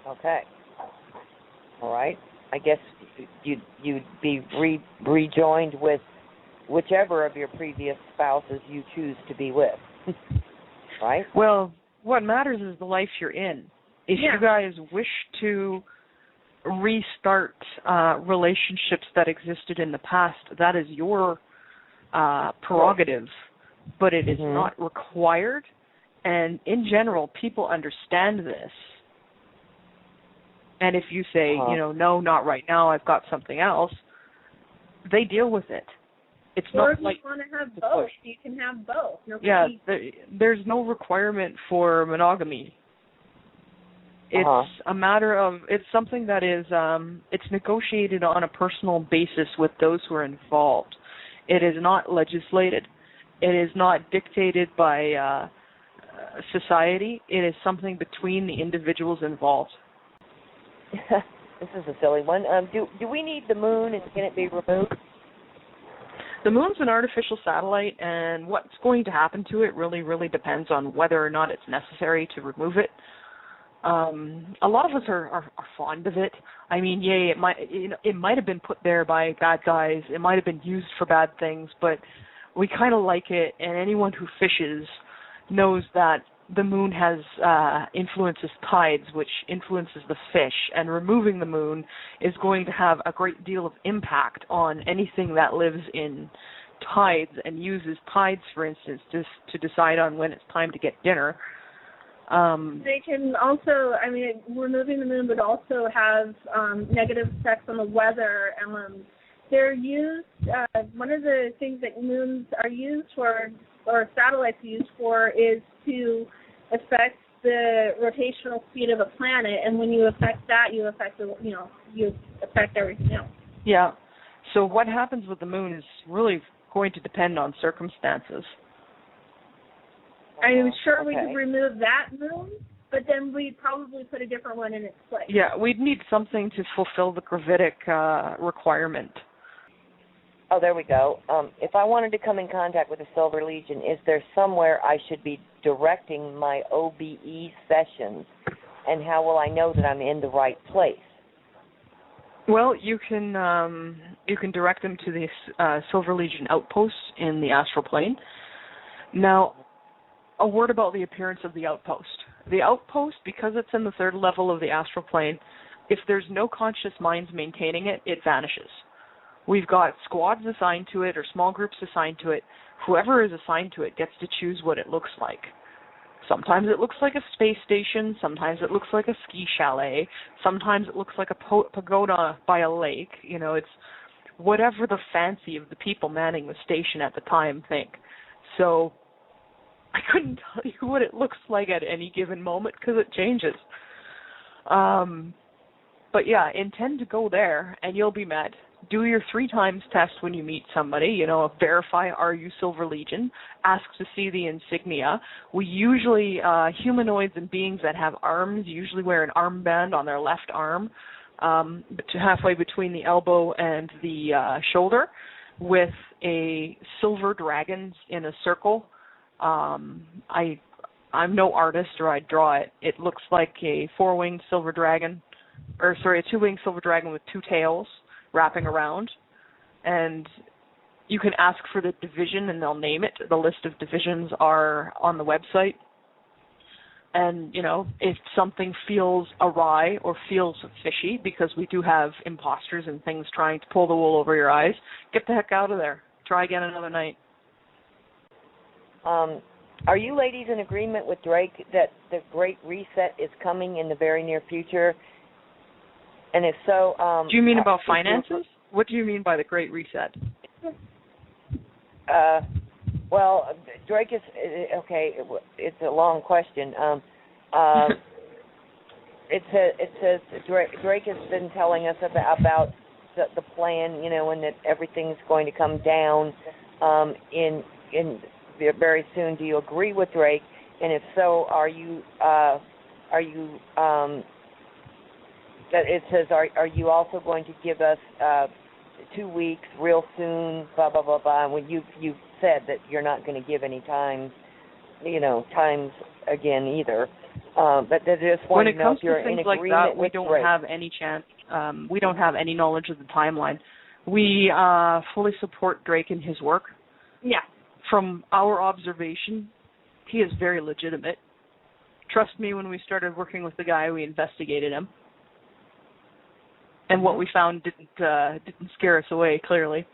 Okay. All right. I guess you'd be rejoined with whichever of your previous spouses you choose to be with. Right? Well, what matters is the life you're in. If you guys wish to restart relationships that existed in the past, that is your prerogative, but it is not required. And in general, people understand this. And if you say, no, not right now, I've got something else, they deal with it. It's or not if like you want to have both, you can have both. There's no requirement for monogamy. It's a matter of, it's something that is, it's negotiated on a personal basis with those who are involved. It is not legislated. It is not dictated by society. It is something between the individuals involved. This is a silly one. Do we need the moon, and can it be removed? The moon's an artificial satellite, and what's going to happen to it really, really depends on whether or not it's necessary to remove it. A lot of us are fond of it. I mean, it might have been put there by bad guys. It might have been used for bad things, but we kind of like it. And anyone who fishes knows that the moon has influences tides, which influences the fish. And removing the moon is going to have a great deal of impact on anything that lives in tides and uses tides, for instance, to decide on when it's time to get dinner. They can also, removing the moon would also have negative effects on the weather. They're used, one of the things that moons are used for, or satellites are used for, is to affect the rotational speed of a planet. And when you affect that, you affect you affect everything else. Yeah. So what happens with the moon is really going to depend on circumstances. I'm sure we could remove that moon, but then we'd probably put a different one in its place. Yeah, we'd need something to fulfill the gravitic requirement. Oh, there we go. If I wanted to come in contact with the Silver Legion, is there somewhere I should be directing my OBE sessions, and how will I know that I'm in the right place? Well, you can direct them to the Silver Legion outpost in the astral plane. Now, a word about the appearance of the outpost. The outpost, because it's in the third level of the astral plane, if there's no conscious minds maintaining it, it vanishes. We've got squads assigned to it or small groups assigned to it. Whoever is assigned to it gets to choose what it looks like. Sometimes it looks like a space station. Sometimes it looks like a ski chalet. Sometimes it looks like a pagoda by a lake. It's whatever the fancy of the people manning the station at the time think. So I couldn't tell you what it looks like at any given moment because it changes. But yeah, intend to go there and you'll be met. Do your 3 times test when you meet somebody, verify, are you Silver Legion? Ask to see the insignia. We usually, humanoids and beings that have arms usually wear an armband on their left arm, halfway between the elbow and the shoulder, with a silver dragon in a circle. I'm no artist, or I'd draw it. It looks like a 4-winged silver dragon, a 2-winged silver dragon with 2 tails wrapping around. And you can ask for the division and they'll name it. The list of divisions are on the website. And, if something feels awry or feels fishy, because we do have imposters and things trying to pull the wool over your eyes, get the heck out of there. Try again another night. Are you ladies in agreement with Drake that the Great Reset is coming in the very near future? And if so, do you mean about finances? What do you mean by the Great Reset? Well, Drake is okay. It's a long question. It says Drake has been telling us about the plan, and that everything's going to come down in very soon. Do you agree with Drake? And if so, are you are you? It says, are you also going to give us 2 weeks real soon? Blah blah blah blah. When you said that you're not going to give any times again either. But they just want to know if you're in agreement with Drake. When it comes to things like that, we don't have any chance. We don't have any knowledge of the timeline. We fully support Drake in his work. Yeah. From our observation, he is very legitimate. Trust me, when we started working with the guy, we investigated him. And what we found didn't scare us away, clearly.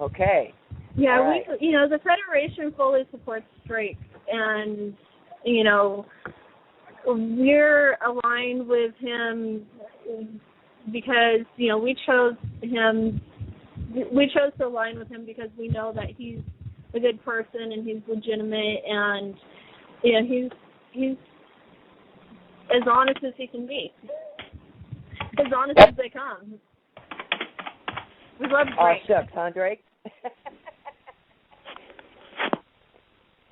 Okay. Yeah, right. the Federation fully supports Drake, and we're aligned with him because we chose him. We chose to align with him because we know that he's a good person and he's legitimate, and he's as honest as he can be. As honest as they come. We love Drake. Oh, shucks, huh, Drake?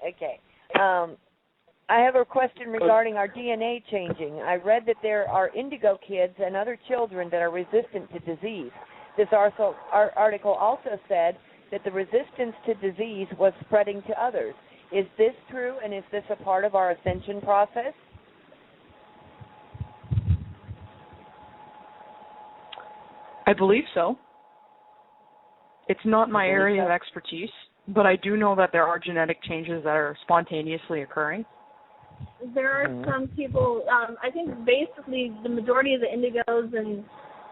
Okay. I have a question regarding our DNA changing. I read that there are indigo kids and other children that are resistant to disease. This article also said that the resistance to disease was spreading to others. Is this true, and is this a part of our ascension process? I believe so. It's not my area of expertise, but I do know that there are genetic changes that are spontaneously occurring. There are some people, I think basically the majority of the indigos and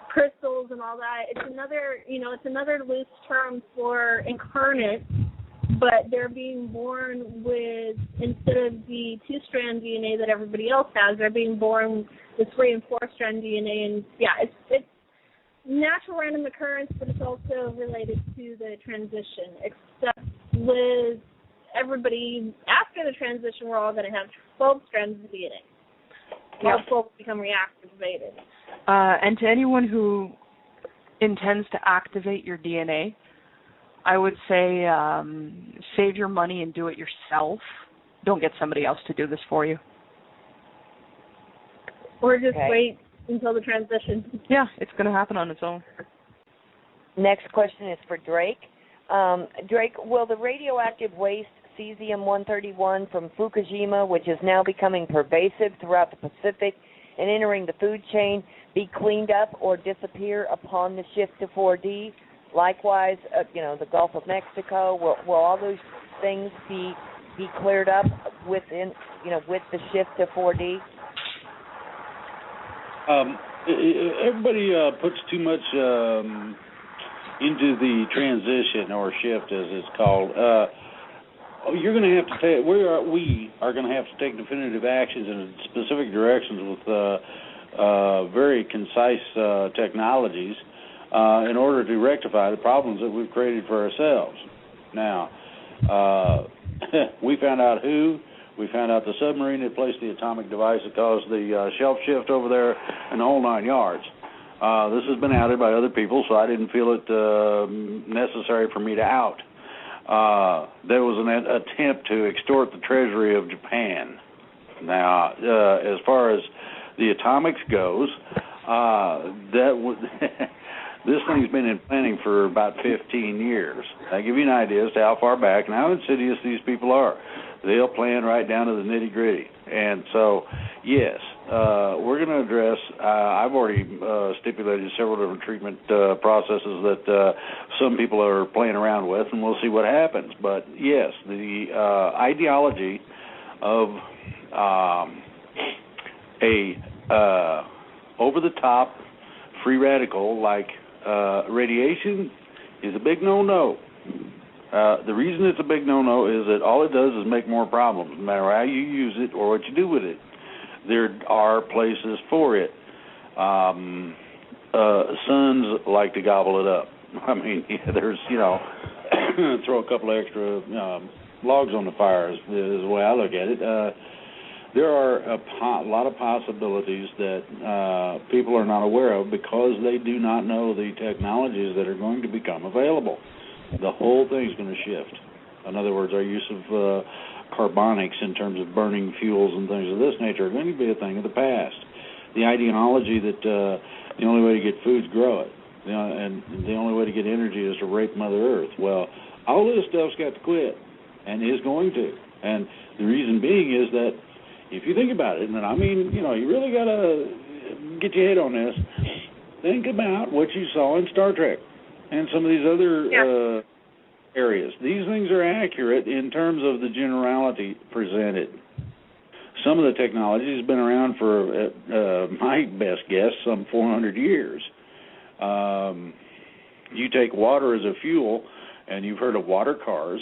crystals and all that, it's another loose term for incarnate, but they're being born with, instead of the 2-strand DNA that everybody else has, they're being born with 3- and 4-strand DNA, and it's natural random occurrence, but it's also related to the transition, except with everybody after the transition, we're all going to have 12 strands of DNA. All 12 become reactivated. And to anyone who intends to activate your DNA, I would say save your money and do it yourself. Don't get somebody else to do this for you. Or just wait until the transition. Yeah, it's going to happen on its own. Next question is for Drake. Drake, will the radioactive waste cesium-131 from Fukushima, which is now becoming pervasive throughout the Pacific and entering the food chain, be cleaned up or disappear upon the shift to 4D? Likewise, the Gulf of Mexico, will all those things be cleared up with the shift to 4D? Everybody puts too much into the transition or shift, as it's called. You're going to have to take. We are going to have to take definitive actions in specific directions with very concise technologies in order to rectify the problems that we've created for ourselves. Now, we found out who. We found out the submarine that placed the atomic device that caused the shelf shift over there and the whole 9 yards. This has been outed by other people, so I didn't feel it necessary for me to out. There was an attempt to extort the treasury of Japan. Now, as far as the atomics goes, this thing's been in planning for about 15 years. I'll give you an idea as to how far back and how insidious these people are. They'll plan right down to the nitty-gritty. And so, yes, we're going to address, I've already stipulated several different treatment processes that some people are playing around with, and we'll see what happens. But, yes, the ideology of a over-the-top free radical like radiation is a big no-no. The reason it's a big no-no is that all it does is make more problems, no matter how you use it or what you do with it. There are places for it. Sons like to gobble it up. I mean, there's, throw a couple of extra logs on the fire is the way I look at it. There are a lot of possibilities that people are not aware of because they do not know the technologies that are going to become available. The whole thing's going to shift. In other words, our use of carbonics in terms of burning fuels and things of this nature are going to be a thing of the past. The ideology that the only way to get food is grow it, and the only way to get energy is to rape Mother Earth. Well, all this stuff's got to quit, and is going to. And the reason being is that if you think about it, and I mean, you really got to get your head on this. Think about what you saw in Star Trek and some of these other areas. These things are accurate in terms of the generality presented. Some of the technology has been around for, my best guess, some 400 years. You take water as a fuel, and you've heard of water cars,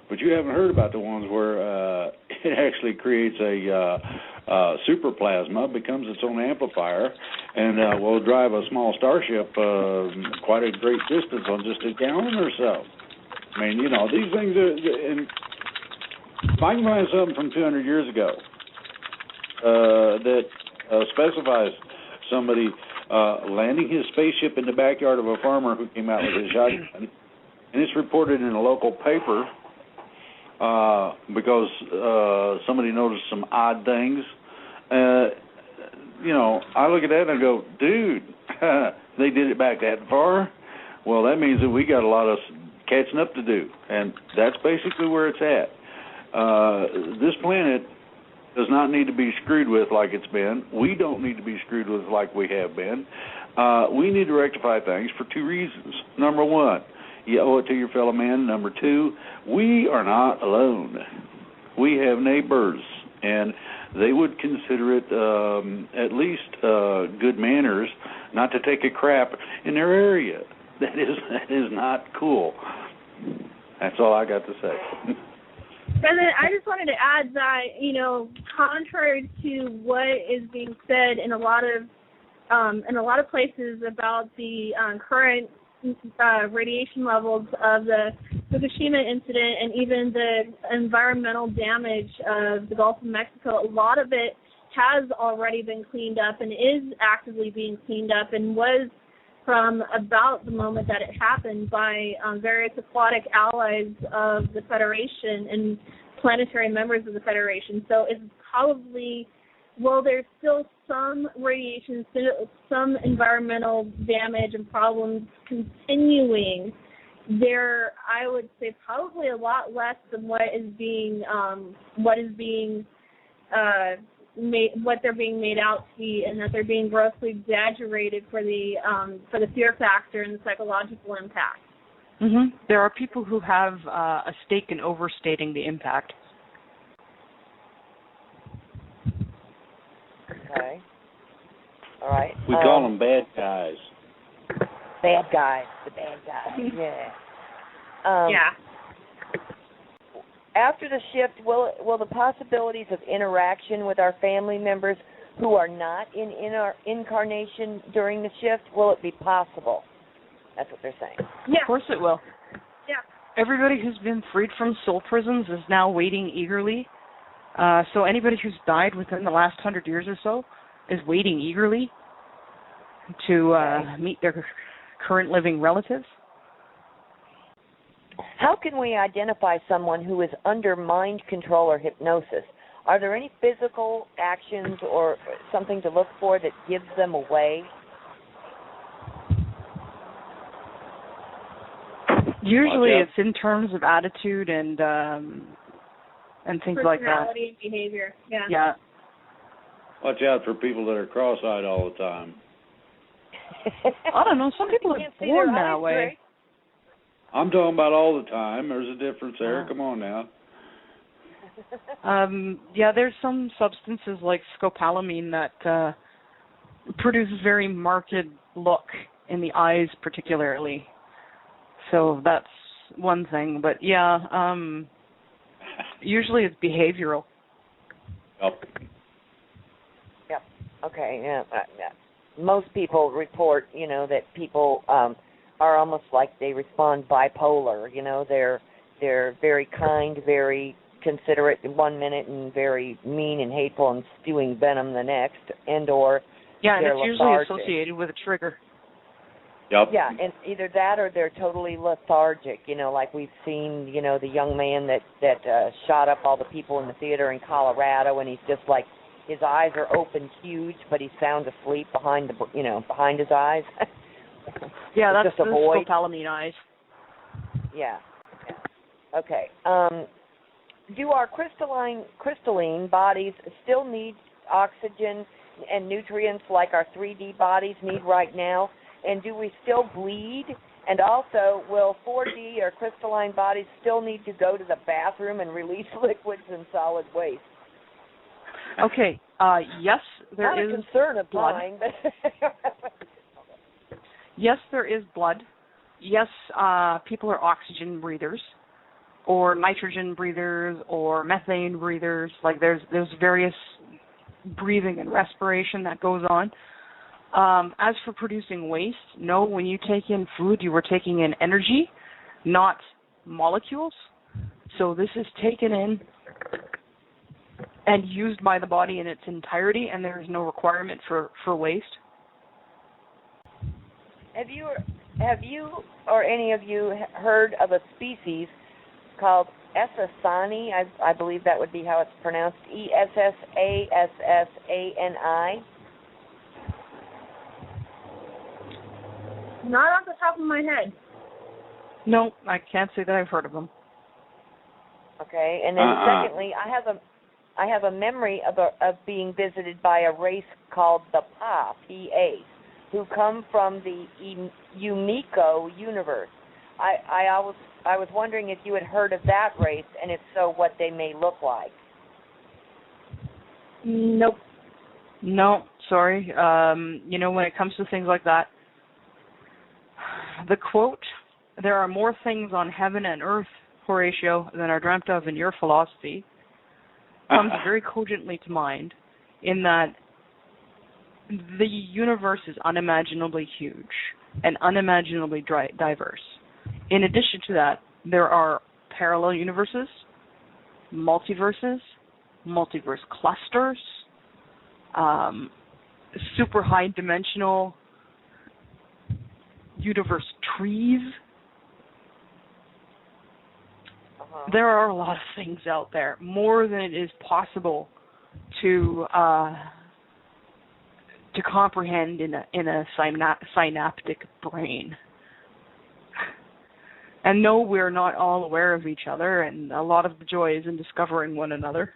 but you haven't heard about the ones where it actually creates a super plasma, becomes its own amplifier, and will drive a small starship quite a great distance on just a gallon or so. I mean, these things are, and if I can find something from 200 years ago that specifies somebody landing his spaceship in the backyard of a farmer who came out with his shotgun, and it's reported in a local paper because somebody noticed some odd things. I look at that and I go, dude, they did it back that far? Well, that means that we got a lot of catching up to do, and that's basically where it's at. This planet does not need to be screwed with like it's been. We don't need to be screwed with like we have been. We need to rectify things for two reasons. Number one, you owe it to your fellow man. Number two, we are not alone. We have neighbors, and they would consider it at least good manners not to take a crap in their area. That is not cool. That's all I got to say. And then I just wanted to add that, contrary to what is being said in a lot of places about the current radiation levels of the Fukushima incident and even the environmental damage of the Gulf of Mexico, a lot of it has already been cleaned up and is actively being cleaned up and was from about the moment that it happened by various aquatic allies of the Federation and planetary members of the Federation. So it's probably, there's still some radiation, some environmental damage and problems continuing, there, I would say probably a lot less than what they're being made out to be, and that they're being grossly exaggerated for the fear factor and the psychological impact. Mm-hmm. There are people who have a stake in overstating the impact. Okay. All right. We call them bad guys. Bad guys. The bad guys. Yeah. Yeah. After the shift, will the possibilities of interaction with our family members who are not in our incarnation during the shift, will it be possible? That's what they're saying. Yeah. Of course it will. Yeah. Everybody who's been freed from soul prisons is now waiting eagerly. So anybody who's died within the last 100 years or so is waiting eagerly to meet their current living relatives. How can we identify someone who is under mind control or hypnosis? Are there any physical actions or something to look for that gives them away? Usually it's in terms of attitude and things like that. Personality and behavior, yeah. Yeah. Watch out for people that are cross-eyed all the time. I don't know. Some people are born that way. Right? I'm talking about all the time. There's a difference there. Come on now. There's some substances like scopolamine that produce a very marked look in the eyes particularly. So that's one thing. But, usually it's behavioral. Yep. Okay, yeah. Most people report, that people are almost like they respond bipolar. They're very kind, very considerate in 1 minute and very mean and hateful and spewing venom the next, and/or and they're it's usually lethargic. associated with a trigger. Yep. Yeah, and either that or they're totally lethargic, like we've seen, the young man that shot up all the people in the theater in Colorado, and he's just like, his eyes are open huge, but he's sound asleep behind behind his eyes. Yeah, that's just a void. scopolamine eyes. Yeah. Okay. Do our crystalline bodies still need oxygen and nutrients like our 3D bodies need right now? And do we still bleed? And also, will 4D or crystalline bodies still need to go to the bathroom and release liquids and solid waste? Okay. Yes, there is not a concern of blood. mine, but Yes, there is blood. Yes, people are oxygen breathers, or nitrogen breathers, or methane breathers. Like there's various breathing and respiration that goes on. As for producing waste, no, when you take in food, you were taking in energy, not molecules. So this is taken in and used by the body in its entirety, and there is no requirement for waste. Have you or any of you heard of a species called Essassani? I believe that would be how it's pronounced. Essassani. Not off the top of my head. No, I can't say that I've heard of them. Okay, and then secondly, I have a memory of being visited by a race called the PA, who come from the Umiko universe. I was wondering if you had heard of that race, and if so, what they may look like. Nope. No, sorry. When it comes to things like that, the quote, "There are more things on heaven and earth, Horatio, than are dreamt of in your philosophy," comes very cogently to mind, in that the universe is unimaginably huge and unimaginably diverse. In addition to that, there are parallel universes, multiverse clusters, super high dimensional universe trees. There are a lot of things out there, more than it is possible to comprehend in a synaptic brain. And no, we're not all aware of each other, and a lot of the joy is in discovering one another.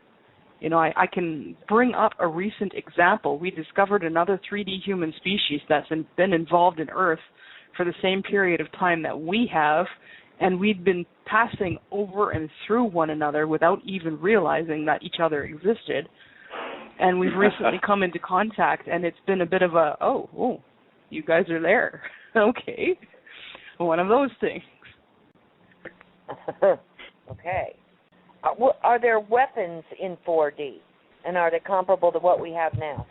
I can bring up a recent example. We discovered another 3D human species that's been involved in Earth for the same period of time that we have, and we'd been passing over and through one another without even realizing that each other existed. And we've recently come into contact, and it's been a bit of a, oh, you guys are there. Okay. One of those things. Okay. Are there weapons in 4D, and are they comparable to what we have now?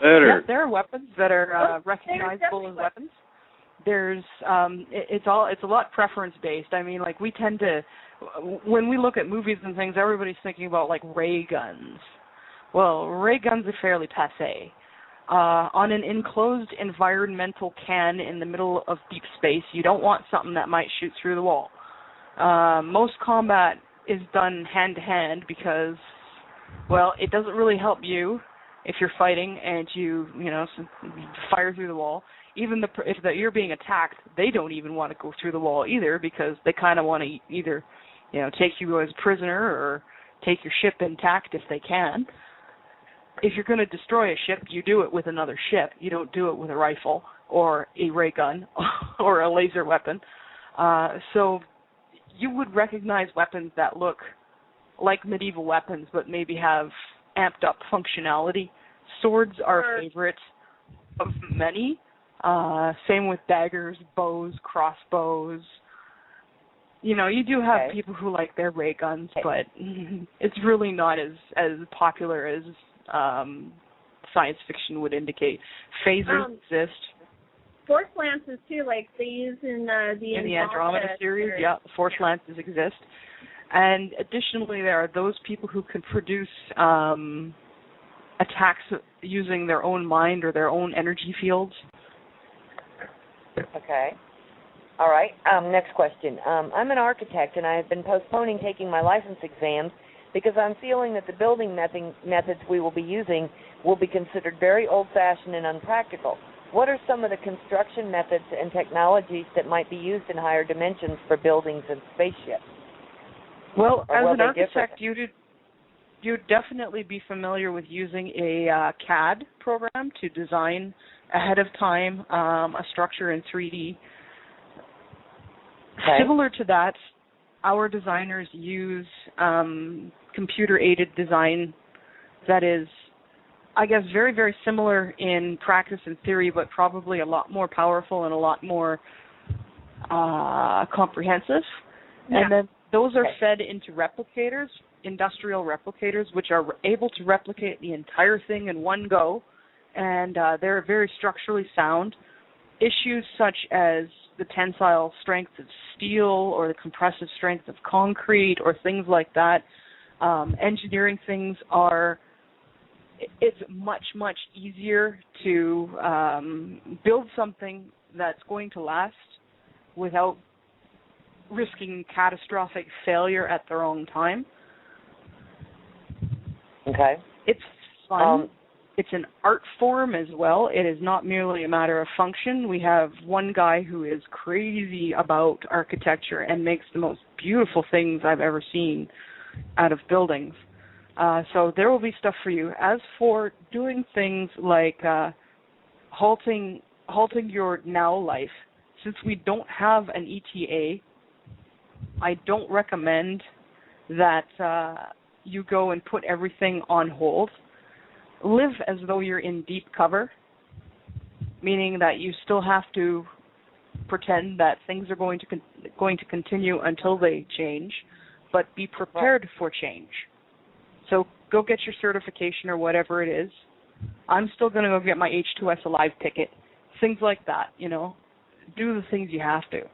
Better. Yes, there are weapons that are recognizable as weapons. There's it's a lot preference based. I mean, like, we tend to, when we look at movies and things, everybody's thinking about like ray guns. Well, ray guns are fairly passé. On an enclosed environmental can in the middle of deep space, you don't want something that might shoot through the wall. Most combat is done hand to hand because, well, it doesn't really help you if you're fighting and you fire through the wall. Even if you're being attacked, they don't even want to go through the wall either, because they kind of want to either, take you as prisoner or take your ship intact if they can. If you're going to destroy a ship, you do it with another ship. You don't do it with a rifle or a ray gun or a laser weapon. So you would recognize weapons that look like medieval weapons, but maybe have amped up functionality. Swords are a favorite of many. Same with daggers, bows, crossbows. You do have people who like their ray guns, but it's really not as popular as science fiction would indicate. Phasers exist. Force lances too, like they use in the Andromeda series. Yeah, force lances exist. And additionally, there are those people who can produce attacks using their own mind or their own energy fields. Okay. All right. Next question. I'm an architect, and I have been postponing taking my license exams because I'm feeling that the building methods we will be using will be considered very old-fashioned and unpractical. What are some of the construction methods and technologies that might be used in higher dimensions for buildings and spaceships? Well, as an architect, you'd definitely be familiar with using a CAD program to design ahead of time a structure in 3D. Okay. Similar to that, our designers use computer-aided design that is, I guess, very, very similar in practice and theory, but probably a lot more powerful and a lot more comprehensive. Yeah. And then those are fed into replicators, industrial replicators, which are able to replicate the entire thing in one go, and they're very structurally sound. Issues such as the tensile strength of steel or the compressive strength of concrete or things like that, engineering things it's much, much easier to build something that's going to last without risking catastrophic failure at the wrong time. Okay. It's fun. It's an art form as well. It is not merely a matter of function. We have one guy who is crazy about architecture and makes the most beautiful things I've ever seen out of buildings. So there will be stuff for you. As for doing things like halting your now life, since we don't have an ETA, I don't recommend that you go and put everything on hold. Live as though you're in deep cover, meaning that you still have to pretend that things are going to continue until they change, but be prepared for change. So go get your certification or whatever it is. I'm still going to go get my H2S Alive ticket. Things like that, Do the things you have to.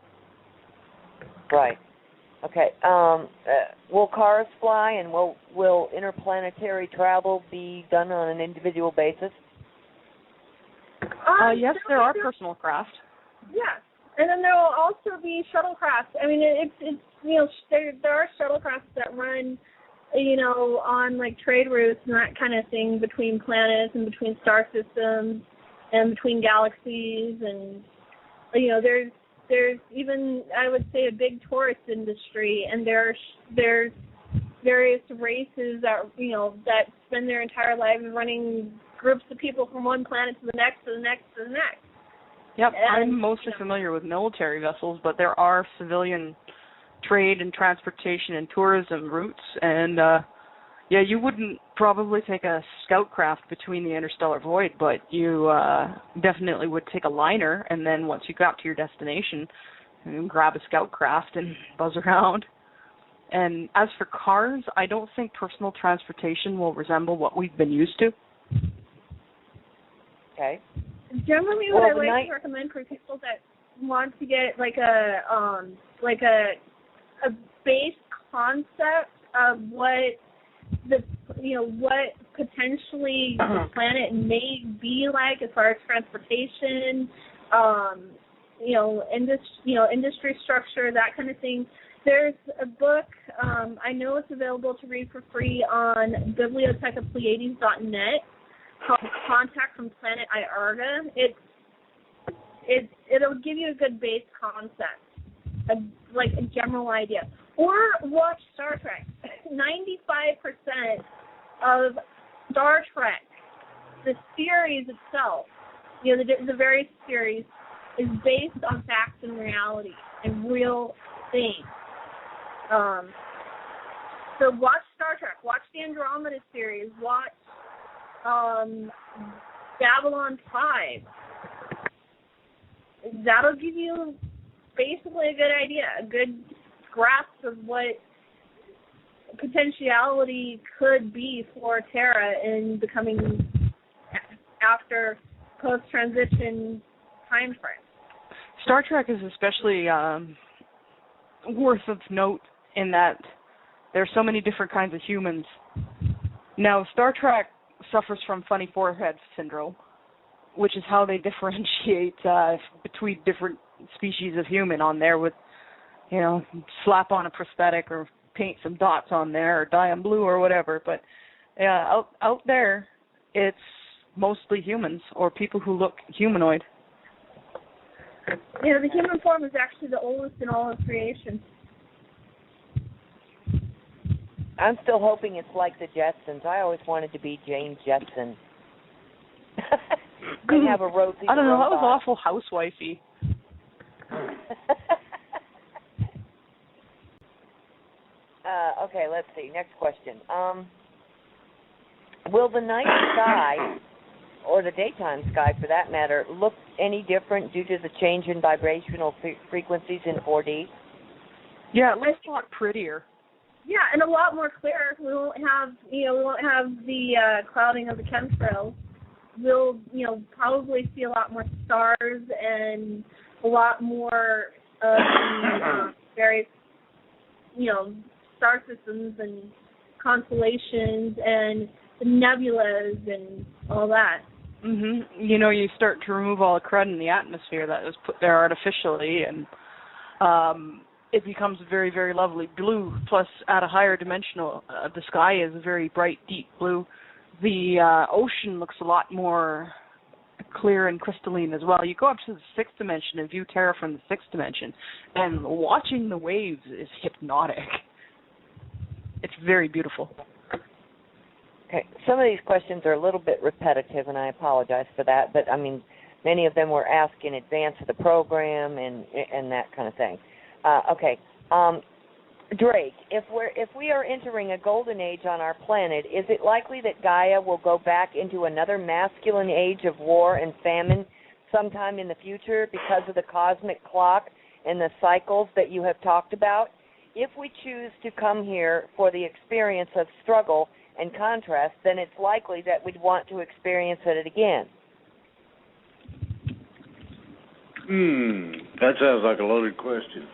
Right. Okay. Will cars fly, and will interplanetary travel be done on an individual basis? Yes, there are personal craft. Yeah, and then there will also be shuttlecraft. I mean, it's there are shuttlecrafts that run, on like trade routes and that kind of thing between planets and between star systems and between galaxies, and there's even, I would say, a big tourist industry, and there's various races that that spend their entire lives running groups of people from one planet to the next to the next to the next. Yep, and, I'm mostly familiar with military vessels, but there are civilian trade and transportation and tourism routes, and you wouldn't probably take a scout craft between the interstellar void, but you definitely would take a liner, and then once you got to your destination, you grab a scout craft and buzz around. And as for cars, I don't think personal transportation will resemble what we've been used to. Okay. Generally, what I like to recommend for people that want to get like a base concept of what what potentially the planet may be like as far as transportation, industry structure, that kind of thing. There's a book, I know it's available to read for free on bibliotechapleiades.net called Contact from Planet Iarga. It'll give you a good base concept, a general idea. Or watch Star Trek. 95% of Star Trek, the series itself, the various series, is based on facts and reality and real things. So watch Star Trek. Watch the Andromeda series. Watch Babylon 5. That'll give you basically a good idea, a good grasp of what potentiality could be for Terra in becoming after post-transition time frame. Star Trek is especially worth of note in that there are so many different kinds of humans. Now, Star Trek suffers from funny forehead syndrome, which is how they differentiate tweak different species of human on there with, slap on a prosthetic or paint some dots on there or dye them blue or whatever. But yeah, out there, it's mostly humans or people who look humanoid. Yeah, the human form is actually the oldest in all of creation. I'm still hoping it's like the Jetsons. I always wanted to be Jane Jetson. They have a Rosie. I don't know, that was awful housewifey. Okay, let's see. Next question. Will the night sky, or the daytime sky for that matter, look any different due to the change in vibrational frequencies in 4D? Yeah, it looks a lot prettier. Yeah, and a lot more clear. We won't have, the clouding of the chemtrails. We'll, probably see a lot more stars and a lot more of the various, star systems and constellations and the nebulas and all that. Mhm. You start to remove all the crud in the atmosphere that was put there artificially, and it becomes very, very lovely blue. Plus, at a higher dimensional, the sky is a very bright, deep blue. The ocean looks a lot more clear and crystalline as well. You go up to the 6th dimension and view Terra from the 6th dimension, and watching the waves is hypnotic. It's very beautiful. Okay, some of these questions are a little bit repetitive, and I apologize for that. But many of them were asked in advance of the program and that kind of thing. Okay, Drake, if we are entering a golden age on our planet, is it likely that Gaia will go back into another masculine age of war and famine sometime in the future because of the cosmic clock and the cycles that you have talked about? If we choose to come here for the experience of struggle and contrast, then it's likely that we'd want to experience it again. That sounds like a loaded question.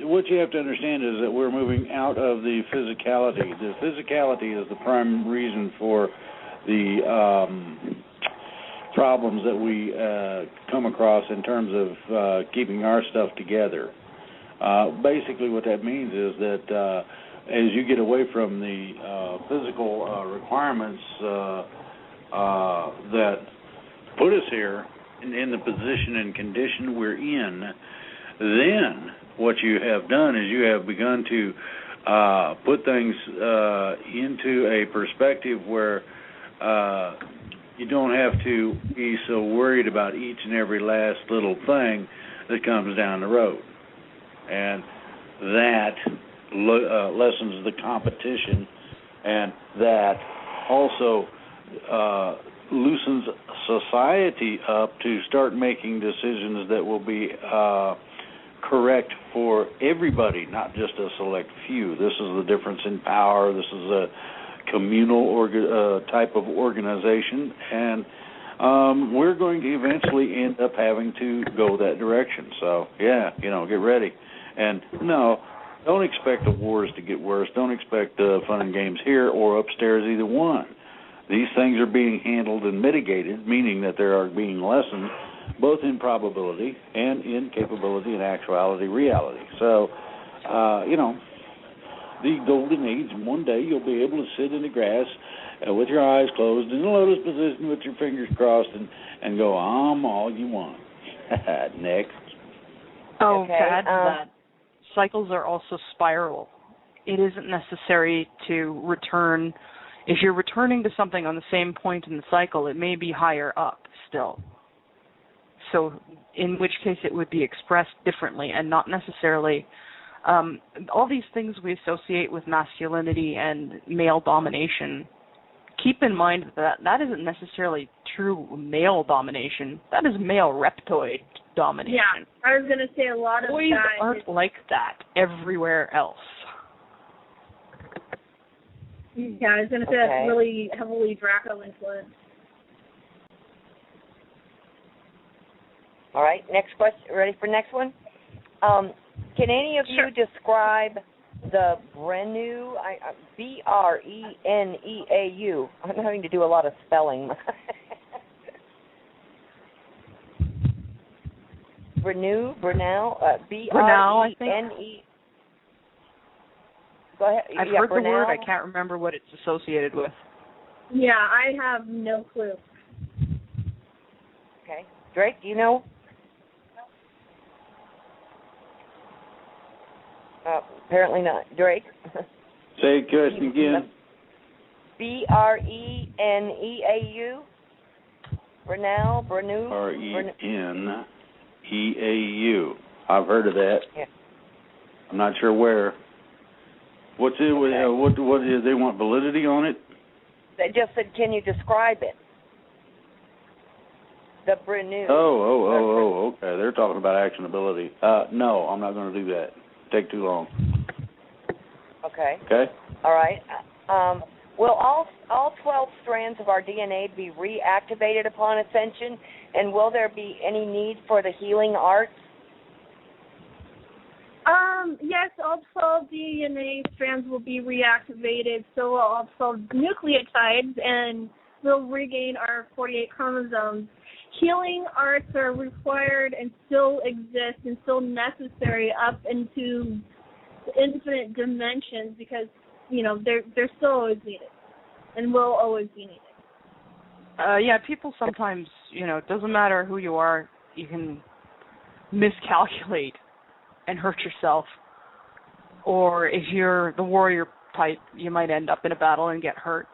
What you have to understand is that we're moving out of the physicality. The physicality is the prime reason for the problems that we come across in terms of keeping our stuff together. Basically what that means is that as you get away from the physical requirements that put us here in the position and condition we're in, then what you have done is you have begun to put things into a perspective where you don't have to be so worried about each and every last little thing that comes down the road. And that lessens the competition, and that also loosens society up to start making decisions that will be correct for everybody, not just a select few. This is the difference in power. This is a communal type of organization, and we're going to eventually end up having to go that direction. So, yeah, get ready. And no, don't expect the wars to get worse. Don't expect fun and games here or upstairs, either one. These things are being handled and mitigated, meaning that they are being lessened both in probability and in capability and actuality, reality. So, the golden age, one day you'll be able to sit in the grass with your eyes closed in a lotus position with your fingers crossed and go, all you want. Next. Oh, okay, to add to that, cycles are also spiral. It isn't necessary to return. If you're returning to something on the same point in the cycle, it may be higher up still. So in which case it would be expressed differently and not necessarily all these things we associate with masculinity and male domination. Keep in mind that that isn't necessarily true male domination. That is male reptoid domination. Yeah, I was going to say a lot of boys that aren't like that everywhere else. Yeah, I was going to say that's really heavily Draco influenced. All right, next question. Ready for next one? Can any of you describe the Breneau, Breneau. I'm having to do a lot of spelling. Brene, Brunel, I think. B-R-E-N-E. Go ahead. I've heard the word. I can't remember what it's associated with. Yeah, I have no clue. Okay. Drake, do you know? Apparently not. Drake? Say the question again. B-R-E-N-E-A-U? Breneau? R-E-N-E-A-U. I've heard of that. Yeah. I'm not sure where. What's it? Okay. What is? They want validity on it? They just said, can you describe it? The Breneau. Oh, okay. They're talking about actionability. No, I'm not going to do that. Take too long. Okay. Okay. All right. Will all 12 strands of our DNA be reactivated upon ascension, and will there be any need for the healing arts? Yes, all 12 DNA strands will be reactivated, so will all 12 nucleotides, and we'll regain our 48 chromosomes. Healing arts are required and still exist and still necessary up into infinite dimensions because, they're still always needed and will always be needed. Yeah, people sometimes, it doesn't matter who you are, you can miscalculate and hurt yourself. Or if you're the warrior type, you might end up in a battle and get hurt.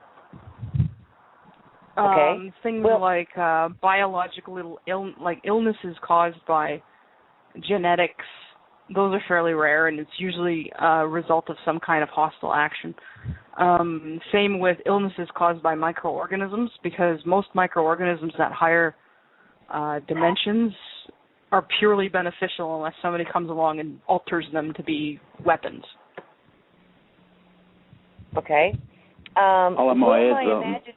Okay. Things like biological illnesses caused by genetics, those are fairly rare, and it's usually a result of some kind of hostile action. Same with illnesses caused by microorganisms, because most microorganisms at higher dimensions are purely beneficial unless somebody comes along and alters them to be weapons. Okay. I'm going to add something.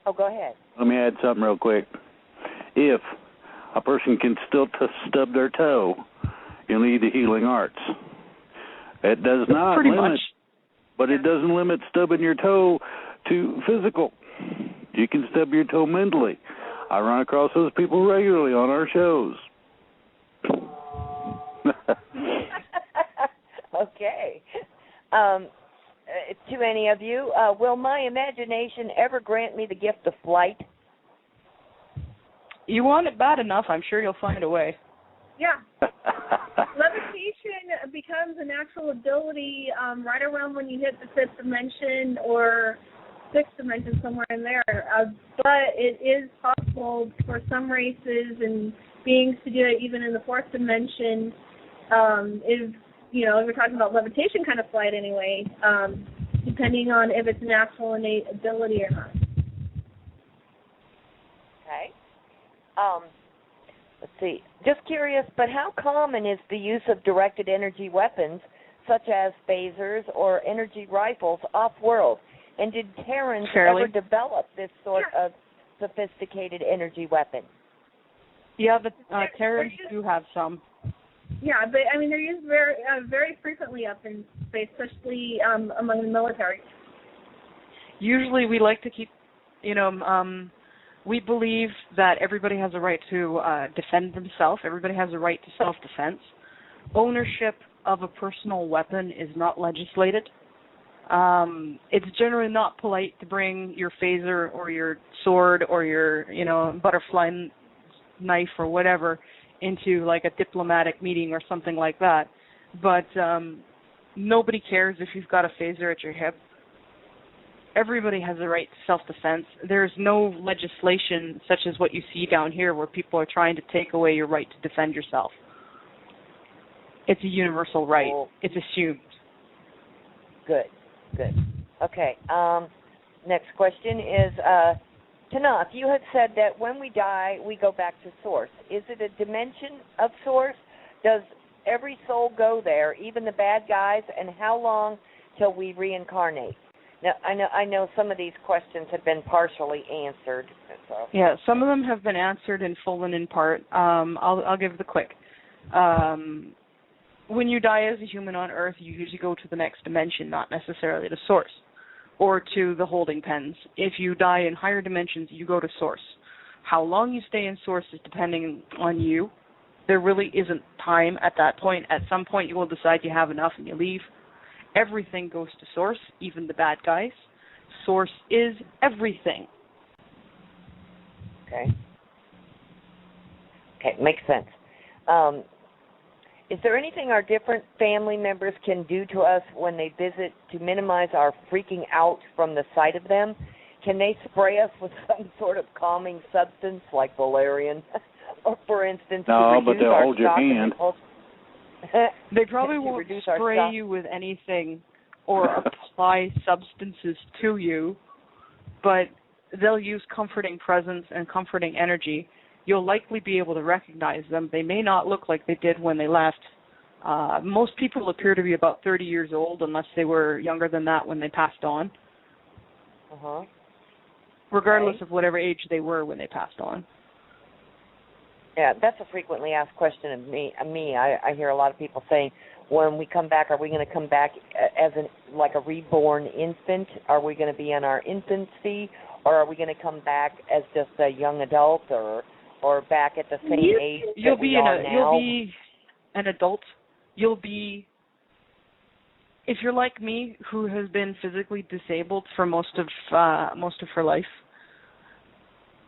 Oh, go ahead. Let me add something real quick. If a person can still stub their toe, you'll need the healing arts. It does not pretty limit, much. But it doesn't limit stubbing your toe to physical. You can stub your toe mentally. I run across those people regularly on our shows. Okay. To any of you, will my imagination ever grant me the gift of flight? You want it bad enough, I'm sure you'll find a way. Yeah. Levitation becomes a natural ability right around when you hit the 5th dimension or 6th dimension, somewhere in there. But it is possible for some races and beings to do it even in the 4th dimension. If we're talking about levitation kind of flight anyway, depending on if it's a natural innate ability or not. Okay. Let's see. Just curious, but how common is the use of directed energy weapons, such as phasers or energy rifles, off-world? And did Terrans ever develop this sort of sophisticated energy weapon? Yeah, the Terrans do have some. Yeah, but they're used very frequently up in space, especially among the military. Usually, we like to keep, we believe that everybody has a right to defend themselves. Everybody has a right to self-defense. Ownership of a personal weapon is not legislated. It's generally not polite to bring your phaser or your sword or your, butterfly knife or whatever into like a diplomatic meeting or something like that. But nobody cares if you've got a phaser at your hip. Everybody has a right to self-defense. There's no legislation such as what you see down here where people are trying to take away your right to defend yourself. It's a universal right. It's assumed. Good. Okay. Next question is, Tanaath, you had said that when we die, we go back to Source. Is it a dimension of Source? Does every soul go there, even the bad guys? And how long till we reincarnate? Now, I know some of these questions have been partially answered. So. Yeah, some of them have been answered in full and in part. I'll give the quick. when you die as a human on Earth, you usually go to the next dimension, not necessarily to Source or to the holding pens. If you die in higher dimensions, you go to Source. How long you stay in Source is depending on you. There really isn't time at that point. At some point, you will decide you have enough and you leave. Everything goes to Source, even the bad guys. Source is everything. Okay. Okay, makes sense. Is there anything our different family members can do to us when they visit to minimize our freaking out from the sight of them? Can they spray us with some sort of calming substance like valerian? Or, for instance, no, but they'll hold your hand. They probably won't spray you with anything or apply substances to you, but they'll use comforting presence and comforting energy. You'll likely be able to recognize them. They may not look like they did when they left. Most people appear to be about 30 years old, unless they were younger than that when they passed on. Uh-huh. Regardless of whatever age they were when they passed on. Yeah, that's a frequently asked question of me. I hear a lot of people saying, when we come back, are we going to come back as like a reborn infant? Are we going to be in our infancy? Or are we going to come back as just a young adult or back at the same age that we are now? You'll be an adult. You'll be, if you're like me, who has been physically disabled for most of her life,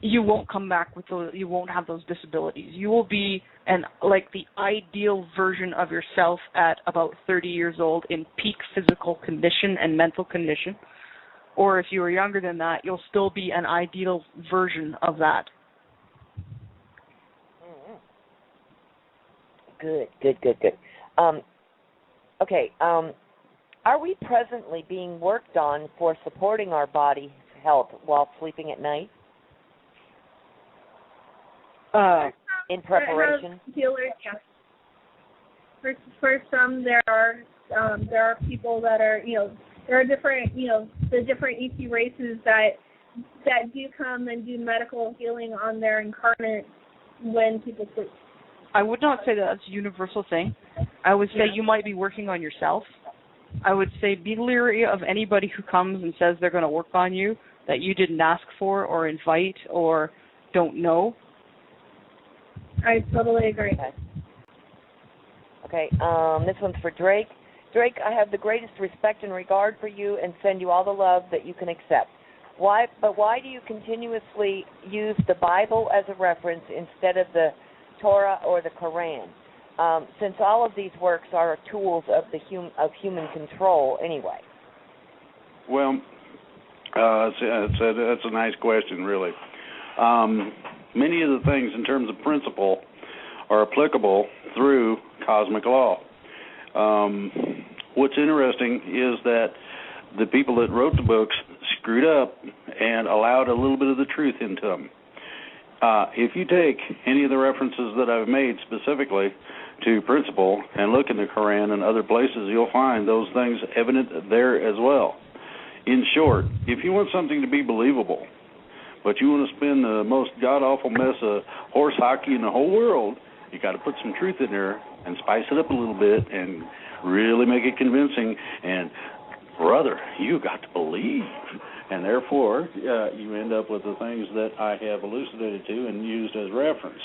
you won't come back with those. You won't have those disabilities. You will be the ideal version of yourself at about 30 years old in peak physical condition and mental condition. Or if you were younger than that, you'll still be an ideal version of that. Good. Okay. Are we presently being worked on for supporting our body's health while sleeping at night? In preparation? Healers, yes. For some, there are people that are, there are different, the different ET races that do come and do medical healing on their incarnate when people sleep. I would not say that's a universal thing. I would say you might be working on yourself. I would say be leery of anybody who comes and says they're going to work on you that you didn't ask for or invite or don't know. I totally agree. Okay. This one's for Drake. Drake, I have the greatest respect and regard for you and send you all the love that you can accept. Why do you continuously use the Bible as a reference instead of the Torah or the Quran? Since all of these works are tools of human control anyway. Well, that's a nice question, really. Many of the things in terms of principle are applicable through cosmic law. What's interesting is that the people that wrote the books screwed up and allowed a little bit of the truth into them. If you take any of the references that I've made specifically to principle and look in the Quran and other places, you'll find those things evident there as well. In short, if you want something to be believable, but you want to spin the most god-awful mess of horse hockey in the whole world, you got to put some truth in there and spice it up a little bit and really make it convincing. And, brother, you got to believe. And therefore, you end up with the things that I have elucidated to and used as reference.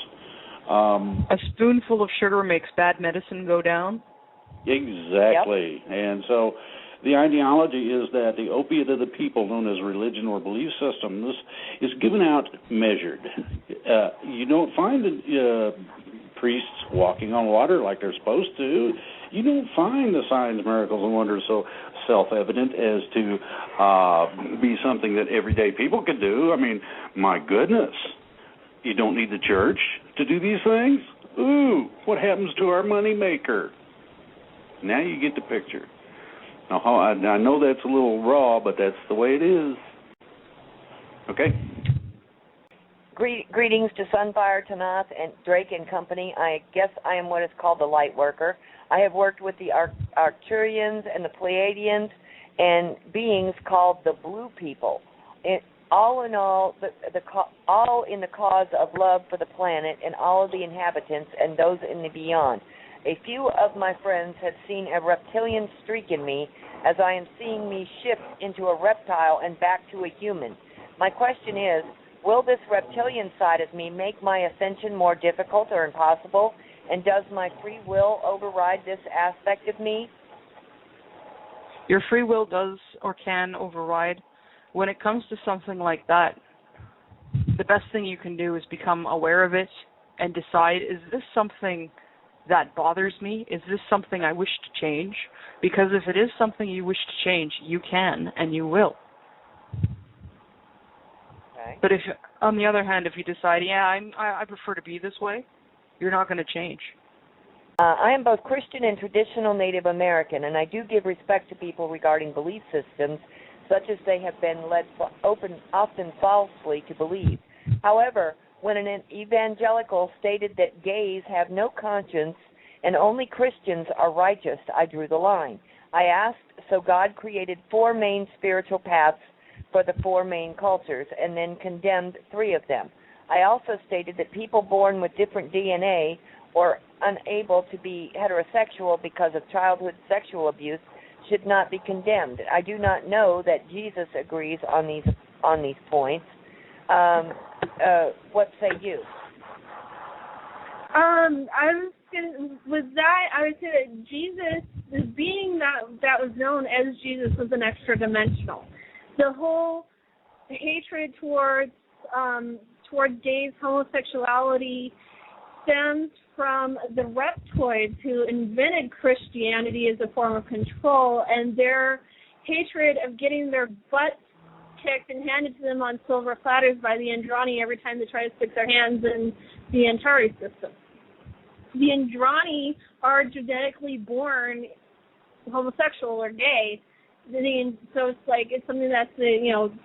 A spoonful of sugar makes bad medicine go down? Exactly. Yep. And so the ideology is that the opiate of the people, known as religion or belief systems, is given out measured. You don't find priests walking on water like they're supposed to. You don't find the signs, miracles, and wonders so self-evident as to be something that everyday people could do. I mean, my goodness, you don't need the church to do these things? Ooh, what happens to our money maker? Now you get the picture. Now, I know that's a little raw, but that's the way it is. Okay? Greetings to Sunfire, Tanaath, and Drake and company. I guess I am what is called the light worker. I have worked with the Arcturians and the Pleiadians and beings called the Blue People. All in all, all in the cause of love for the planet and all of the inhabitants and those in the beyond. A few of my friends have seen a reptilian streak in me, as I am seeing me shift into a reptile and back to a human. My question is, will this reptilian side of me make my ascension more difficult or impossible? And does my free will override this aspect of me? Your free will does or can override. When it comes to something like that, the best thing you can do is become aware of it and decide, is this something that bothers me? Is this something I wish to change? Because if it is something you wish to change, you can and you will. Okay. But if, on the other hand, if you decide, I prefer to be this way, you're not going to change. I am both Christian and traditional Native American, and I do give respect to people regarding belief systems, such as they have been led often falsely to believe. However, when an evangelical stated that gays have no conscience and only Christians are righteous, I drew the line. I asked, so God created 4 main spiritual paths for the 4 main cultures and then condemned 3 of them. I also stated that people born with different DNA or unable to be heterosexual because of childhood sexual abuse should not be condemned. I do not know that Jesus agrees on these points. What say you? I would say that Jesus, the being that was known as Jesus, was an extra dimensional. The whole hatred towards gays, homosexuality, stems from the reptoids who invented Christianity as a form of control, and their hatred of getting their butts kicked and handed to them on silver platters by the Andrani every time they try to stick their hands in the Antari system. The Andrani are genetically born homosexual or gay, so it's something that's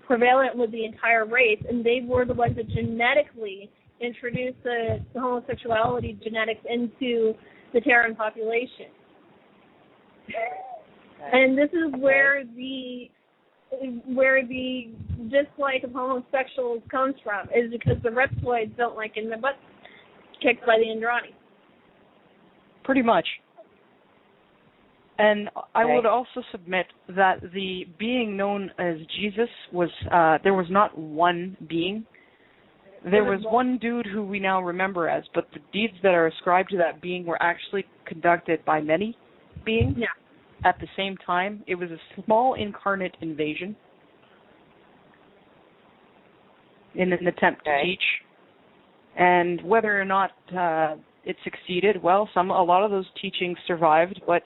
prevalent with the entire race, and they were the ones that genetically introduced the homosexuality genetics into the Terran population. And this is where the dislike of homosexuals comes from, is because the reptoids don't like getting their butts kicked by the Andrani. Pretty much. And I would also submit that the being known as Jesus was, there was not one being. There was one dude who we now remember as, but the deeds that are ascribed to that being were actually conducted by many beings at the same time. It was a small incarnate invasion in an attempt to teach. And whether or not it succeeded, well, a lot of those teachings survived, but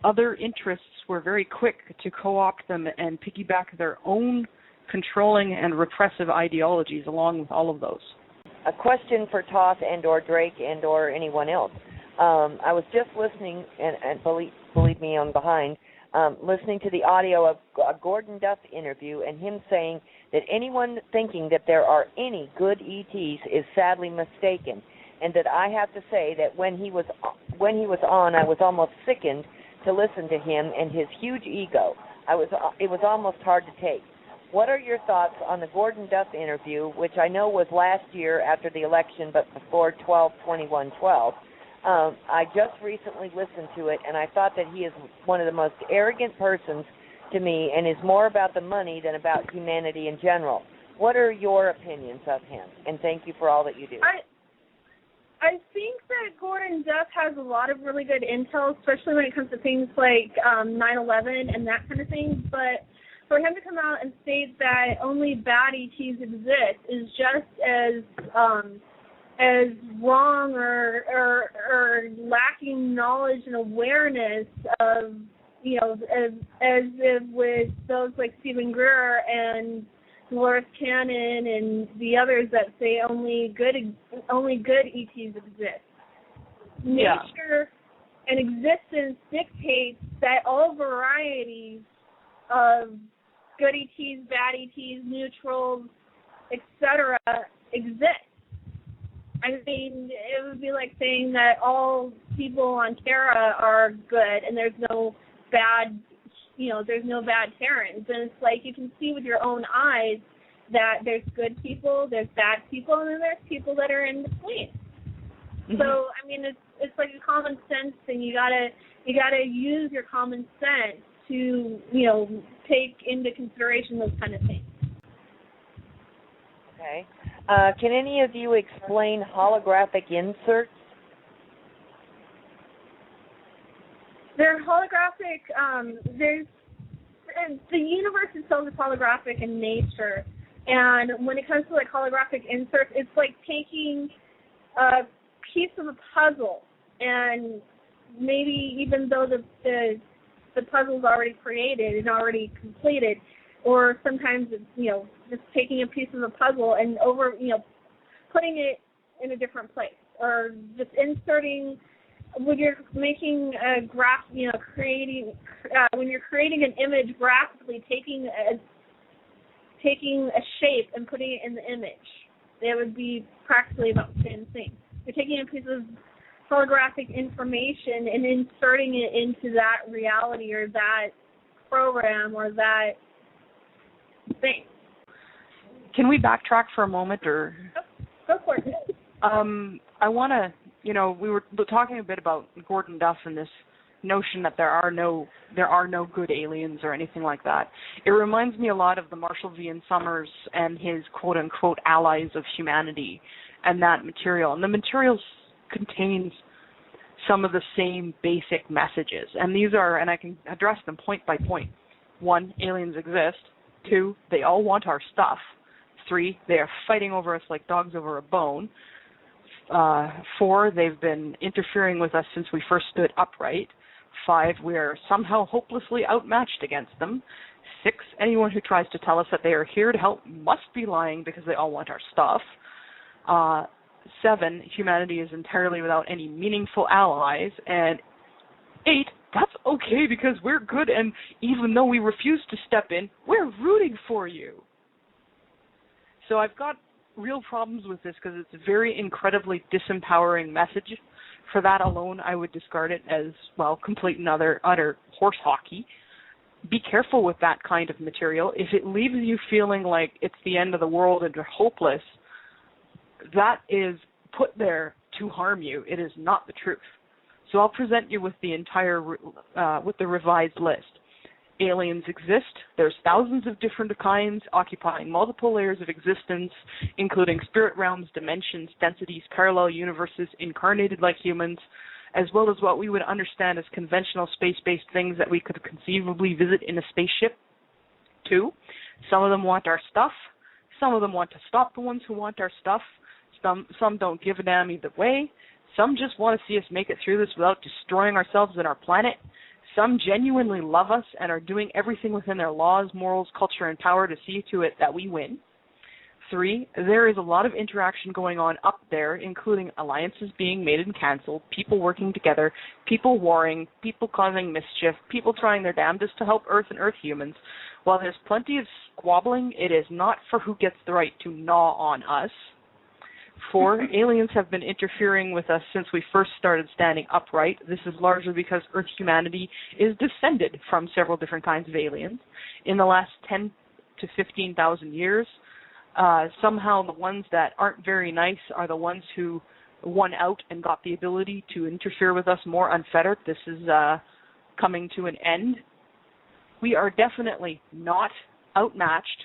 other interests were very quick to co-opt them and piggyback their own controlling and repressive ideologies along with all of those. A question for Toth and or Drake and or anyone else. I was just listening, and believe me, I'm behind, listening to the audio of a Gordon Duff interview and him saying that anyone thinking that there are any good ETs is sadly mistaken, and that I have to say that when he was on, I was almost sickened to listen to him and his huge ego. It was almost hard to take. What are your thoughts on the Gordon Duff interview, which I know was last year after the election, but before 12/21/12? I just recently listened to it, and I thought that he is one of the most arrogant persons to me and is more about the money than about humanity in general. What are your opinions of him? And thank you for all that you do. I think that Gordon Duff has a lot of really good intel, especially when it comes to things like 9/11 and that kind of thing, but for him to come out and state that only bad ETs exist is just as wrong or lacking knowledge and awareness of, as if with those like Stephen Greer and Dolores Cannon and the others that say only good ETs exist. Nature and existence dictates that all varieties of good ETs, bad ETs, neutrals, etc. exist. I mean, it would be like saying that all people on Terra are good and there's no bad, there's no bad Terrans. And it's like you can see with your own eyes that there's good people, there's bad people, and then there's people that are in between. Mm-hmm. So, I mean, it's like a common sense thing. You gotta use your common sense to, you know, take into consideration those kind of things. Okay. Can any of you explain holographic inserts? They're holographic. The universe itself is holographic in nature, and when it comes to like holographic inserts, it's like taking a piece of a puzzle, and maybe even though the puzzle's already created and already completed, or sometimes it's, you know, just taking a piece of a puzzle and putting it in a different place, or just inserting. When you're making a graph, you know, when you're creating an image graphically, taking a shape and putting it in the image, that would be practically about the same thing. You're taking a piece of holographic information and inserting it into that reality or that program or that thing. Can we backtrack for a moment, or? Go for it. I want to. You know, we were talking a bit about Gordon Duff and this notion that there are no good aliens or anything like that. It reminds me a lot of the Marshall V. N. Summers and his quote-unquote allies of humanity and that material. And the material contains some of the same basic messages. And these are, and I can address them point by point. 1, aliens exist. 2, they all want our stuff. 3, they are fighting over us like dogs over a bone. 4, they've been interfering with us since we first stood upright. 5, we are somehow hopelessly outmatched against them. 6, anyone who tries to tell us that they are here to help must be lying because they all want our stuff. 7, humanity is entirely without any meaningful allies. And 8, that's okay because we're good, and even though we refuse to step in, we're rooting for you. So I've got real problems with this because it's a very incredibly disempowering message. For that alone, I would discard it as, well, complete and utter horse hockey. Be careful with that kind of material. If it leaves you feeling like it's the end of the world and you're hopeless, that is put there to harm you. It is not the truth. So I'll present you with the with the revised list. Aliens exist. There's thousands of different kinds occupying multiple layers of existence, including spirit realms, dimensions, densities, parallel universes, incarnated like humans, as well as what we would understand as conventional space-based things that we could conceivably visit in a spaceship. 2, some of them want our stuff. Some of them want to stop the ones who want our stuff. Some don't give a damn either way. Some just want to see us make it through this without destroying ourselves and our planet. Some genuinely love us and are doing everything within their laws, morals, culture, and power to see to it that we win. 3, there is a lot of interaction going on up there, including alliances being made and canceled, people working together, people warring, people causing mischief, people trying their damnedest to help Earth and Earth humans. While there's plenty of squabbling, it is not for who gets the right to gnaw on us. 4, aliens have been interfering with us since we first started standing upright. This is largely because Earth humanity is descended from several different kinds of aliens. In the last 10 to 15,000 years, somehow the ones that aren't very nice are the ones who won out and got the ability to interfere with us more unfettered. This is coming to an end. We are definitely not outmatched.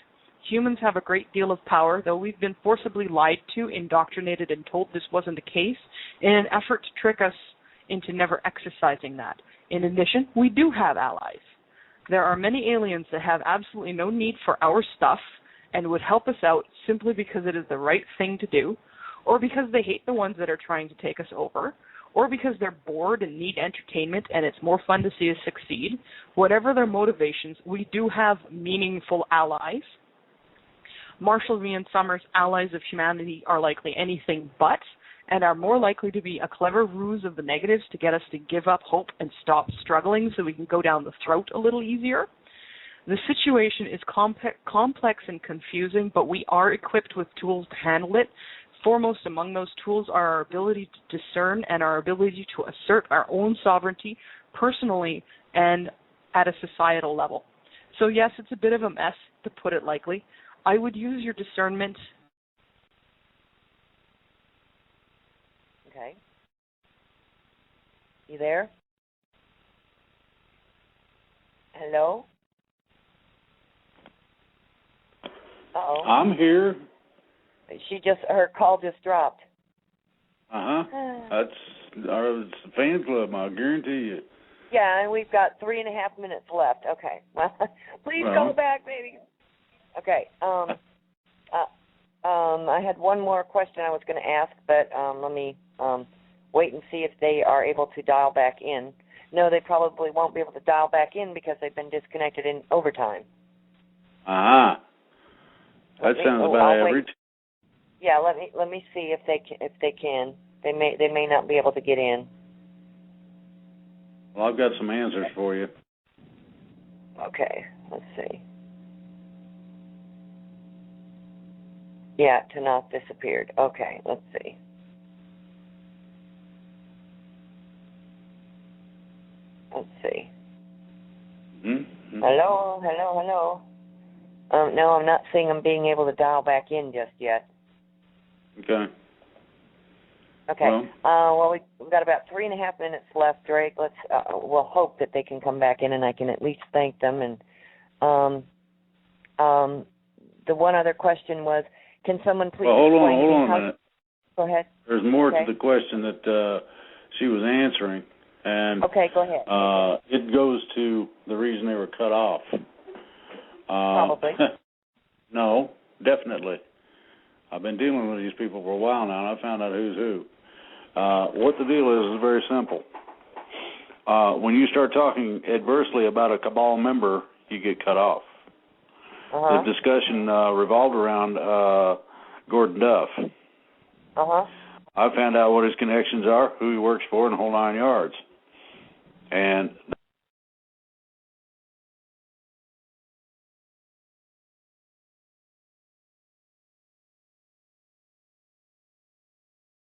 Humans have a great deal of power, though we've been forcibly lied to, indoctrinated, and told this wasn't the case in an effort to trick us into never exercising that. In addition, we do have allies. There are many aliens that have absolutely no need for our stuff and would help us out simply because it is the right thing to do, or because they hate the ones that are trying to take us over, or because they're bored and need entertainment and it's more fun to see us succeed. Whatever their motivations, we do have meaningful allies. Marshall V. N. Summers' allies of humanity are likely anything but, and are more likely to be a clever ruse of the negatives to get us to give up hope and stop struggling so we can go down the throat a little easier. The situation is complex and confusing, but we are equipped with tools to handle it. Foremost among those tools are our ability to discern and our ability to assert our own sovereignty personally and at a societal level. So yes, it's a bit of a mess, to put it lightly. I would use your discernment. Okay. You there? Hello? Uh-oh. I'm here. Her call just dropped. That's our fan club, I guarantee you. Yeah, and we've got 3.5 minutes left. Okay. Well, please call back, baby. Okay. I had one more question I was going to ask, but let me wait and see if they are able to dial back in. No, they probably won't be able to dial back in because they've been disconnected in overtime. That sounds about average. Yeah, let me see if they can. They may not be able to get in. Well, I've got some answers for you. Okay, let's see. Yeah, Tanaath disappeared. Okay, let's see. Let's see. Mm-hmm. Hello. No, I'm not seeing them being able to dial back in just yet. Okay. Okay. Well, we've got about 3.5 minutes left, Drake. We'll hope that they can come back in, and I can at least thank them. And the one other question was, can someone please hold explain on to me a minute. Go ahead. There's more to the question that she was answering, and okay, go ahead. It goes to the reason they were cut off. Probably. No, definitely. I've been dealing with these people for a while now, and I found out who's who. What the deal is very simple. When you start talking adversely about a cabal member, you get cut off. The discussion revolved around Gordon Duff. I found out what his connections are, who he works for, and the whole 9 yards. And